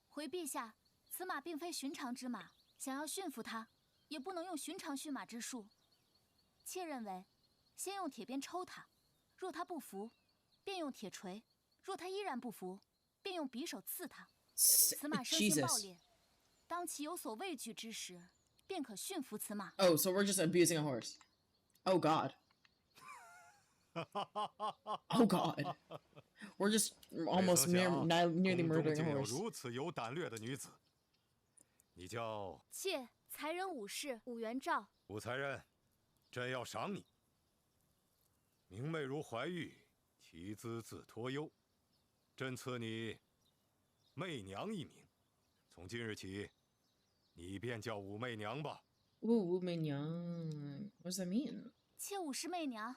回陛下，此马并非寻常之马，想要驯服它，也不能用寻常驯马之术。妾认为，先用铁鞭抽它，若它不服。 便用铁锤，若他依然不服，便用匕首刺他。此马生性暴烈，当其有所畏惧之时，便可驯服此马。Oh, so we're just abusing a horse. Oh God. Oh God. We're just almost nearly murdering a horse. 如此有胆略的女子，你叫？妾才人武士武元照。武才人，朕要赏你。明媚如怀玉，提资自托优。朕赐你媚娘一名，从今日起，你便叫武媚娘吧。武媚娘 ，What does that mean？ 妾武是媚娘，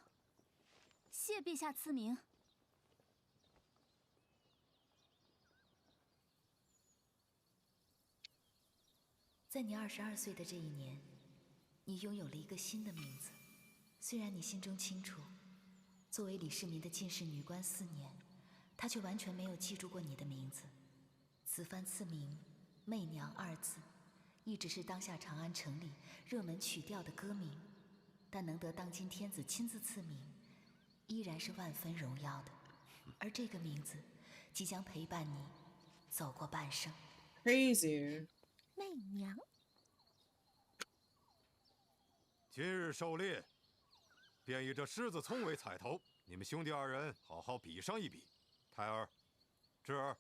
谢陛下赐名。在你22岁的这一年，你拥有了一个新的名字。虽然你心中清楚，作为李世民的近侍女官4年，他却完全没有记住过你的名字。此番赐名“媚娘”2字，一直是当下长安城里热门曲调的歌名，但能得当今天子亲自赐名，依然是万分荣耀的。而这个名字，即将陪伴你走过半生。Crazy。媚娘。今日狩猎，便以这狮子葱为彩头。你们兄弟2人好好比上一比。胎儿、智儿，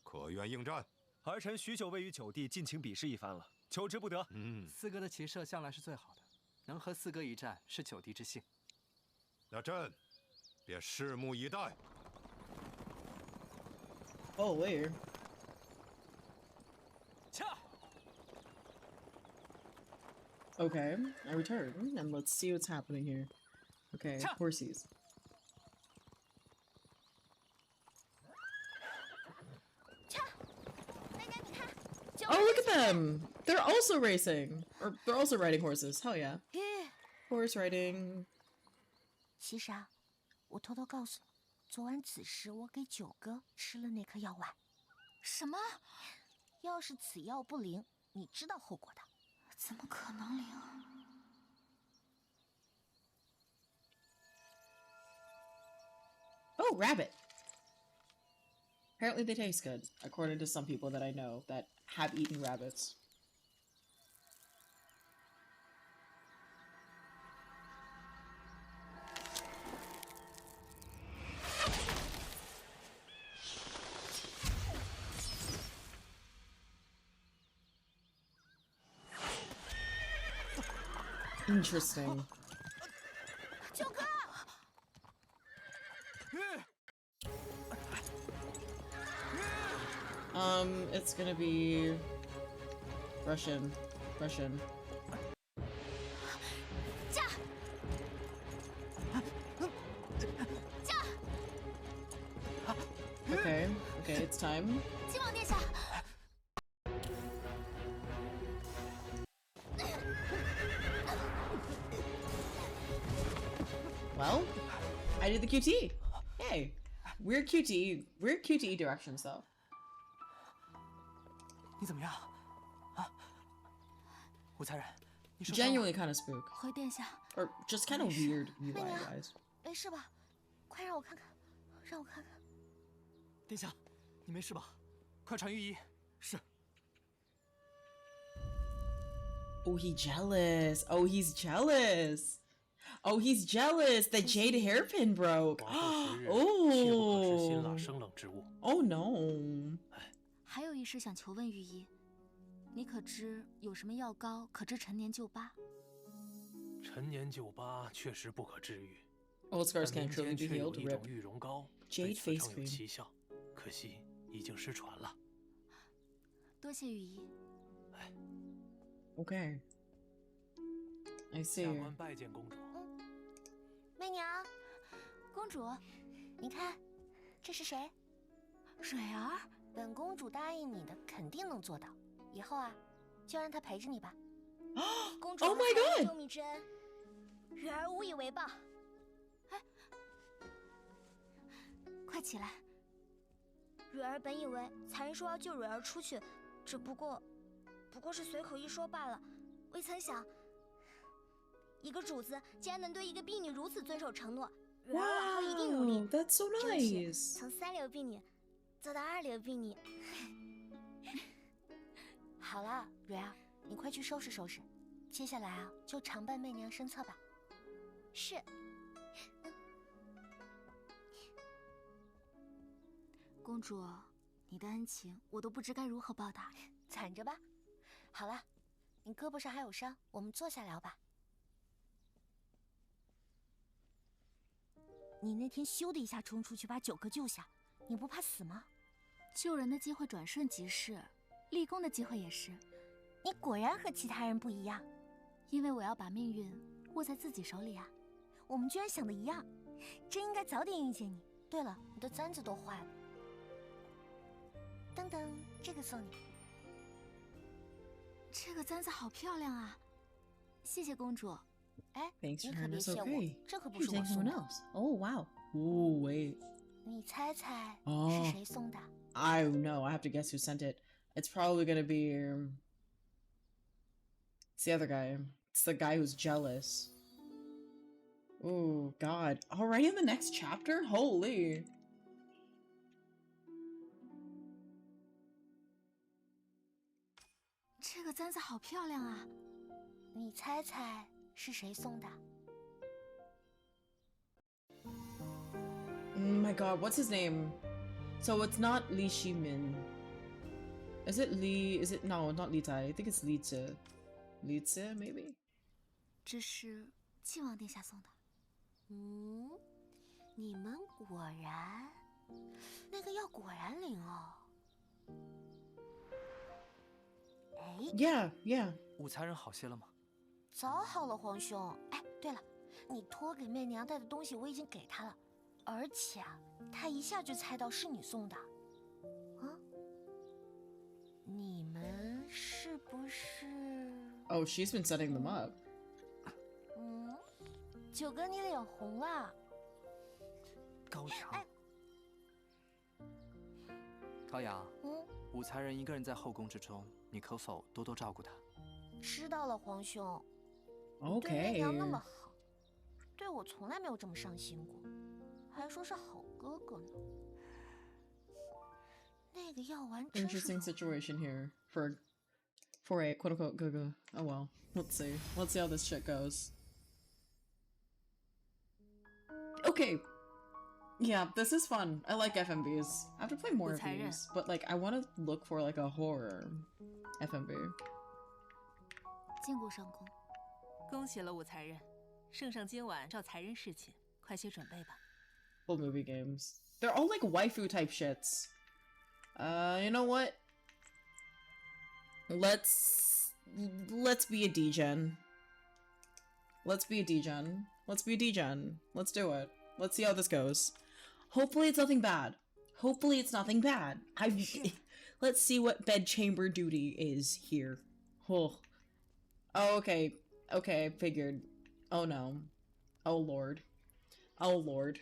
可愿应战？儿臣许久未与九弟尽情比试一番了，求之不得。四哥的骑射向来是最好的，能和四哥一战是九弟之幸。那朕便拭目以待。Oh, wait. 驾！ Okay, I return, and let's see what's happening here. Okay, horsies. Oh, look at them! They're also racing! Or, they're also riding horses. Hell yeah. Horse riding. 其实啊，我偷偷告诉你，昨晚子时我给九哥吃了那颗药丸。什么？要是此药不灵，你知道后果的。怎么可能灵？Oh, rabbit! Apparently they taste good, according to some people that I know that have eaten rabbits. Interesting. It's gonna be Russian. Okay, it's time. Well, I did the QT. Hey, weird QTE directions though. 你怎么样？啊，武才人，你受 Genuinely kind of spook. 回殿下 Or just kind of weird UI-wise. 没事吧？快让我看看，让我看看。殿下，你没事吧？快传御医。是。Oh, he's jealous. Oh, he's jealous. Oh, he's jealous. The jade hairpin broke. Oh. Oh no. 还有一事想求问御医，你可知有什么药膏可治陈年旧疤？陈年旧疤确实不可治愈。 Old scars can't truly be healed. 一种玉容膏 Jade face 有奇效，可惜已经失传了。多谢御医。Okay. I see. 下官拜见公主。媚娘，公主，你看，这是谁？蕊儿。 本公主答应你的，肯定能做到。以后啊，就让她陪着你吧。公主 ，Oh my god！ 周密之恩，蕊儿无以为报。哎，快起来！蕊儿本以为才人说要救蕊儿出去，只不过是随口一说罢了，未曾想，一个主子竟然能对一个婢女如此遵守承诺。蕊儿往后一定努力。Wow, that's so nice. 从3流婢女 做到2流婢女。好了，蕊儿，你快去收拾收拾，接下来啊，就常伴媚娘身侧吧。是。公主，你的恩情我都不知该如何报答，攒着吧。好了，你胳膊上还有伤，我们坐下聊吧。你那天咻的一下冲出去把9个救下，你不怕死吗？救人的机会转瞬即逝，立功的机会也是。你果然和其他人不一样，因为我要把命运握在自己手里啊。我们居然想的一样，真应该早点遇见你。对了，你的簪子都坏了。等等，这个送你。这个簪子好漂亮啊，谢谢公主。哎， Thanks 你 for 可 her 别 to 谢 so 我， okay. 这可不 You're 是我 saying 送 someone 的。 else. Oh wow. Ooh, wait. 你猜猜 Oh. 是谁送的？ I don't know. I have to guess who sent it. It's probably gonna be. It's the other guy. It's the guy who's jealous. Oh God! Already in the next chapter? Holy! 这个簪子好漂亮啊！你猜猜是谁送的？ Oh my God! What's his name? So it's not Li Shimin. Is it Li? Is it no? Not Li Tai. I think it's Li Zi. Li Zi maybe. 这是靖王殿下送的。嗯，你们果然，那个药果然灵哦。哎 Yeah, yeah. 武才人好些了吗？早好了，皇兄。哎，对了，你托给媚娘带的东西我已经给她了，而且啊，她一下就猜到是你送的。啊？你们是不是？ Oh, she's been setting them up. 嗯，九哥，你脸红了。高阳，哎，高阳，嗯，武才人一个人在后宫之中，你可否多多照顾他？知道了，皇兄。 Okay. 对媚娘那么好，对我从来没有这么上心过，还说是好哥哥呢。那个药丸真是 Interesting situation here for a quote unquote Gaga. Oh well. Let's see. Let's see how this shit goes. Okay. Yeah, this is fun. I like FMVs. I have to play more of these, but like I want to look for like a horror FMV. 进过上宫。恭喜了武才人，圣上今晚召才人侍寝，快些准备吧。 Full movie games. They're all like waifu type shits. You know what? Let's be a degen. Let's be a degen. Let's be a degen. Let's do it. Let's see how this goes. Hopefully it's nothing bad. Hopefully it's nothing bad. Let's see what bedchamber duty is here. Oh, okay. Okay, figured. Oh no. Oh lord. Oh lord.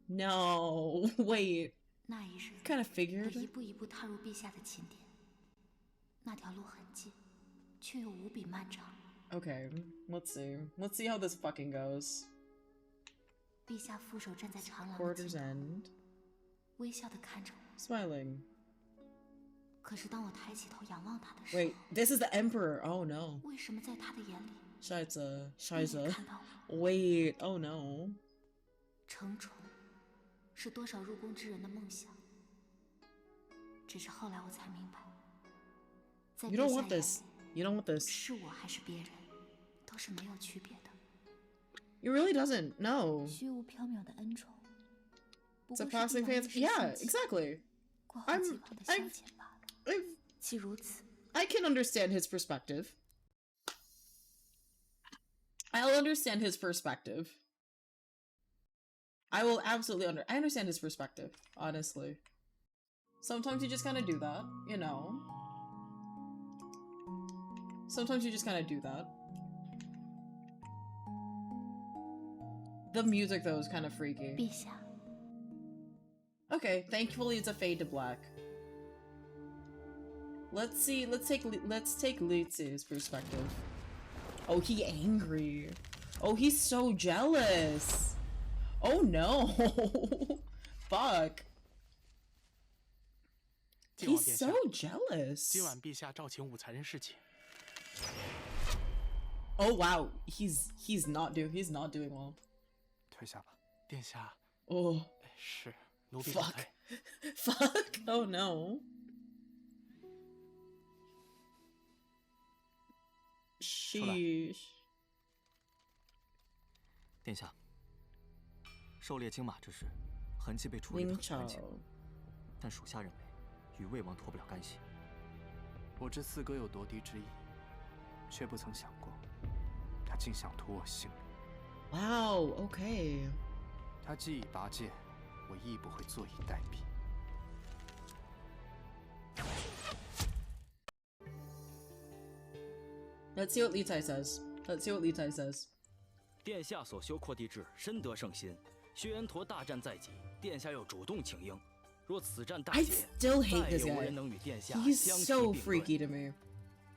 No. Wait. 那一日， Kind of figured. 我一步一步踏入陛下的寝殿，那条路很近，却又无比漫长。 Okay, let's see. Let's see how this fucking goes. 陛下负手站在长廊的 Quarter's 尽头， end. 微笑地看着我。 Smiling. 可是当我抬起头仰望他的时候， Wait, this is the emperor. Oh no. 为什么在他的眼里， Scheiße. Wait, oh no. 承宠是多少入宫之人的梦想？只是后来我才明白，在 You 陛 don't 下 want 眼 this. 里， You don't want this. 是我还是别人，都是没有区别的。 It really doesn't. No. 虚无缥缈的恩宠，不 It's a 过是 passing 帝王 phase. 一时 Yeah, 兴起 exactly. 过后即忘的消遣罢了。既如此， I can understand his perspective. I'll understand his perspective. I will absolutely I understand his perspective, honestly. Sometimes you just kind of do that, you know. Sometimes you just kind of do that. The music, though, is kind of freaky. 陛下， Okay, thankfully it's a fade to black. Let's see, let's take Lizi's perspective. Oh, he angry. Oh, he's so jealous. Oh no. Fuck. He's so jealous. 今晚陛下召请武才人侍寝。 Oh wow, he's not doing well. 退下吧，殿下。 Oh. 是，奴婢告退。Fuck. Oh no. Sheesh. 殿下，狩猎金马之事，痕迹被处理得很干净，但属下认为与魏王脱不了干系。我知四哥有夺嫡之意，却不曾想过，他竟想图我性命。Wow, okay. 他既已拔剑，我亦不会坐以待毙。Let's see what Li Tai says. Let's see what Li Tai says. 殿下所修扩地志深得圣心，薛延陀大战在即，殿下又主动请缨。若此战大 I 捷， still hate 再 this 有无 guy. 人能与殿下 He's 相提 so 并论。 freaky to me.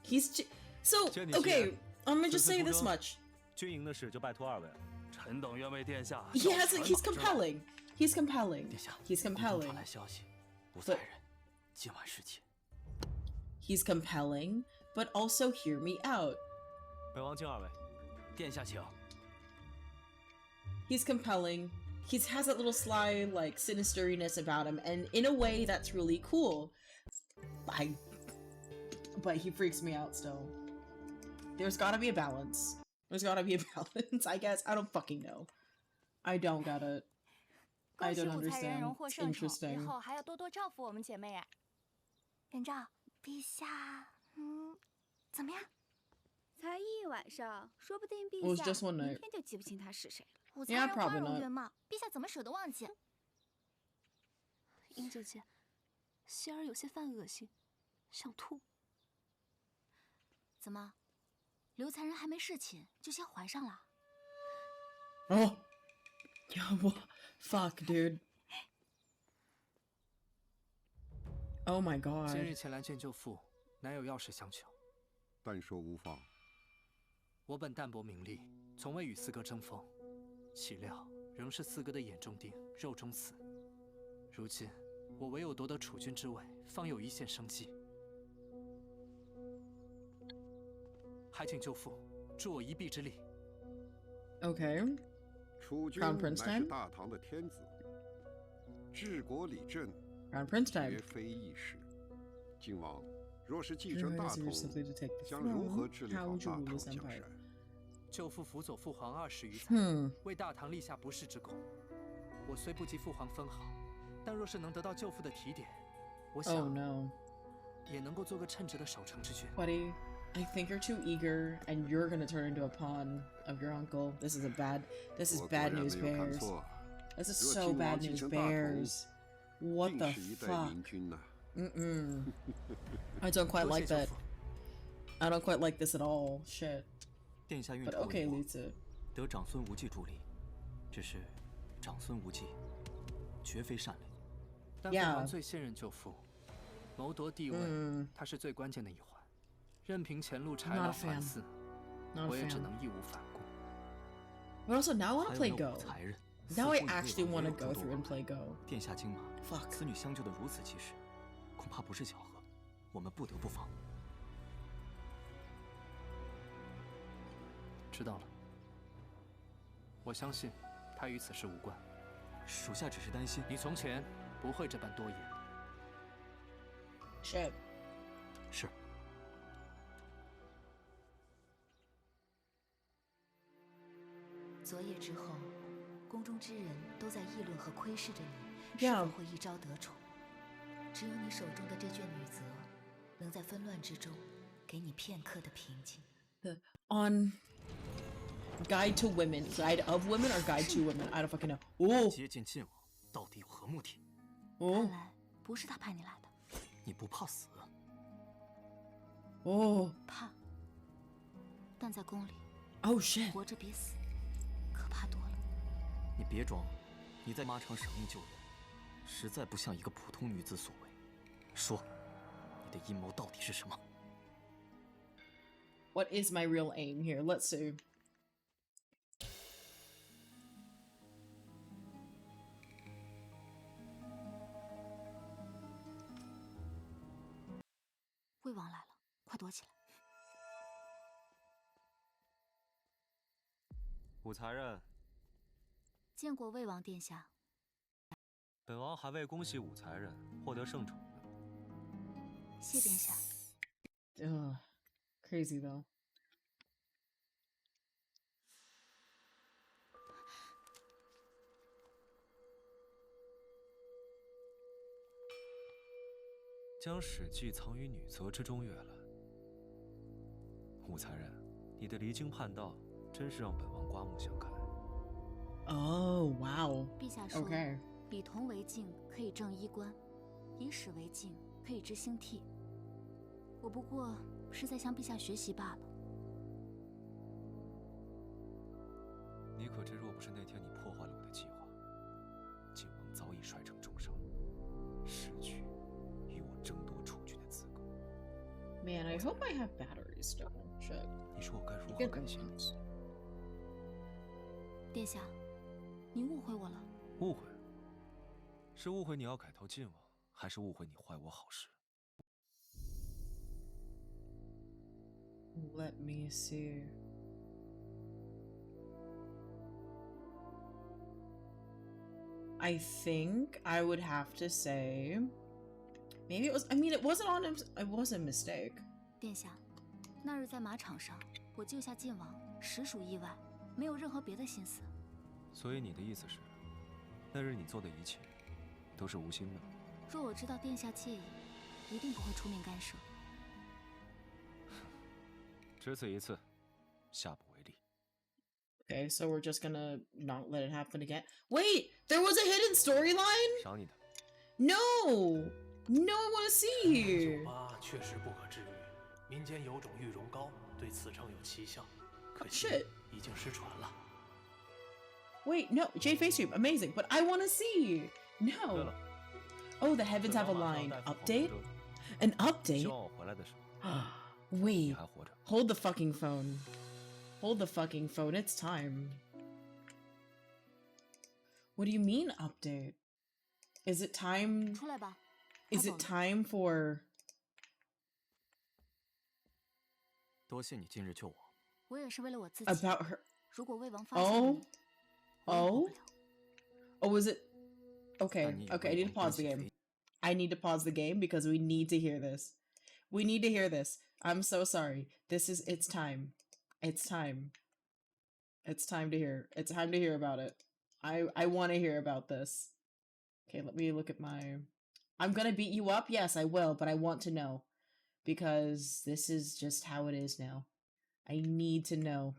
He's so okay. I'm gonna just say this much. 军营的事就拜托二位了。臣等愿为殿下。He's compelling. He's compelling. 殿下， He's 宫中 compelling. 传来消息，五才人今晚侍寝。 He's compelling, but also hear me out. 本王敬二位。殿下请。 He's compelling. He has that little sly, like, sinisteriness about him, and in a way, that's really cool. But he freaks me out still. There's gotta be a balance. There's gotta be a balance, I guess. I don't fucking know. I don't get it. I don't 恭喜五才人 understand. 荣获 It's 圣宠，以 interesting. 后还要多多照顾我们姐妹哎。元昭，陛下，怎么样？才一晚上，说不定 It was 陛 just 下 one 明 night. 天就记不清他是谁了。五才 Yeah, 人 probably 花容 not. 月貌，陛下怎么舍得忘记？英姐姐，希儿有些犯恶心，想吐。怎么，刘才人还没侍寝就先怀上了？ Oh. Yeah, what? Fuck, dude. Oh my 今日 god. 前来见舅父，乃有要事相求。但说无妨。我本淡泊名利，从未与四哥争锋，岂料仍是四哥的眼中钉，肉中刺。如今我唯有夺得储君之位，方有一线生机。还请舅父助我一臂之力。 Okay. 储君 Crown Prince 乃是 time? 大唐的天子，治国理政， Crown Prince time. 绝非易事。靖王若是继承大 Yours 统 is simply to take the， 将如何 throne. 治理 How 好 would you 大 rule 唐 this 江 empire? 山？舅父辅佐父皇20余载，为大唐立下不世之功。我虽不及父皇分毫，但若是能得到舅父的提点，我 Oh 想 no. 也能够做个称职的守城之君。 Buddy, I think you're too eager, and you're gonna turn into a pawn of your uncle. This is bad我果然 news, 没有看 Bears. 错。 This is 若 so 靖王 bad 继 news, 承大统， Bears. What 定 the 是一代 fuck? 明君呐。I don't quite 多谢 like 舅 that. 父。 I don't quite like this at all. Shit. 殿下运 But 筹 okay, 帷幄， Lisa. 得长孙无忌助力，只是长孙无忌绝非善类。但父皇最信任舅父，谋夺帝位，他是最关键的一环。任凭前路豺狼环伺，我也只能义无反顾。 But also, now I want to play Go. 才人， Now I 似乎与 actually 魏王 want to 也有 go 诸多 through 往 and play 来 Go. 殿下金马， Fuck 此女相救的如此及时，恐怕不是巧合，我们不得不防。知道了，我相信他与此事无关。属下只是担心你从前不会这般多言。 Shit. 是。昨夜之后，宫中之人都在议论和窥视着你 Yeah. 是否会一朝得宠。只有你手中的这卷女则，能在纷乱之中给你片刻的平静。 On Guide to Women, Guide of Women, or Guide to Women? I don't fucking know. Ooh. 接近晋王到底有何目的？看来不是他派你来的。你不怕死？哦，怕，但在宫里，Oh shit，活着比死可怕多了。你别装，你在马场舍命救人，实在不像一个普通女子所为。说，你的阴谋到底是什么？ What is my real aim here? Let's see. 魏王来了，快躲起来！武才人，见过魏王殿下。本王还未恭喜武才人获得圣宠呢。谢殿下。Crazy though. 将史记藏于女则之中阅了。武才人，你的离经叛道，真是让本王刮目相看。Oh wow！ 陛下说 ，OK， 以铜为镜，可以正衣冠；以史为镜，可以知兴替。我不过是在向陛下学习罢了。你可知，若不是那天你破坏了我的计划，景王早已摔成重伤，失去与我争夺储君的资格。Man, I hope I have batteries still. Shit. 你说我该如何感谢你？殿下，你误会我了。误会？是误会你要改头晋王，还是误会你坏我好事？ Let me see. I think I would have to say maybe it was, I mean, it wasn't on him, it was a mistake. 殿下，那日在马场上，我救下晋王，实属意外，没有任何别的心思。所以你的意思是，那日你做的一切都是无心的？若我知道殿下介意，一定不会出面干涉。只此一次，下不为例。 Okay, so we're just gonna not let it happen again. Wait, there was a hidden storyline? 赏你的。 No! No, I want to see! 酒吧确实不可治愈，民间有种玉容膏，对此称有奇效，可惜已经失传了。 Wait, no, Jade Face Tube, amazing, but I want to see! No! Oh, the heavens have a line. Update? An update? Wait, hold the fucking phone. Hold the fucking phone, it's time. What do you mean, update? Is it time? 出来吧。 Is it time for? 多谢你今日救我。我也是为了我自己。 About her? 如果魏王发现了你， Oh? Oh, was it? Okay, okay, I need to pause the game. I need to pause the game because we need to hear this. We need to hear this. I'm so sorry. It's time. It's time. It's time to hear. It's time to hear about it. I want to hear about this. Okay, let me look at my... I'm gonna beat you up? Yes, I will, but I want to know. Because this is just how it is now. I need to know.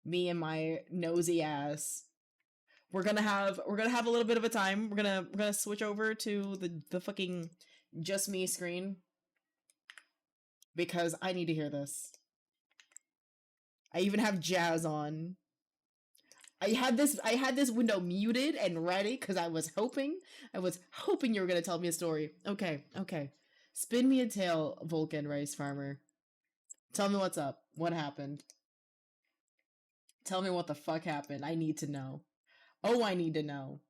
Me and my nosy ass. We're gonna have a little bit of a time. We're gonna switch over to the fucking just me screen. Because I need to hear this. I even have jazz on. I had this window muted and ready because I was hoping you were gonna tell me a story. Okay. Spin me a tale, Vulcan Rice Farmer. Tell me what's up. What happened? Tell me what the fuck happened. I need to know. Oh, I need to know.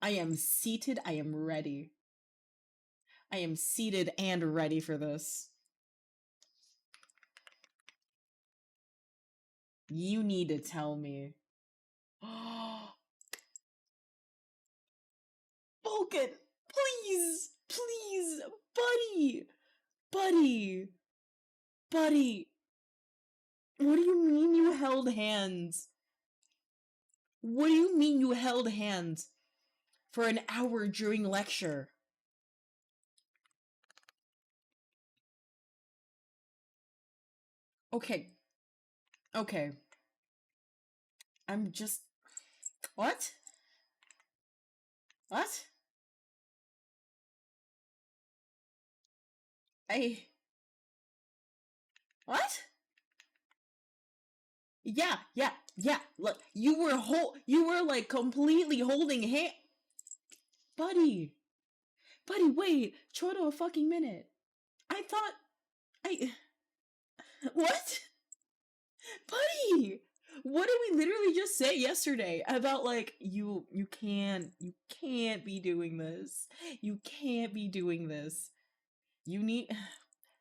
I am seated. I am ready. I am seated and ready for this. You need to tell me. Vulcan, please, please, buddy. What do you mean you held hands? What do you mean you held hands for an hour during lecture? Okay. I'm just... What? What? Yeah. Look, you were like completely holding hand. Buddy, wait. Chodo a fucking minute. What? Buddy, what did we literally just say yesterday about like you can't be doing this. You can't be doing this. You need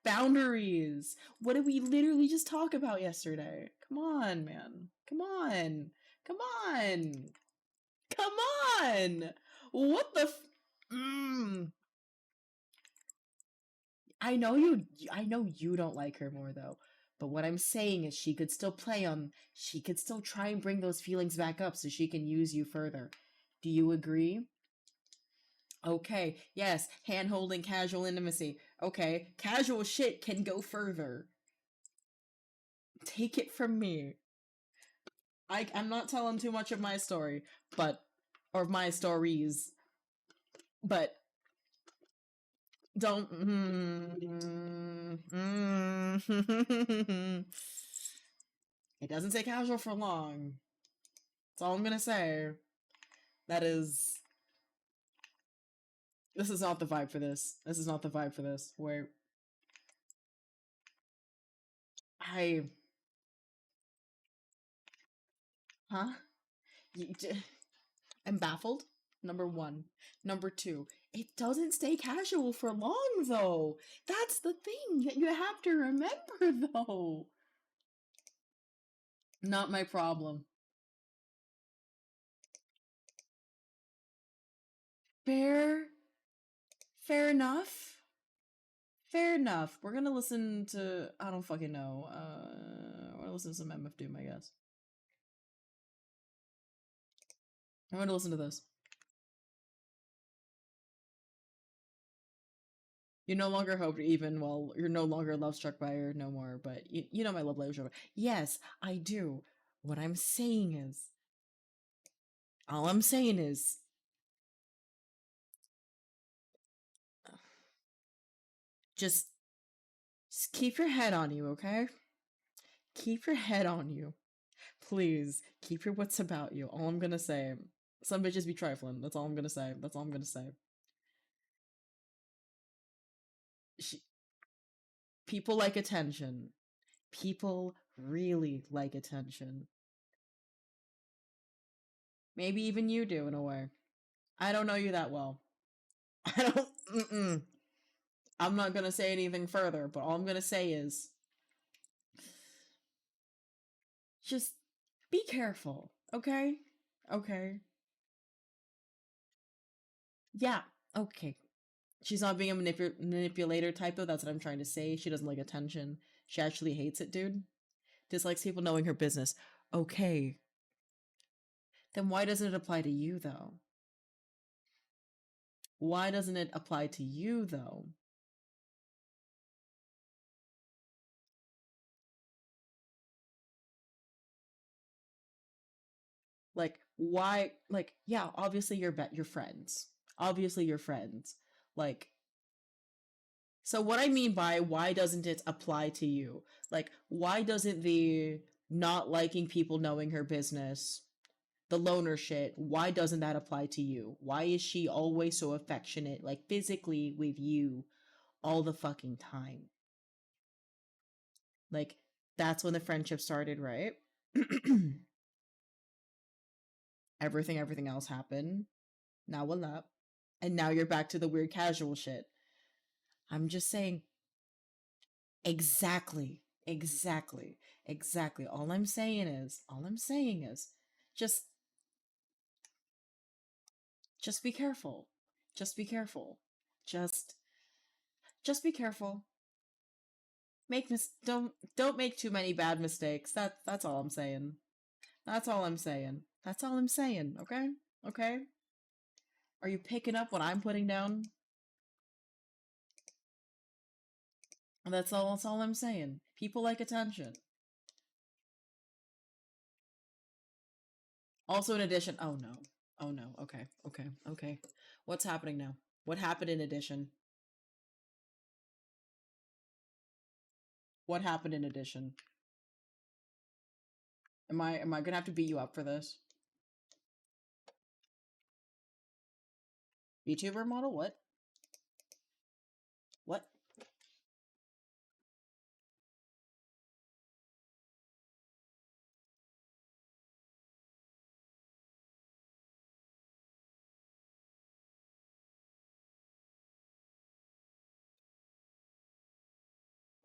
boundaries. What did we literally just talk about yesterday? Come on, man. Come on. What the I know you don't like her more though. But what I'm saying is she could still she could still try and bring those feelings back up so she can use you further. Do you agree? Okay, yes, hand-holding, casual intimacy. Okay, casual shit can go further. Take it from me. I'm not telling too much of my story, or my stories, but don't. It doesn't stay casual for long. That's all I'm gonna say. This is not the vibe for this. This is not the vibe for this. Where huh? I'm baffled. Number one. Number two, it doesn't stay casual for long, though. That's the thing that you have to remember, though. Not my problem. Fair enough. Fair enough. We're gonna listen to, I don't fucking know. We're gonna listen to some MF Doom, I guess. I'm gonna listen to this. You no longer hope even, well, you're no longer love struck by her no more, but you know my love language. Yes, I do. What I'm saying is, all I'm saying is, just keep your head on you, okay? Keep your head on you. Please, keep your wits about you. All I'm gonna say. Some bitches be trifling. That's all I'm gonna say. That's all I'm gonna say. People like attention. People really like attention. Maybe even you do, in a way. I don't know you that well. I'm not gonna say anything further, but all I'm gonna say is just be careful, okay? Okay. Yeah, okay. She's not being a manipulator type, though. That's what I'm trying to say. She doesn't like attention. She actually hates it, dude. Dislikes people knowing her business. Okay. Then why doesn't it apply to you, though? Why doesn't it apply to you, though? Like, why? Like, yeah, obviously you're friends. Obviously you're friends. Like, so what I mean by why doesn't it apply to you? Like, why doesn't the not liking people knowing her business, the loner shit, why doesn't that apply to you? Why is she always so affectionate, like physically with you all the fucking time? Like, that's when the friendship started, right? everything else happened. Now what up? And now you're back to the weird casual shit. I'm just saying, exactly. All I'm saying is, just be careful. Just be careful. Just be careful. Don't make too many bad mistakes. That's all I'm saying. That's all I'm saying. That's all I'm saying, okay? Okay? Are you picking up what I'm putting down? That's all I'm saying. People like attention. Also, in addition, oh no, okay. What's happening now? What happened in addition? What happened in addition? Am I gonna have to beat you up for this? YouTuber model? What? What?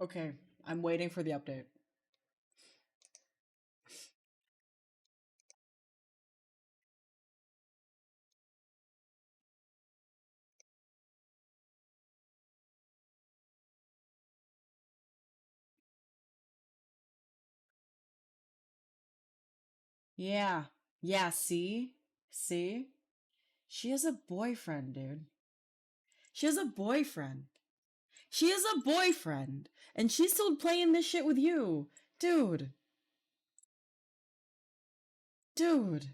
Okay, I'm waiting for the update. Yeah. Yeah, see? See? She has a boyfriend, dude. She has a boyfriend. She has a boyfriend. And she's still playing this shit with you. Dude. Dude.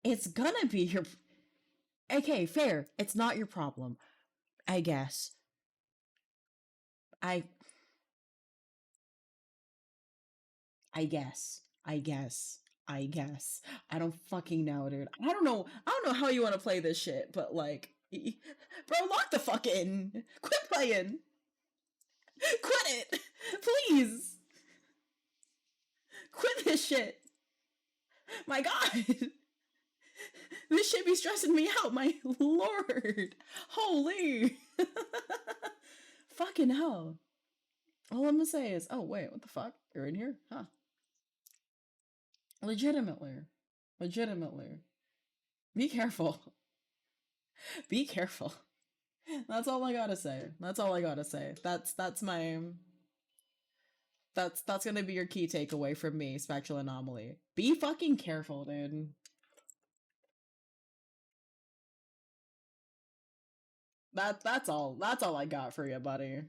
It's gonna be your... Okay, fair. It's not your problem. I guess. I guess. I guess. I guess. I don't fucking know, dude. I don't know how you want to play this shit, but like... Bro, lock the fuck in. Quit playing. Quit it. Please. Quit this shit. My god. This shit be stressing me out, my lord. Holy. Fucking hell. All I'm gonna say is, oh wait, what the fuck? You're in here? Huh. Legitimately. Legitimately. Be careful. Be careful. That's all I gotta say. That's all I gotta say. That's my... That's gonna be your key takeaway from me, Spectral Anomaly. Be fucking careful, dude. That's all I got for you, buddy.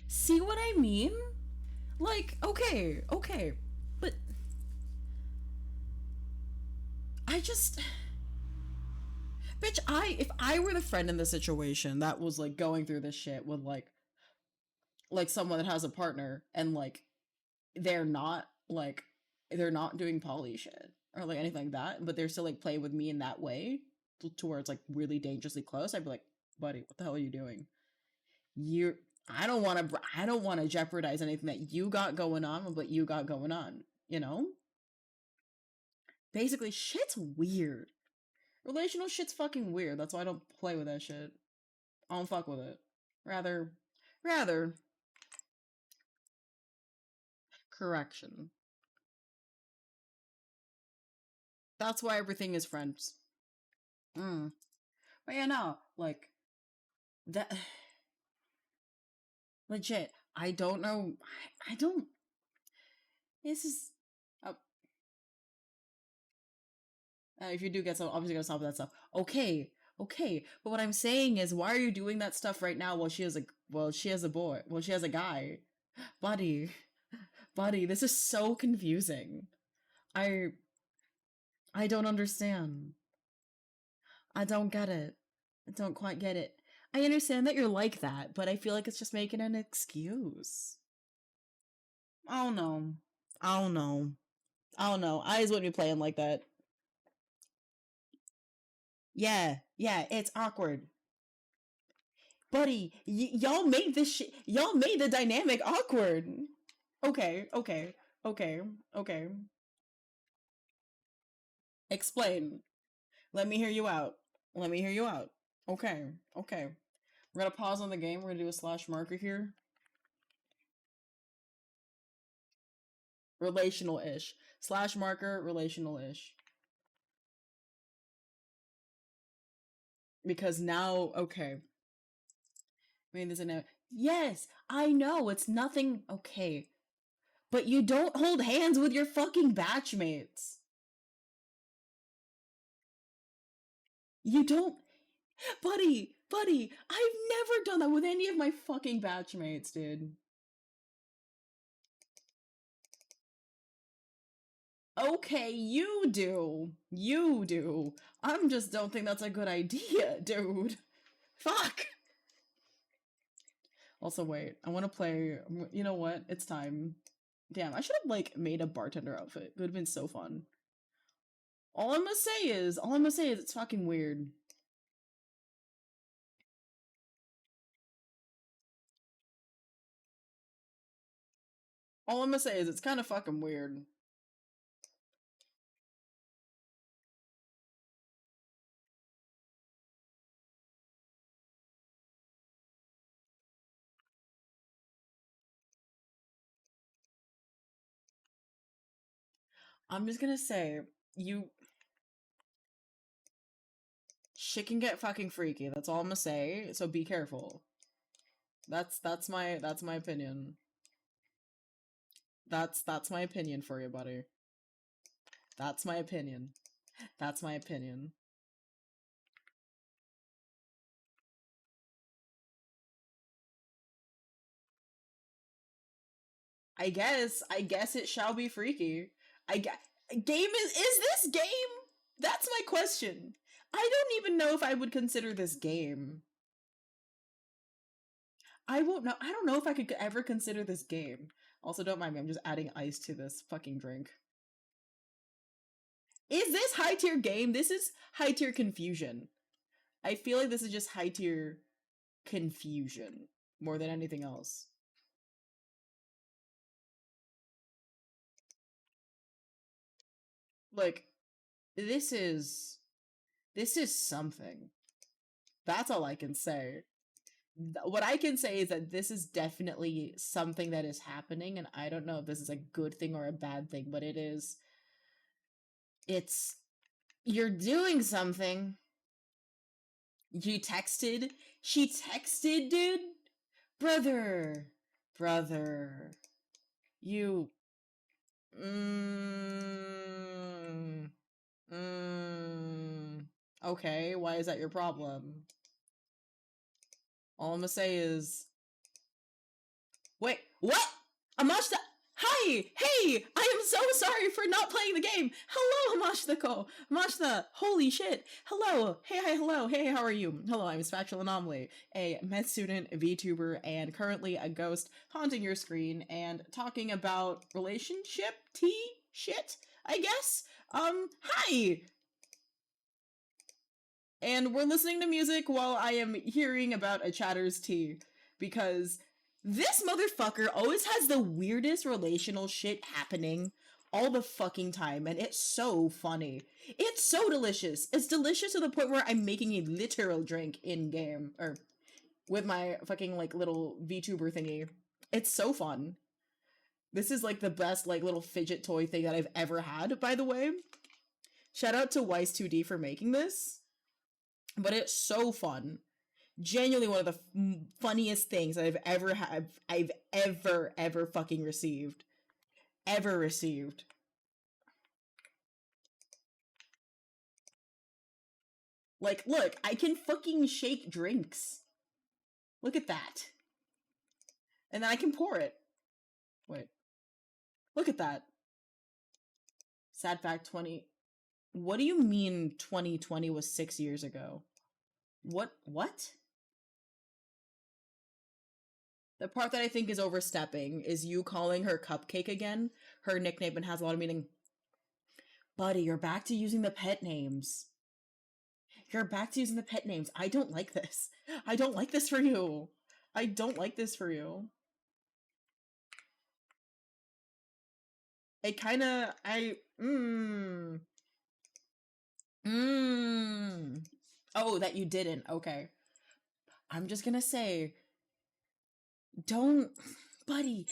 See what I mean? Like, okay, but I just... Bitch, if I were the friend in the situation that was like going through this shit with like someone that has a partner and like they're not doing poly shit or like anything like that, but they're still like playing with me in that way to where it's like really dangerously close, I'd be like, buddy, what the hell are you doing? I don't want to jeopardize anything that you got going on with what you got going on, you know? Basically, shit's weird. Relational shit's fucking weird. That's why I don't play with that shit. I don't fuck with it. Rather, correction. That's why everything is friends. But yeah, no, like, that... Legit, I don't know... I don't... This is... if you do get some, obviously gotta stop with that stuff. Okay, but what I'm saying is, why are you doing that stuff right now while she has a guy? Buddy, this is so confusing. I don't understand. I don't get it. I don't quite get it. I understand that you're like that, but I feel like it's just making an excuse. I don't know. I just wouldn't be playing like that. Yeah, it's awkward. Buddy, y'all made this shit. Y'all made the dynamic awkward. Okay. Explain. Let me hear you out. Okay. We're gonna pause on the game. We're gonna do a slash marker here. Relational-ish. Slash marker, relational-ish. Because now, okay. I mean, there's a... Yes, I know, it's nothing... Okay. But you don't hold hands with your fucking batchmates. You don't... Buddy, I've never done that with any of my fucking batchmates, dude. Okay, you do. I just don't think that's a good idea, dude. Fuck! Also, wait, I want to play... You know what? It's time. Damn, I should have, like, made a bartender outfit. It would have been so fun. All I'm gonna say is it's fucking weird. All I'm gonna say is it's kind of fucking weird. I'm just gonna say, shit can get fucking freaky. That's all I'm gonna say. So be careful. That's my opinion. That's my opinion for you, buddy. That's my opinion. That's my opinion. I guess it shall be freaky. Is this game? That's my question. I don't even know if I would consider this game. I won't know. I don't know if I could ever consider this game. Also, don't mind me. I'm just adding ice to this fucking drink. Is this high tier game? This is high tier confusion. I feel like this is just high tier confusion more than anything else. Like, this is something. That's all I can say. What I can say is that this is definitely something that is happening, and I don't know if this is a good thing or a bad thing, but it is. You're doing something. She texted, dude? Brother. You. Okay, why is that your problem? All I'm gonna say is... Wait, what? Amashita... Hi! Hey! I am so sorry for not playing the game! Hello, Amashita-ko! Amashita, holy shit! Hello! Hey, hi, hello! Hey, how are you? Hello, I'm Spatula Anomaly, a med student, a VTuber, and currently a ghost haunting your screen and talking about relationship tea shit, I guess? Hi! And we're listening to music while I am hearing about a chatter's tea, because this motherfucker always has the weirdest relational shit happening all the fucking time, and it's so funny. It's so delicious. It's delicious to the point where I'm making a literal drink in-game, or with my fucking, like, little VTuber thingy. It's so fun. This is, like, the best, like, little fidget toy thing that I've ever had, by the way. Shout out to Weiss2D for making this. But it's so fun. Genuinely one of the funniest things I've ever fucking received. Ever received. Like, look, I can fucking shake drinks. Look at that. And then I can pour it. Wait. Look at that. Sad fact 20. What do you mean 2020 was 6 years ago? What? The part that I think is overstepping is you calling her Cupcake again. Her nickname, and has a lot of meaning. Buddy, you're back to using the pet names. I don't like this. I don't like this for you. It kinda... Oh, that you didn't. Okay. I'm just gonna say... Don't... Buddy,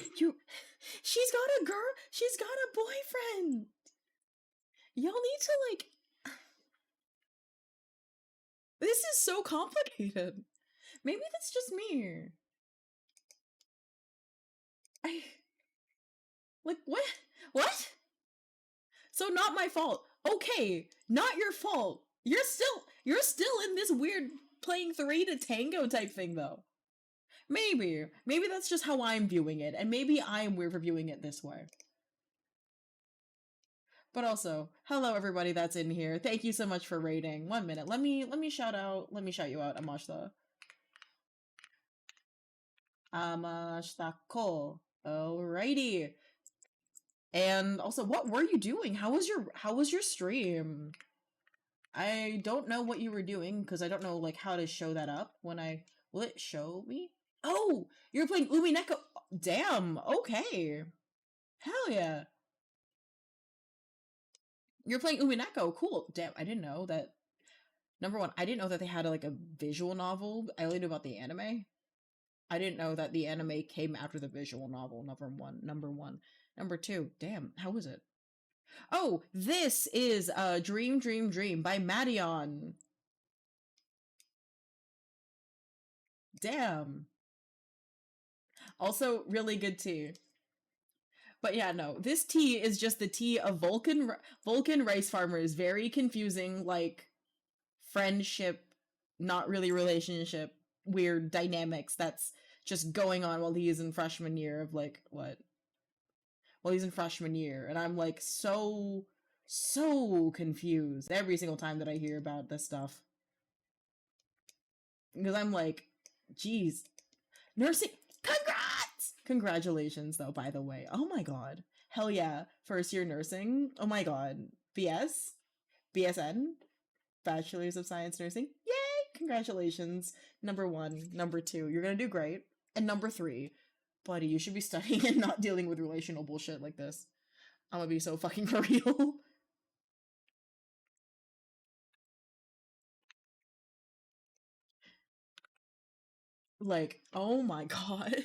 she's got a girl... She's got a boyfriend! Y'all need to, like... This is so complicated. Maybe that's just me. Like, what? What? So not my fault. Okay, not your fault. You're still in this weird playing 3 to tango type thing, though. Maybe that's just how I'm viewing it, and maybe I'm weird for viewing it this way. But also, hello everybody that's in here. Thank you so much for raiding. 1 minute. Let me shout you out, Amashita. Amashita-ko. Alrighty. And also, what were you doing? How was your stream? I don't know what you were doing, because I don't know, like, how to show that up when will it show me? Oh, you're playing Umineko. Damn, okay. Hell yeah. You're playing Umineko. Cool. Damn, I didn't know that. Number one, I didn't know that they had, like, a visual novel. I only knew about the anime. I didn't know that the anime came after the visual novel, number one. Number two, damn, how was it? Oh, this is Dream Dream Dream by Madion. Damn. Also, really good tea. But yeah, no, this tea is just the tea of Vulcan rice farmers. Very confusing, like friendship, not really relationship, weird dynamics that's just going on while he is in freshman year of like what? Well, he's in freshman year, and I'm like so confused every single time that I hear about this stuff. Because I'm like, geez, nursing, congrats! Congratulations, though, by the way. Oh my god. Hell yeah. First year nursing. Oh my god. BS? BSN? Bachelor's of Science Nursing. Yay! Congratulations. Number 1. Number 2, you're gonna do great. And number 3, buddy, you should be studying and not dealing with relational bullshit like this. I'm gonna be so fucking for real. Like, oh my god.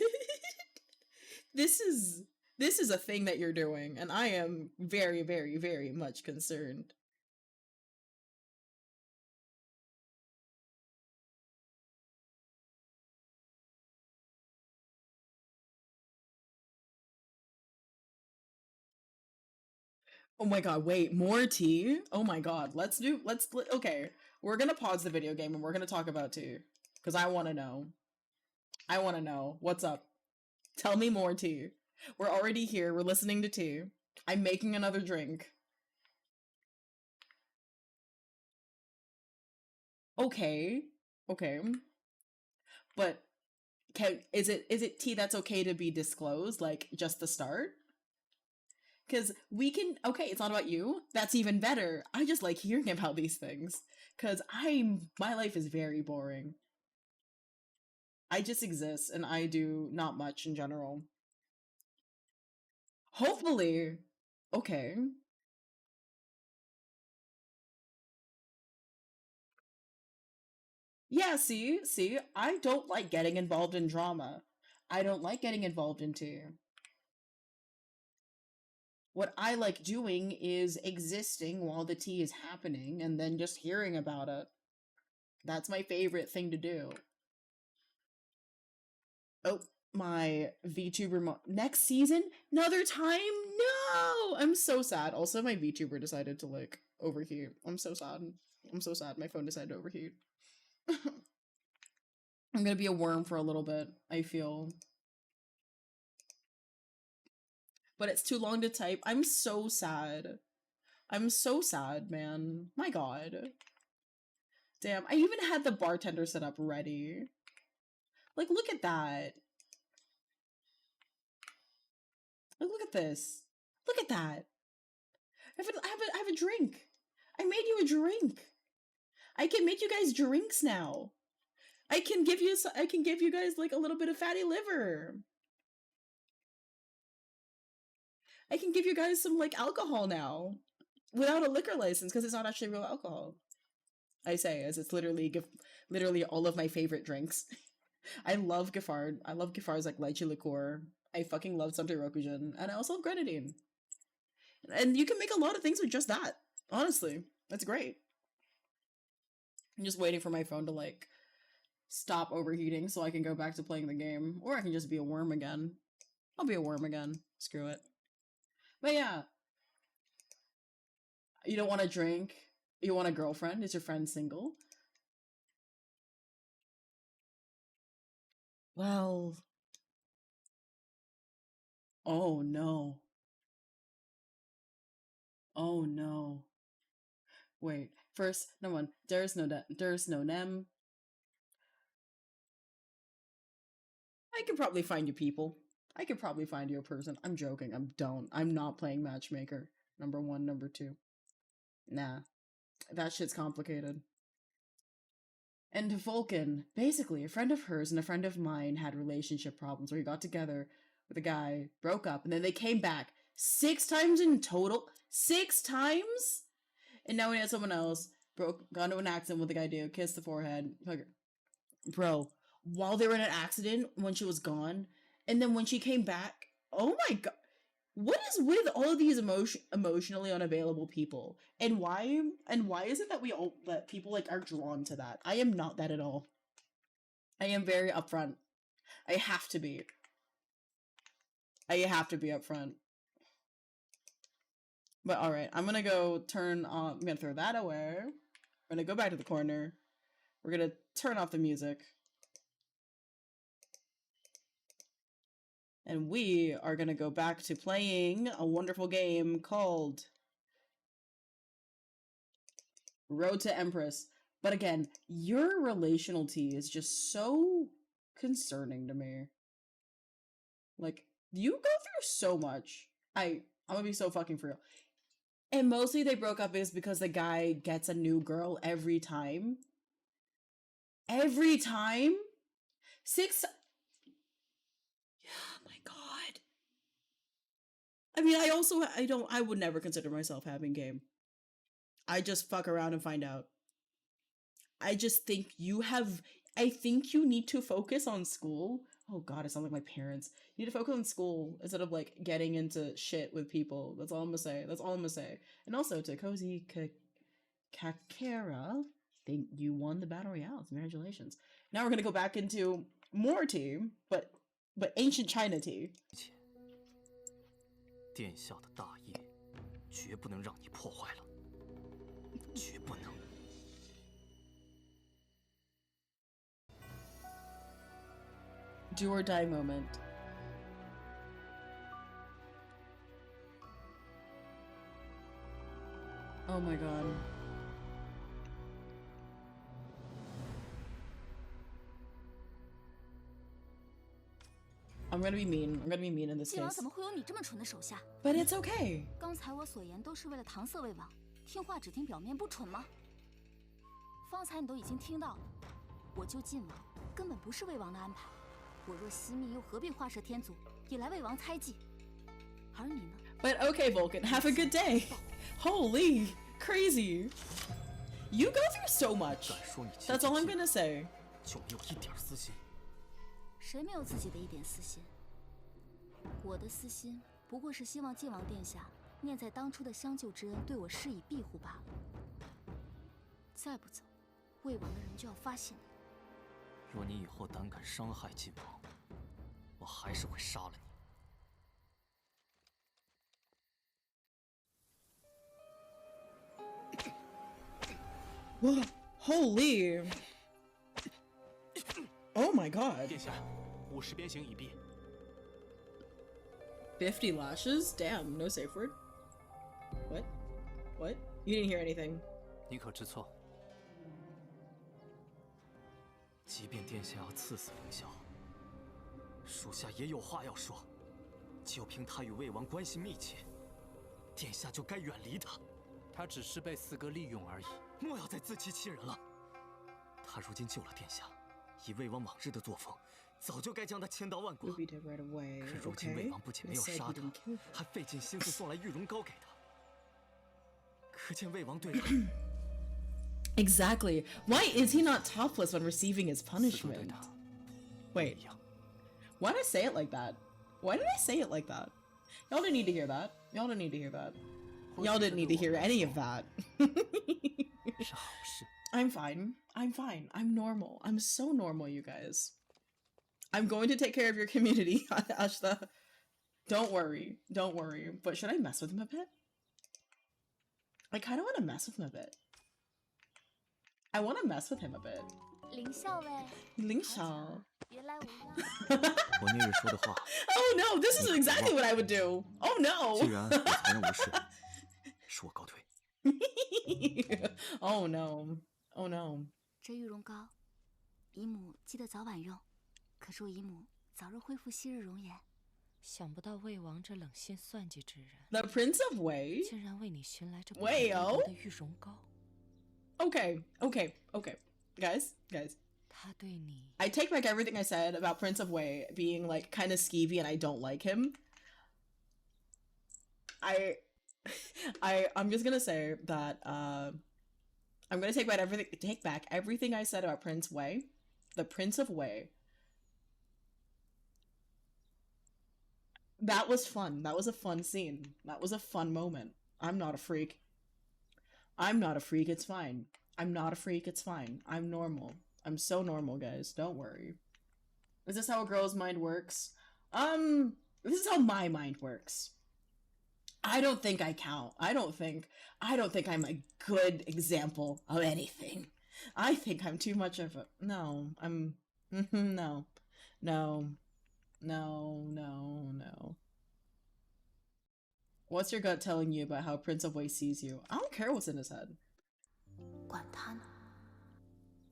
this is a thing that you're doing, and I am very, very, very much concerned. Oh my god, wait, more tea? Oh my god, okay. We're gonna pause the video game and we're gonna talk about tea. Because I wanna know. I wanna know. What's up? Tell me more tea. We're already here, we're listening to tea. I'm making another drink. Okay. Okay. But is it tea that's okay to be disclosed? Like, just the start? Because we can, okay, it's not about you. That's even better. I just like hearing about these things. Because my life is very boring. I just exist and I do not much in general. Hopefully. Okay. Yeah, see, I don't like getting involved in drama. I don't like getting involved in tea. What I like doing is existing while the tea is happening and then just hearing about it. That's my favorite thing to do. Oh, my VTuber next season? Another time? No! I'm so sad. Also, my VTuber decided to, like, overheat. I'm so sad. I'm so sad my phone decided to overheat. I'm gonna be a worm for a little bit, I feel. But it's too long to type. I'm so sad. I'm so sad, man. My god. Damn, I even had the bartender set up ready. Like, look at that. Like, look at this. Look at that. I have a drink. I made you a drink. I can make you guys drinks now. I can give you guys like a little bit of fatty liver. I can give you guys some like alcohol now without a liquor license because it's not actually real alcohol. I say as it's literally all of my favorite drinks. I love Giffard. I love Giffard's like lychee liqueur. I fucking love Sante Rokujin. And I also love grenadine. And you can make a lot of things with just that. Honestly. That's great. I'm just waiting for my phone to like stop overheating so I can go back to playing the game. Or I can just be a worm again. I'll be a worm again. Screw it. But yeah. You don't want to drink? You want a girlfriend? Is your friend single? Well... Oh no. Oh no. Wait. First, number 1. There's no nem. I could probably find you people. I could probably find you a person. I'm joking. I'm not playing matchmaker. Number 1, number 2. Nah. That shit's complicated. And Vulcan, basically, a friend of hers and a friend of mine had relationship problems where he got together with a guy, broke up, and then they came back 6 times in total. 6 times? And now he had someone else, got into an accident with a guy dude, kissed the forehead. Bro, while they were in an accident, when she was gone, and then when she came back, oh my god. What is with all of these emotionally unavailable people? And why is it that that people like are drawn to that? I am not that at all. I am very upfront. I have to be. I have to be upfront. But alright, I'm gonna go turn on, I'm gonna throw that away. We're gonna go back to the corner. We're gonna turn off the music. And we are gonna go back to playing a wonderful game called Road to Empress. But again, your relational tea is just so concerning to me. Like, you go through so much. I'm gonna be so fucking for real. And mostly they broke up is because the guy gets a new girl every time. Every time? 6... Oh my god. I mean, I would never consider myself having game. I just fuck around and find out. I just think I think you need to focus on school. Oh god, I sound like my parents. You need to focus on school instead of like getting into shit with people. That's all I'm gonna say. That's all I'm gonna say. And also to Cozy Kakera, think you won the battle royale. Congratulations. Now we're gonna go back into more tea, but ancient China tea. 殿下的大业，绝不能让你破坏了，绝不能。Do or die moment. Oh my god. I'm gonna be mean. I'm gonna be mean in this 晋王 case. 怎么会有你这么蠢的手下？ But it's okay. 刚才我所言都是为了搪塞魏王，听话只听表面，不蠢吗？方才你都已经听到了，我救晋王根本不是魏王的安排，我若惜命，又何必画蛇添足，引来魏王猜忌？而你呢 But okay, Vulcan, have a good day. Holy, crazy. You go through so much. That's all I'm gonna say. 就没有一点私心。 谁没有自己的一点私心？我的私心不过是希望晋王殿下念在当初的相救之恩，对我施以庇护罢了。再不走，魏王的人就要发现你。若你以后胆敢伤害晋王，我还是会杀了你。Whoa, holy. Oh my god. 殿下，50鞭刑已毕。 50 lashes? Damn, no safe word. What? What? You didn't hear anything. 你可知错？即便殿下要赐死凌霄，属下也有话要说。就凭他与魏王关系密切，殿下就该远离他。他只是被四哥利用而已。莫要再自欺欺人了。他如今救了殿下，以魏王往日的作风，早就该将他千刀万剐。可如今魏王不仅没有杀他，还费尽心思送来玉容膏给他。可见魏王对他。Exactly. Why is he not topless when receiving his punishment? Wait. Why did I say it like that? Why did I say it like that? Y'all didn't need to hear that. Y'all didn't need to hear that. Y'all didn't need to hear any of that. I'm fine. I'm fine. I'm normal. I'm so normal, you guys. I'm going to take care of your community, Ashta. Don't worry. Don't worry. But should I mess with him a bit? I kind of want to mess with him a bit. I want to mess with him a bit. 凌校尉，凌校，原来无恙。我那日说的话。Oh no! This is exactly what I would do. Oh no! 既然我残忍无视，恕我告退。Oh no! Oh no! 这玉容膏，姨母记得早晚用，可祝姨母早日恢复昔日容颜。想不到魏王这冷心算计之人 ，The Prince of Wei， 竟然为你寻来这不喂哦的玉容膏。Okay, okay, okay, guys.他对你 I take back everything I said about Prince of Wei being like kind of skeevy and I don't like him. I'm just gonna say that I'm gonna take back everything I said about Prince Wei, the Prince of Wei. That was fun. That was a fun scene. That was a fun moment. I'm not a freak. I'm not a freak, it's fine. I'm not a freak, it's fine. I'm normal. I'm so normal, guys. Don't worry. Is this how a girl's mind works? This is how my mind works. I don't think I count. I don't think I'm a good example of anything. I think I'm too much of a... No, I'm... No. No. No, no, no. What's your gut telling you about how Prince of Wei sees you? I don't care what's in his head.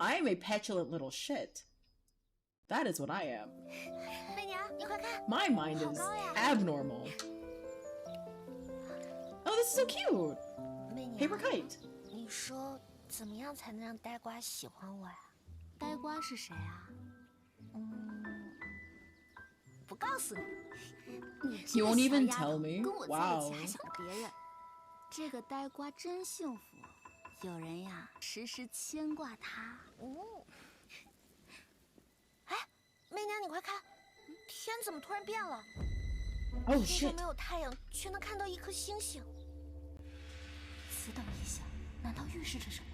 I am a petulant little shit. That is what I am. My mind is abnormal. Oh, this is so cute! Paper kite. 你说怎么样才能让呆瓜喜欢我呀？呆瓜是谁啊？不告诉你。You won't even tell me? 跟我在一 Wow. 起还想着别人，这个呆瓜真幸福，有人呀时时牵挂他。哎，媚娘，你快看，天怎么突然变了？ Oh 天上 shit. 没有太阳，却能看到一颗星星。此等异象，难道预示着什么？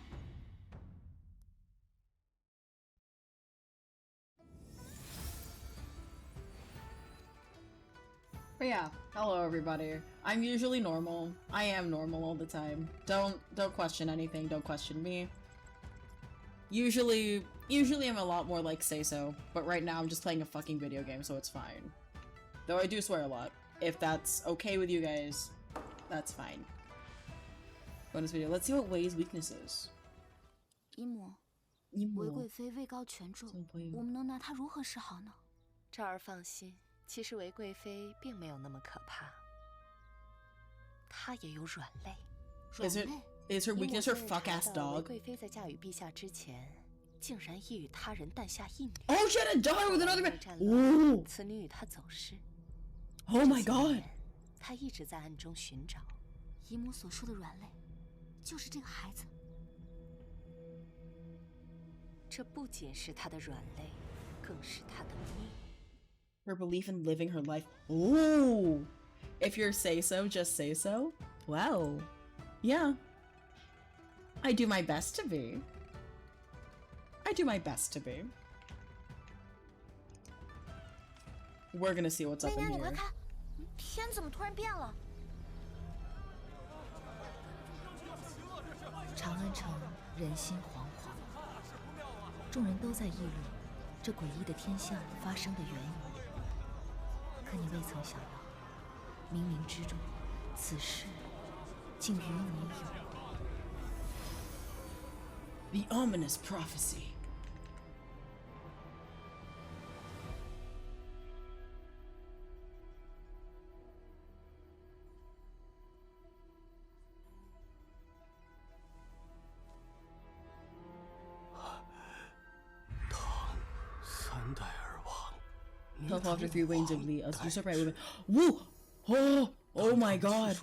But yeah, hello everybody. I'm usually normal. I am normal all the time. Don't question anything, don't question me. Usually I'm a lot more like say so, but right now I'm just playing a fucking video game, so it's fine. Though I do swear a lot. If that's okay with you guys, that's fine. Bonus video. Let's see what Wei's weakness is. 姨母，韦贵妃位高权重，我们能拿她如何是好呢？昭儿放心，其实韦贵妃并没有那么可怕，她也有软肋。 Is her weakness her fuck ass 韦 dog? 贵妃在嫁与陛下之前，竟然亦与他人诞下一女。 Oh, she had a daughter with another man. Ooh. 此女与他走失。 Oh my god. 他一直在暗中寻找。姨母所说的软肋，就是这个孩子。这不仅是他的软肋，更是他的命。 Her belief in living her life. Ooh. If you say so, just say so. Wow. Yeah. I do my best to be. I do my best to be. We're gonna see what's up in 媚娘，你快 here. 看，天怎么突然变了？ 长安城人心惶惶，众人都在议论这诡异的天象发生的缘由。可你未曾想到，冥冥之中，此事竟与你有。 The ominous prophecy. Health after 3 waves of Lee. You surprised with Woo! Oh my god.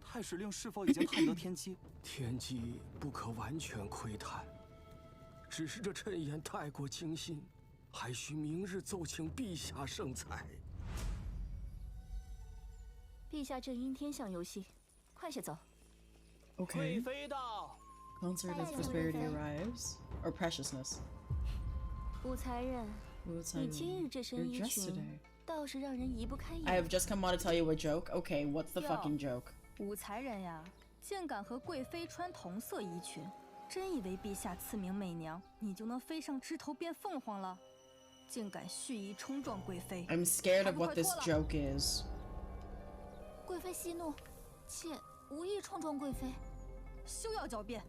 太史令是否已经探得天机？天机不可完全窥探，只是这谶言太过精心，还需明日奏请陛下圣裁。陛下正因天象游戏，快些走。Okay. 贵妃到。 Concert of prosperity arrives. Or preciousness. 武才人，你今日这身衣裙，倒是让人移不开眼。 I have just come on to tell you a joke. Okay, what's the fucking joke? 武才人呀，竟敢和贵妃穿同色衣裙，真以为陛下赐名媚娘，你就能飞上枝头变凤凰了？竟敢蓄意冲撞贵妃！ I'm scared of what this joke is. 贵妃息怒，妾无意冲撞贵妃，休要狡辩，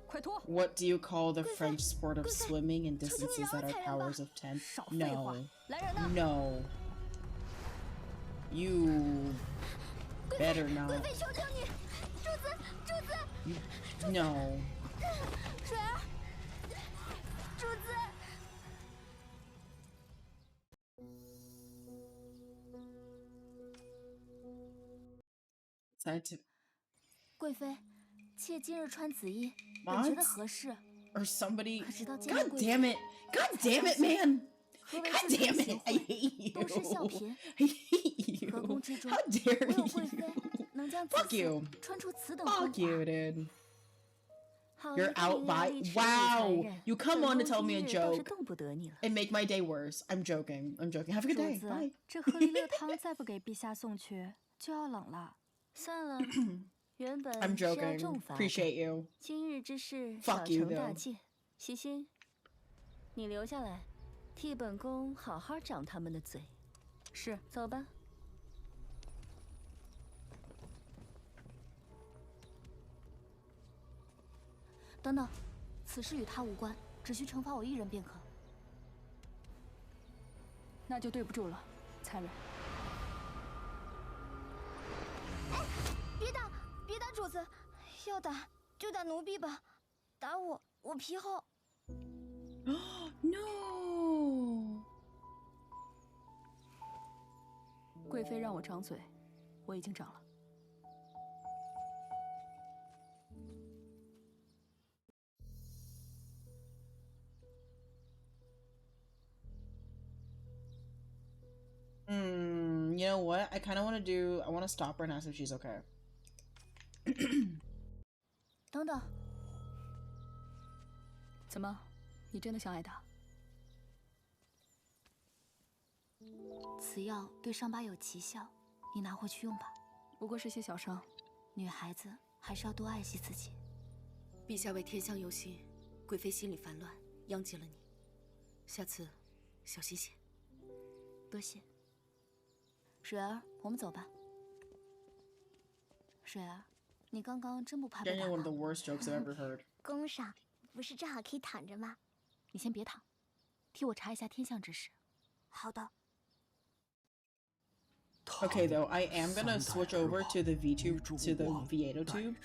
快脱！ What do you call the French sport of swimming in distances that are powers of 10? 少废话，来人呐 No. You better not. 贵妃求求你，主子，主子。 No. 水儿，主子。 贵妃，妾今日穿紫衣，本觉得合适。 Or somebody. 可直到见 God damn it! God damn it, man! God damn it! I hate you. 都是笑贫。 I 说， How dare 唯有贵妃能将紫 Fuck you 色穿出此等风 Fuck you, 华。 dude. 好 You're 一个 out 伶 by 牙俐齿的女才 wow. 人 You come 本 on to 宫 tell me a 今日倒是 joke 动不得你了。 and make my day worse. I'm joking. I'm joking. Have a good 主 day. 子 Bye. 这鹤梨乐汤再不给陛下送去，就要冷了。算了，原本 I'm 是要 joking. 重罚的。 Appreciate you. 今日之事 Fuck 小 you, 惩大 though. 戒。西心，你留下来，替本宫好好掌他们的嘴。是，走吧。等等，此事与他无关，只需惩罚我一人便可。那就对不住了，才人。哎，别打，别打主子，要打就打奴婢吧，打我皮厚。No. 贵妃让我掌嘴，我已经掌了。You know what? I kind of want to do. I want to stop her and ask if she's okay. 等等，怎么，你真的想挨打？此药对伤疤有奇效，你拿回去用吧。不过是些小伤，女孩子还是要多爱惜自己。陛下为天香忧心，贵妃心里烦乱，殃及了你。下次小心些。多谢。水儿，我们走吧。水儿，你刚刚真不怕被打 Genuinely one of the 吗？ worst jokes I've ever heard. 宫上不是正好可以躺着吗？你先别躺，替我查一下天象之事。好的。 Okay, though, I am gonna switch over to the VTube to the Vieto tube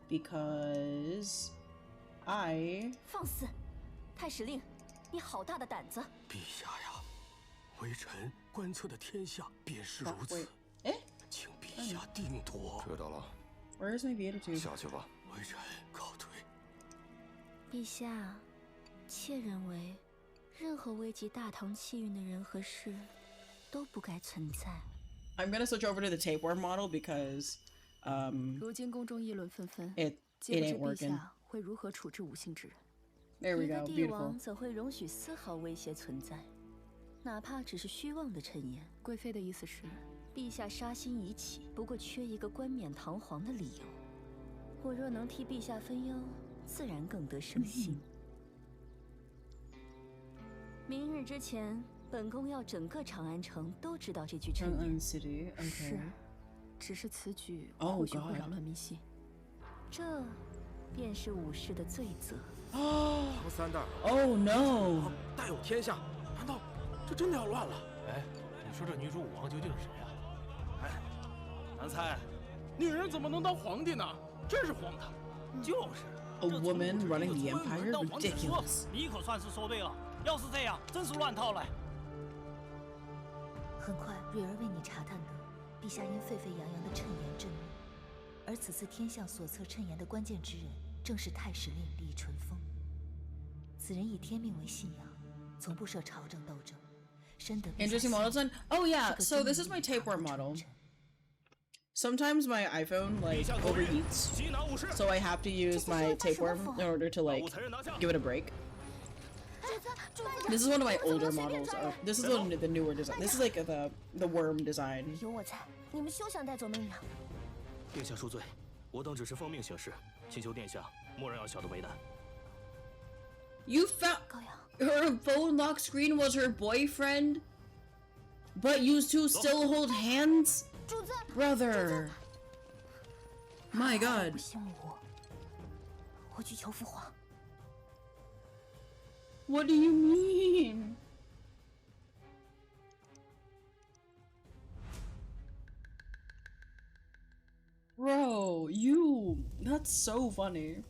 because I 放肆！太史令，你好大的胆子！陛下呀，微臣观测的天下便是如此。请陛下定夺。知道了。 Where is my Vieto tube? 下去吧。微臣告退。陛下，妾认为，任何危及大唐气运的人和事，都不该存在。 I'm gonna switch over to the tapeworm model because, 如今宫中议论纷纷， it 皆不知 ain't 陛 working. 下会如何处置无心之人。 There we 一个 go. 帝王 Beautiful. 怎会容许丝毫威胁存在？哪怕只是虚妄的谶言。贵妃的意思是，陛下杀心已起，不过缺一个冠冕堂皇的理由。我若能替陛下分忧，自然更得省心。明日之前，本宫要整个长安城都知道这句谶言。 City. Okay. 是，只是此举 Oh 或许会 God. 扰乱民心。这便是武士的罪责。唐三大人 Oh no! 大有天下，难道这真的要乱了？哎，你说这女主武王究竟是谁呀？哎，南猜，女人怎么能当皇帝呢？真是荒唐！就是。 A woman running the empire? Ridiculous. 你可算是说对了。要是这样，真是乱套了。很快，瑞儿为你查探得，陛下因沸沸扬扬的谶言震怒，而此次天象所测谶言的关键之人，正是太史令李淳风。此人以天命为信仰，从不涉朝政斗争，深得 Interesting model design. Oh yeah, so this is my tapeworm model. Sometimes my iPhone like overheats, so I have to use my tapeworm in order to like give it a break. This is one of my older models. This is the newer design. This is like the worm design. 有我在，你们休想带走媚娘。殿下恕罪，我等只是奉命行事，请求殿下莫让小的为难。 You found her phone lock screen was her boyfriend, but you two still hold hands, brother. My God. 不信我去求父皇。 What do you mean? Bro, that's so funny.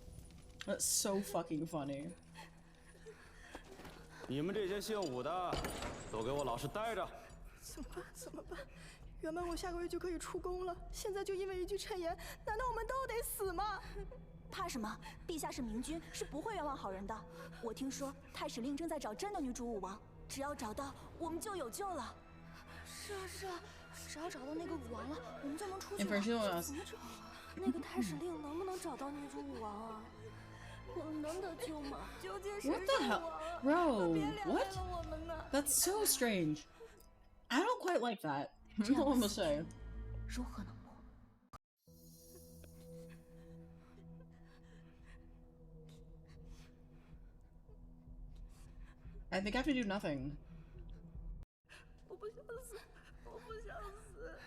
That's so fucking funny. 你们这些姓武的，都给我老实待着！怎么办？原本我下个月就可以出宫了，现在就因为一句谶言，难道我们都得死吗？怕什么？陛下是明君，是不会冤枉好人的。我听说太史令正在找真的女主武王，只要找到，我们就有救了。是啊，只要找到那个武王了，我们就能出去了。 Empress, you know 怎么找啊？那个太史令能不能找到女主武王啊？我们能得救吗？究竟谁 What the hell? Bro, what? That's so strange. I don't quite like that. That's all I'm gonna say. 如何能破？ I think I have to do nothing. 我不想死，我不想死。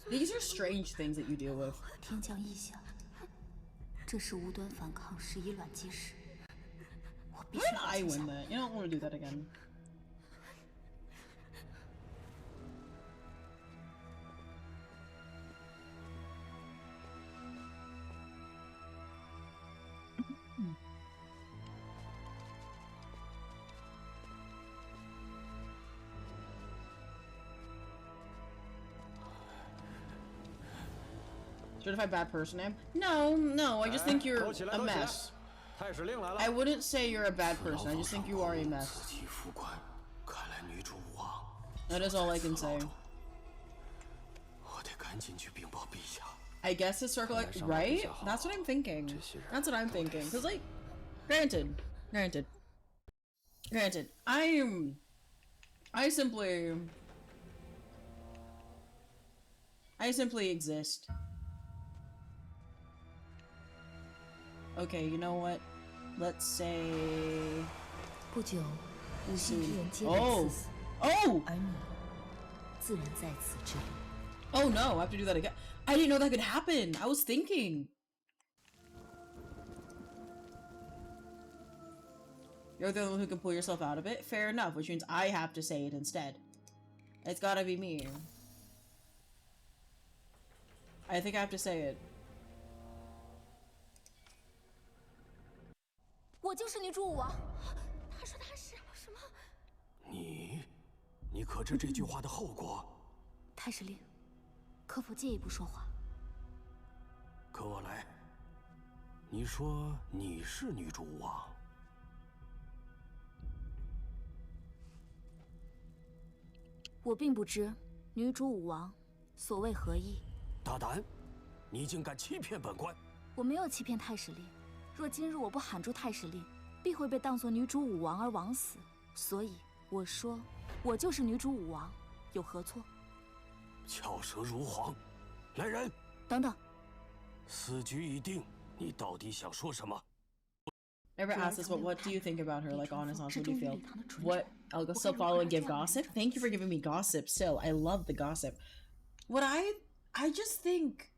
These are strange things that you deal with. 天降异象，这是无端反抗，是以卵击石。我必须 Why did I win that? You don't want to do that again. Certified bad person name? No, I just think you're a mess. I wouldn't say you're a bad person, I just think you are a mess. That is all I can say. I guess it's circle, like, right? That's what I'm thinking. That's what I'm thinking. Cause like, granted, I simply exist. Okay, you know what? Let's say... 不久，无心之人皆被刺死。 Oh! 而你，自然在此之列。 Oh no, I have to do that again. I didn't know that could happen. I was thinking. You're the only one who can pull yourself out of it? Fair enough, which means I have to say it instead. It's gotta be me. I think I have to say it. 我就是女主武王。他说他是什么？你可知这句话的后果？太史令，可否借一步说话？可我来。你说你是女主武王？我并不知女主武王所谓何意。大胆！你竟敢欺骗本官！我没有欺骗太史令。 若今日我不喊出太史令，必会被当作女主武王而枉死。所以我说，我就是女主武王，有何错？巧舌如簧，来人！等等，此局已定，你到底想说什么 ？Never asked us what do you think about her? Like honest, what do you feel? What? I'll go still follow and give gossip. Thank you for giving me gossip. Still, I love the gossip. What I just think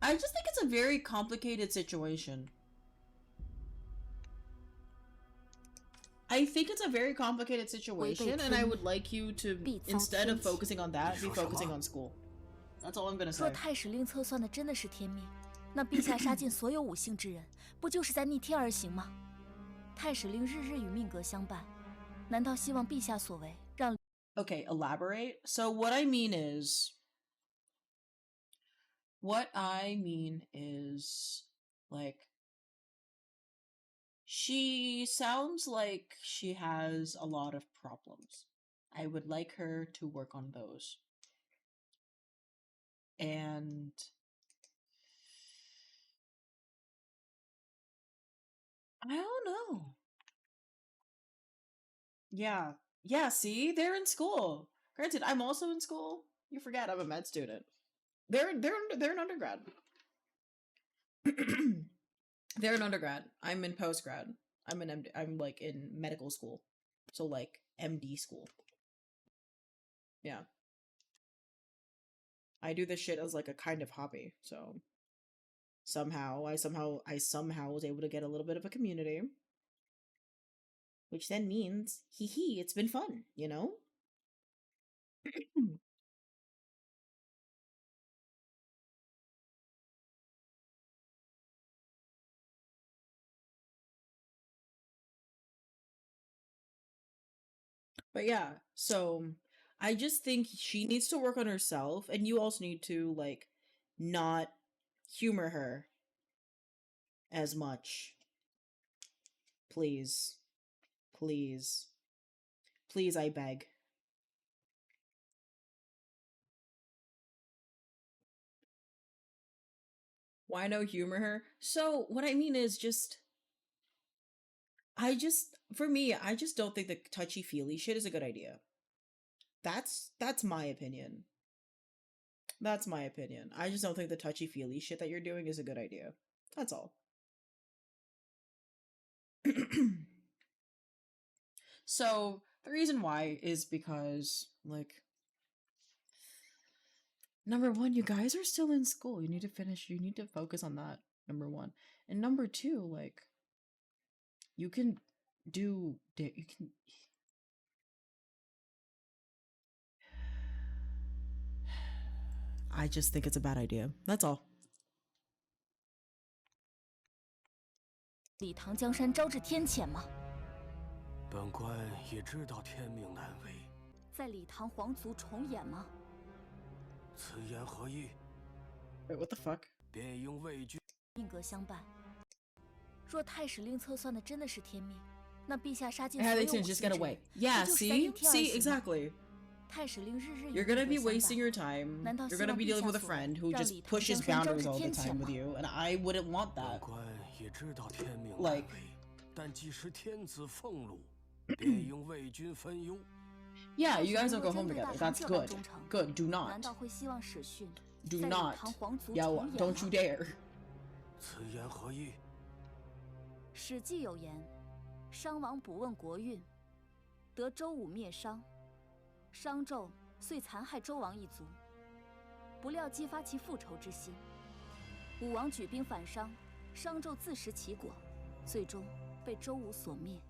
it's a very complicated situation. I think it's a very complicated situation, and I would like you to, instead of focusing on that, be focusing on school. That's all I'm gonna say. 若太史令测算的真的是天命，那陛下杀尽所有五姓之人，不就是在逆天而行吗？太史令日日与命格相伴，难道希望陛下所为让 Okay, elaborate. So what I mean is, like, she sounds like she has a lot of problems. I would like her to work on those. And I don't know. Yeah. Yeah, see? They're in school. Granted, I'm also in school. You forget I'm a med student. They're an undergrad. They're an undergrad. I'm in postgrad. I'm like in medical school. So like MD school. Yeah. I do this shit as like a kind of hobby. So I somehow was able to get a little bit of a community. Which then means, hee, it's been fun, you know? But yeah, so I just think she needs to work on herself, and you also need to, like, not humor her as much. Please. Please. Please, I beg. Why no humor her? So what I mean is for me, I just don't think the touchy-feely shit is a good idea. That's my opinion. That's my opinion. I just don't think the touchy-feely shit that you're doing is a good idea. That's all. So, the reason why is because, like, number one, you guys are still in school. You need to focus on that, number one. And number two, like, you can I just think it's a bad idea. That's all. 礼堂江山招致天谴吗？本官也知道天命难违。在礼堂皇族重演吗？此言何意？ Wait, what the fuck? 便应畏惧。命格相伴。若太史令测算的真的是天命，那陛下杀尽所有武星之人， Yeah, see, exactly. 太史令日日 You're gonna be wasting your time. You're gonna be dealing with a friend who just pushes boundaries all the time with you, and I wouldn't want that. 本官也知道天命难 Like, 违，但既是天子俸禄，便应为君分忧。 Yeah, you guys don't go home together. That's good. Good. Do 难 not. 道会希望史训 Do 在礼 not. 堂皇族 Yeah, 重 what? 演 Don't you 吗？ dare. 此言何意？ 史记有言：“商王不问国运，得周武灭商，商纣遂残害周王一族，不料激发其复仇之心。武王举兵反商，商纣自食其果，最终被周武所灭。”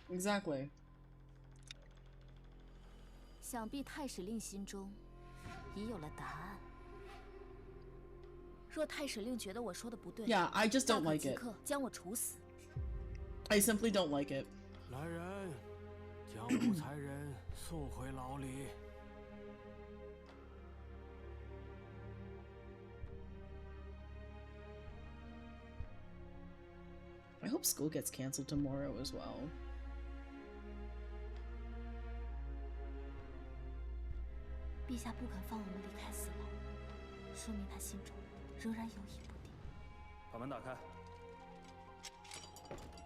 Exactly. 想必太史令心中已有了答案。若太史令觉得我说的不对 Yeah, I just don't 大可 like 即 it. 刻将我处死。 I simply don't like it. 来人，将武才人送回牢里。 I hope school gets canceled tomorrow as well. 陛下不肯放我们离开死牢，说明他心中仍然犹疑不定。把门打开，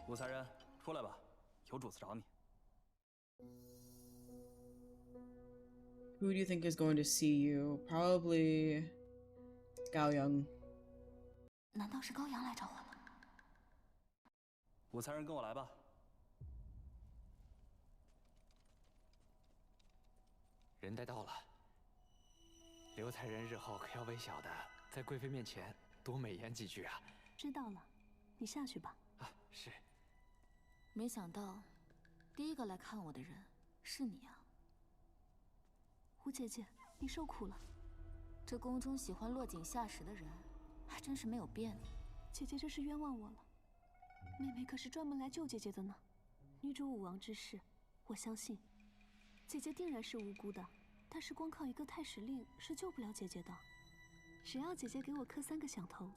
武才人，出来吧，有主子找你。Who do you think is going to see you? Probably Gao Yang. 难道是高阳来找我了？武才人，跟我来吧。人带到了。刘才人日后可要为小的在贵妃面前多美言几句啊！知道了，你下去吧。啊，是。没想到，第一个来看我的人是你啊，胡姐姐，你受苦了。这宫中喜欢落井下石的人，还真是没有变呢。姐姐这是冤枉我了，妹妹可是专门来救姐姐的呢。女主武王之事，我相信，姐姐定然是无辜的。 但是光靠一个太史令是救不了姐姐的，只要姐姐给我磕3个响头，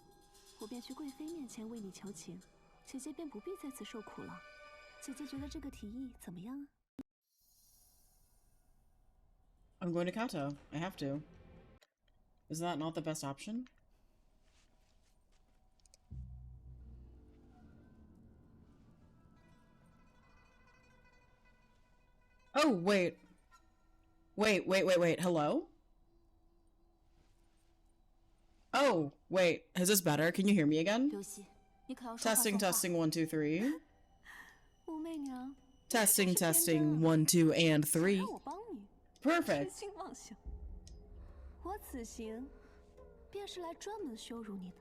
我便去贵妃面前为你求情，姐姐便不必在此受苦了。姐姐觉得这个提议怎么样啊 I'm going to Kato. I have to. Is that not the best option? Oh, wait. Wait. Hello? Oh, wait. Is this better? Can you hear me again? Testing, 1, 2, 3. 武媚娘 Testing, 1, 2, and 3. 我帮你 Perfect. 痴心妄想。我此行便是来专门羞辱你的。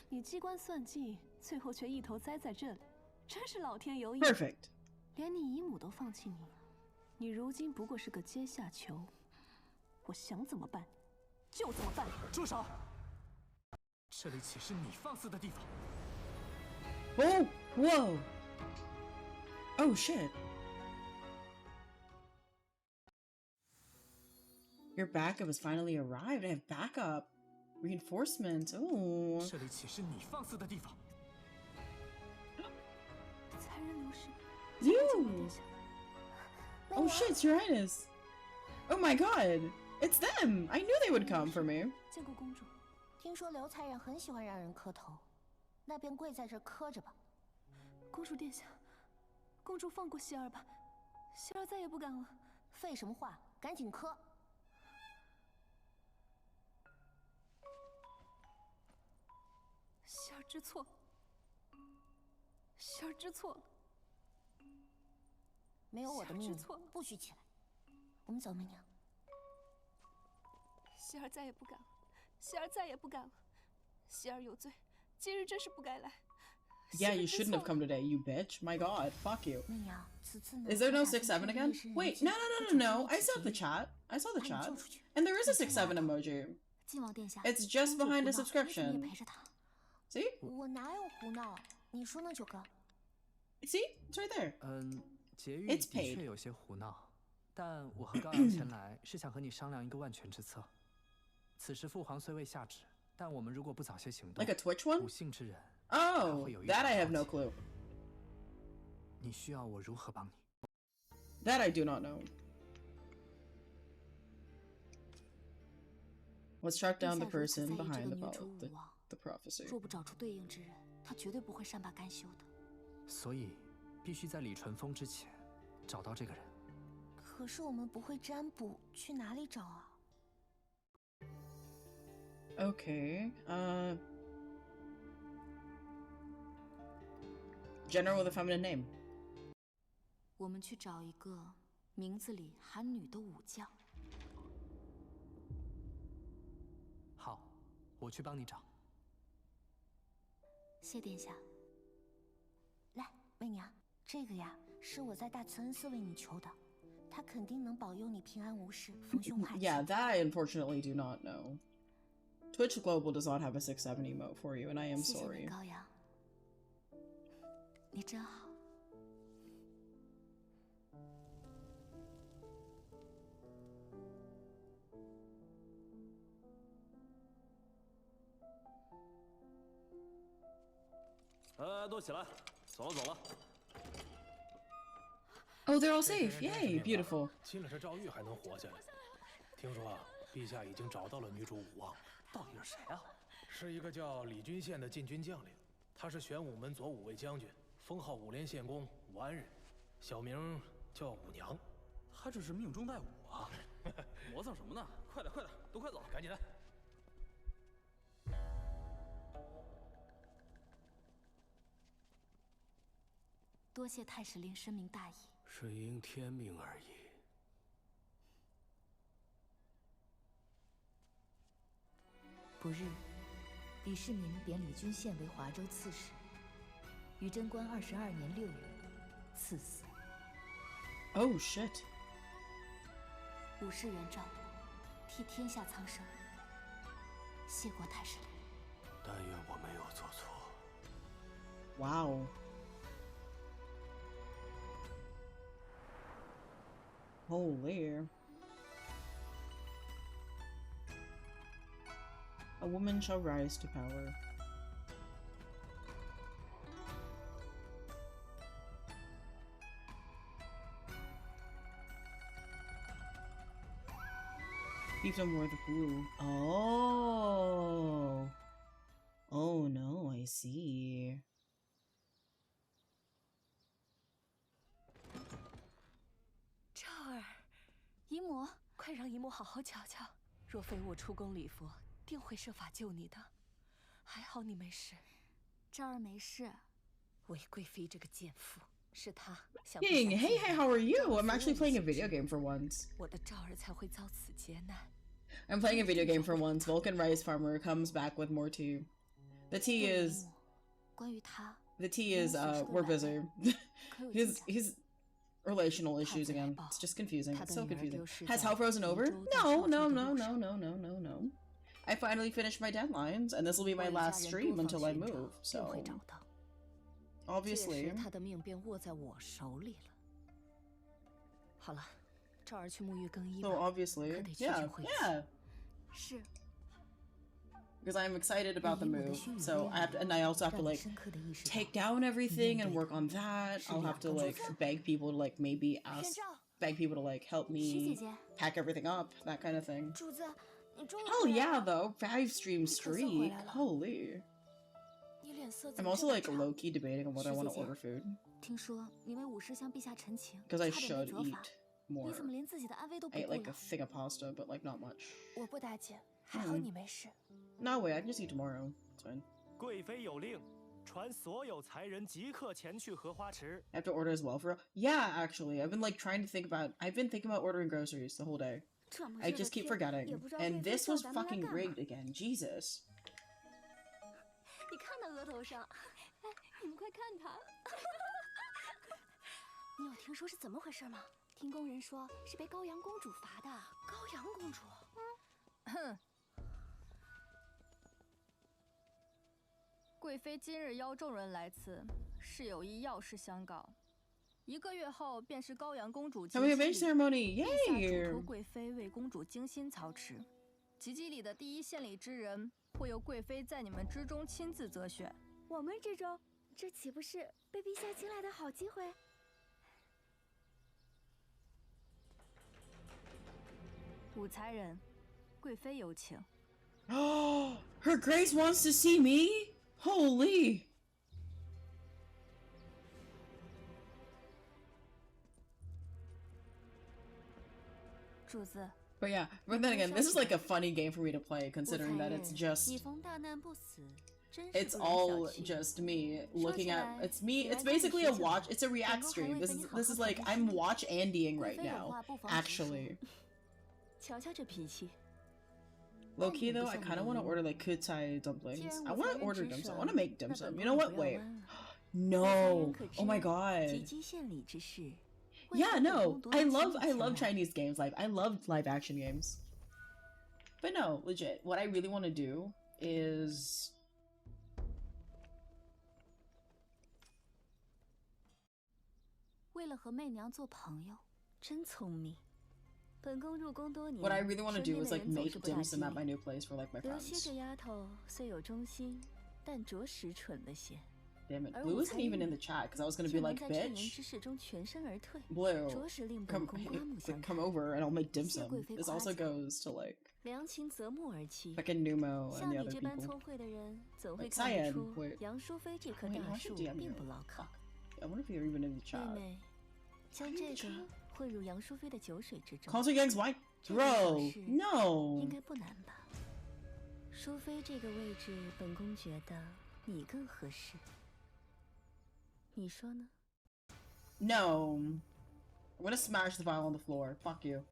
你机关算尽，最后却一头栽在这里，真是老天有眼。Perfect. 连你姨母都放弃你了。 你如今不过是个阶下囚，我想怎么办就怎么办。住手！这里岂是你放肆的地方 Oh, whoa. Oh, shit. Your backup has finally arrived. I have backup. Reinforcements. Oh. 这里岂是你放肆的地方？才人流失。 You. Oh shit, Your Highness! Oh my god! It's them! I knew they would come for me. 见过公主，听说刘才人很喜欢让人磕头，那便跪在这磕着吧。公主殿下，公主放过希儿吧，希儿再也不敢了。废什么话，赶紧磕！希儿知错，希儿知错了。没有我的命令，不许起来。我们走，媚娘。希儿再也不敢了，希儿再也不敢了。希儿有罪，今日真是不该来。 Yeah, you shouldn't have come today, you bitch. My god, fuck you. Is there no 6-7 again? Wait, no. I saw the chat. I saw the chat. And there is a 6-7 emoji. It's just behind a subscription. See? 我哪有胡闹？你说呢，九哥 See? It's right there. 劫狱 It's 的 paid. 确有些胡闹，但我和高阳前来是想和你商量一个万全之策。此时父皇虽未下旨，但我们如果不早些行动， Like a Twitch one? 不幸之人。 Oh, that I have no clue. 你需要我如何帮你 That I do not know. Let's track down the person behind the prophecy. 若不找出对应之人，他绝对不会善罢甘休的。所以，必须在李淳风之前找到这个人。可是我们不会占卜，去哪里找啊 Okay, General with a feminine name. 我们去找一个名字里含女的武将。好，我去帮你找。谢殿下。来，媚娘，这个呀是我在大慈恩寺为你求的，他肯定能保佑你平安无事，逢凶化吉。Yeah, that I unfortunately do not know. Twitch Global does not have a 6-7 emote for you, and I am sorry. 谢谢高阳，你真好。都起来，走了。 Oh, they're all safe! Yay, beautiful. 亲了这赵玉还能活下来？听说陛下已经找到了女主武王，到底是谁啊？是一个叫李君宪的禁军将领，他是玄武门左武卫将军，封号武连县公武安人，小名叫武娘。他这是命中带武啊！磨蹭什么呢？快点，都快走，赶紧来！ 多谢太史令深明大义，是应天命而已。不日，李世民贬李君宪为华州刺史，于贞观22年6月赐死。Oh shit！ 武士人赵，替天下苍生，谢过太史令。但愿我没有做错。Wow. Holy. A woman shall rise to power. Even more the blue. Oh. Oh no, I see. 赵儿，姨母，快让姨母好好瞧瞧。若非我出宫礼佛，定会设法救你的。还好你没事。赵儿没事。韦贵妃这个贱妇，是她想。Hey, how are you? I'm actually playing a video game for once. 我的赵儿才会遭此劫难。I'm playing a video game for once. Vulcan Rice Farmer comes back with more tea. The tea is. 关于他。The tea is we're busy. his relational issues again. It's just confusing. It's so confusing. Has hell frozen over? No. I finally finished my deadlines, and this will be my last stream until I move. So obviously. 他的命便握在我手里了。好了，赵儿去沐浴更衣吧。 So obviously, yeah. 是。 Because I'm excited about the move, so I also have to like take down everything and work on that. I'll have to like beg people to like maybe ask beg people to like help me pack everything up, that kind of thing. 主子，你终于 Hell yeah, though. 5-stream streak. Holy. I'm also like low-key debating on whether I want to order food. 听说你为武士向陛下陈情， Because I 差点 should 被责 eat 罚。 more. 你怎么连自己的安危都不 I ate 顾 like a 了？ thing of pasta, but like not much. 我不打紧，还好你没事。 No, wait, I can just eat tomorrow. It's fine. 贵妃有令，传所有才人即刻前去荷花池。 I have to order as well for real? Yeah, actually. I've been like trying to think about ordering groceries the whole day. I just keep forgetting. And this was fucking rigged again. Jesus. 你看那额头上，哎，你们快看他！你有听说是怎么回事吗？听工人说是被高阳公主罚的。高阳公主？哼。贵妃今日邀众人来此，是有一要事相告。1个月后便是高阳公主及笄礼， ceremony, 陛下嘱 yay! 托贵妃为公主精心操持。及笄礼的第一献礼之人，会由贵妃在你们之中亲自择选。我们之中，这岂不是被陛下青睐的好机会？ 武才人，贵妃有请。Oh, Her Grace wants to see me? Holy! 主子。 But yeah, but then again, this is like a funny game for me to play, considering that it's just... It's all just me looking at... It's me, it's basically a watch, it's a react stream. This is like, I'm watch Andying right now, actually. 瞧瞧这脾气。 Low-key though, I kind of want to order like kutsai dumplings. I want to order dim sum. I want to make dim sum. You know what? Wait. No. Oh my god. Yeah, no. I love Chinese games. Like, I love live action games. But no, legit. What I really want to do is... What I really want to do is like make dim sum at my new place for like my friends. Damn it, Blue isn't even in the chat because I was gonna be like, bitch, Blue, come over and I'll make dim sum. This also goes to like fucking Numo and the other people. Like Cyan, wait, why should DM you? Fuck. I wonder if you're even in the chat. Concert gangs, why? Bro, no. 淑妃这个位置，本宫觉得你更合适。你说呢？ No. I'm gonna smash the vial on the floor. Fuck you.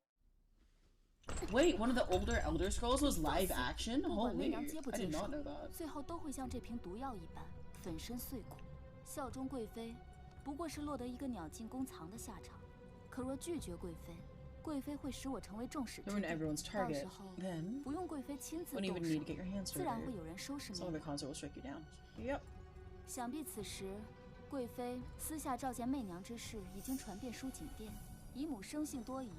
Wait, one of the older Elder Scrolls was live action? Holy, I did not know that. 最后都会像这瓶毒药一般粉身碎骨。效忠贵妃，不过是落得一个鸟尽弓藏的下场。可若拒绝贵妃，贵妃会使我成为众矢之的。到时候，不用贵妃亲自动手，自然会有人收拾媚娘。想必此时，贵妃私下召见媚娘之事已经传遍舒锦殿。姨母生性多疑，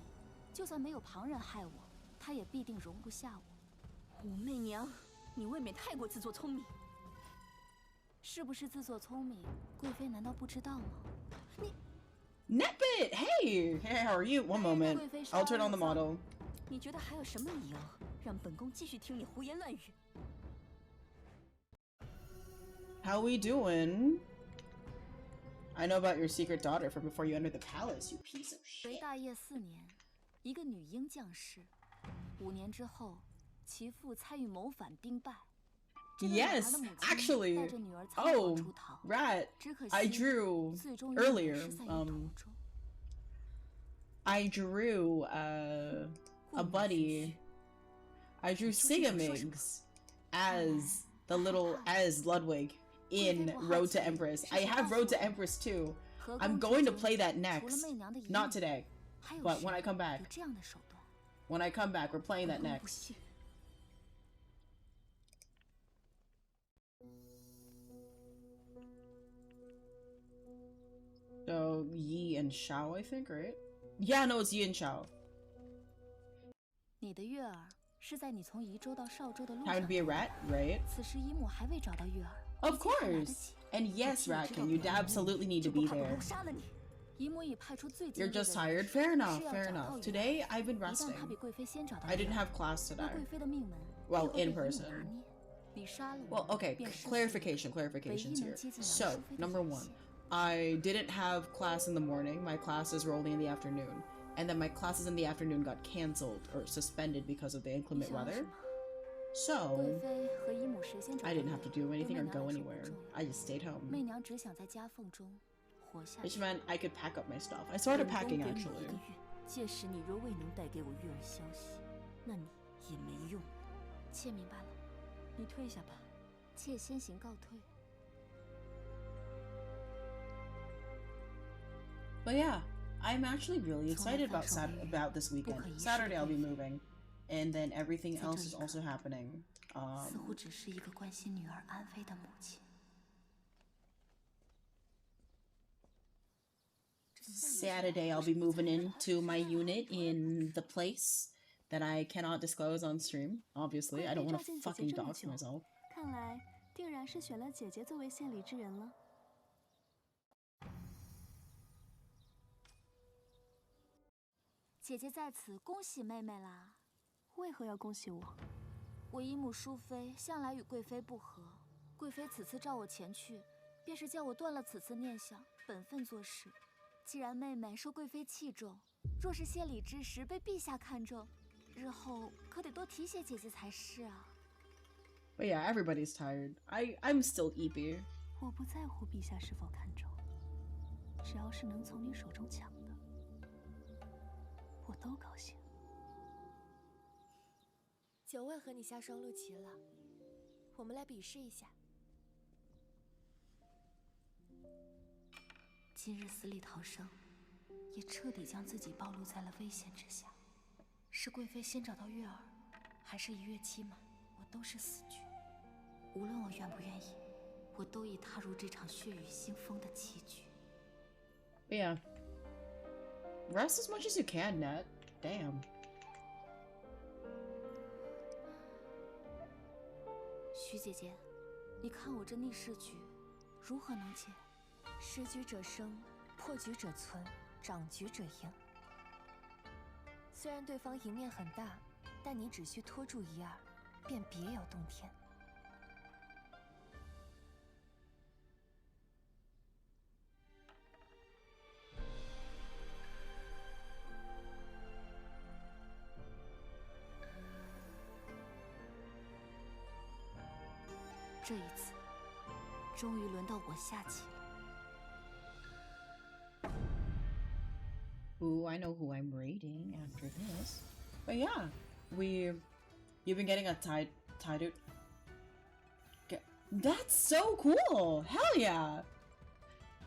就算没有旁人害我，她也必定容不下我。武媚娘，你未免太过自作聪明。是不是自作聪明？贵妃难道不知道吗？你。 Nepit! Hey! Hey, how are you? One moment. I'll turn on the model. 你觉得还有什么理由让本宫继续听你胡言乱语 How we doing? I know about your secret daughter from before you entered the palace, you piece of shit. 为大业4年，一个女婴降世。5年之后，其父参与谋反兵败。 Yes, actually. Oh, rat. I drew earlier. I drew a buddy. I drew Sigamigs as Ludwig in Road to Empress. I have Road to Empress too. I'm going to play that next. Not today, but when I come back. When I come back, we're playing that next. So Yi and Xiao, I think, right? Yeah, no, it's Yi and Xiao. 你的月儿是在你从宜州到邵州的路上。 Time to be a rat, right? 此时姨母还未找到月儿。 Of course. And yes, Ratkin, you absolutely need to be there. You're just tired? Fair enough, fair enough. Today, I've been resting. I didn't have class today. Well, in person. Well, okay, clarifications here. So, number one, I didn't have class in the morning. My classes were only in the afternoon. And then my classes in the afternoon got cancelled or suspended because of the inclement weather. So, I didn't have to do anything or go anywhere. I just stayed home. Which meant I could pack up my stuff. I started packing, actually. But yeah, I'm actually really excited about this weekend. Saturday I'll be moving, and then everything else is also happening. Saturday I'll be moving into my unit in the place that I cannot disclose on stream. Obviously, I don't want to fucking dox myself. 看来定然是选了姐姐作为献礼之人了。姐姐在此恭喜妹妹啦！为何要恭喜我？我姨母淑妃向来与贵妃不和，贵妃此次召我前去，便是叫我断了此次念想，本分做事。既然妹妹受贵妃器重，若是献礼之时被陛下看中，日后可得多提携姐姐才是啊。But yeah, everybody's tired. I'm still eepy. 我不在乎陛下是否看中，只要是能从你手中抢的，我都高兴。九位和你下双陆棋了，我们来比试一下。今日死里逃生，也彻底将自己暴露在了危险之下。是贵妃先找到月儿，还是一跃期满，我都是死局。无论我愿不愿意，我都已踏入这场血雨腥风的棋局。Yeah. Rest as much as you can, Nat. Damn. 徐姐姐，你看我这逆势局，如何能解？失局者生，破局者存，长局者赢。虽然对方赢面很大，但你只需拖住一二，便别有洞天。这一次，终于轮到我下棋了。Ooh, I know who I'm raiding after this. But yeah, you've been getting a tied. That's so cool! Hell yeah!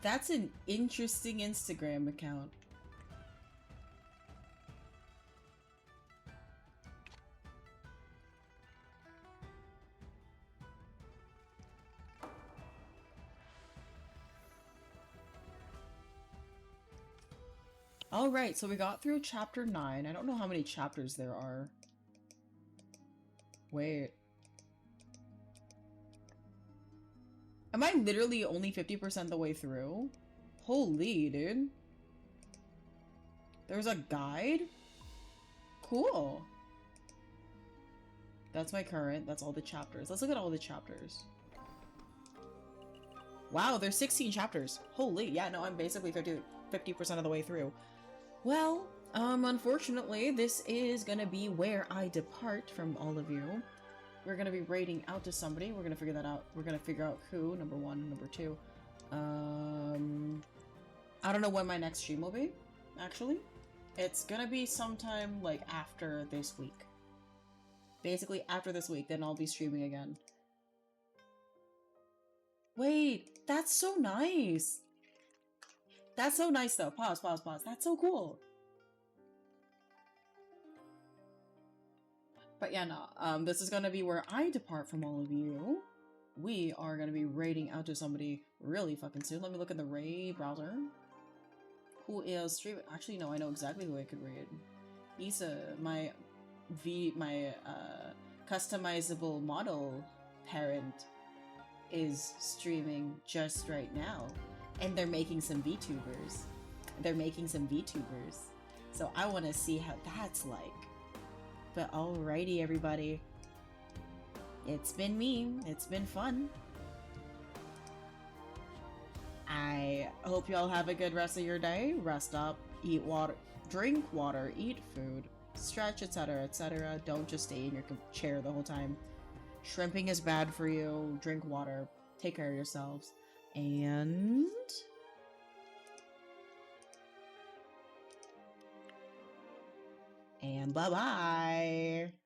That's an interesting Instagram account. Alright, so we got through chapter 9. I don't know how many chapters there are. Wait. Am I literally only 50% the way through? Holy, dude. There's a guide? Cool. That's my current. That's all the chapters. Let's look at all the chapters. Wow, there's 16 chapters. Holy, yeah, no, I'm basically 50% of the way through. Well, unfortunately, this is gonna be where I depart from all of you. We're gonna be raiding out to somebody. We're gonna figure that out. We're gonna figure out who, number one, number two. I don't know when my next stream will be, actually. It's gonna be sometime, like, after this week. Basically, after this week, then I'll be streaming again. Wait, that's so nice! That's so nice, though. Pause. That's so cool. But yeah, no. This is gonna be where I depart from all of you. We are gonna be raiding out to somebody really fucking soon. Let me look at the raid browser. Who is streaming? Actually, no. I know exactly who I could raid. Isa, my customizable model parent, is streaming just right now. And they're making some VTubers. They're making some VTubers. So I want to see how that's like. But alrighty, everybody. It's been me. It's been fun. I hope y'all have a good rest of your day. Rest up, eat water, drink water, eat food, stretch, etc., etc. Don't just stay in your chair the whole time. Shrimping is bad for you. Drink water. Take care of yourselves. And bye-bye.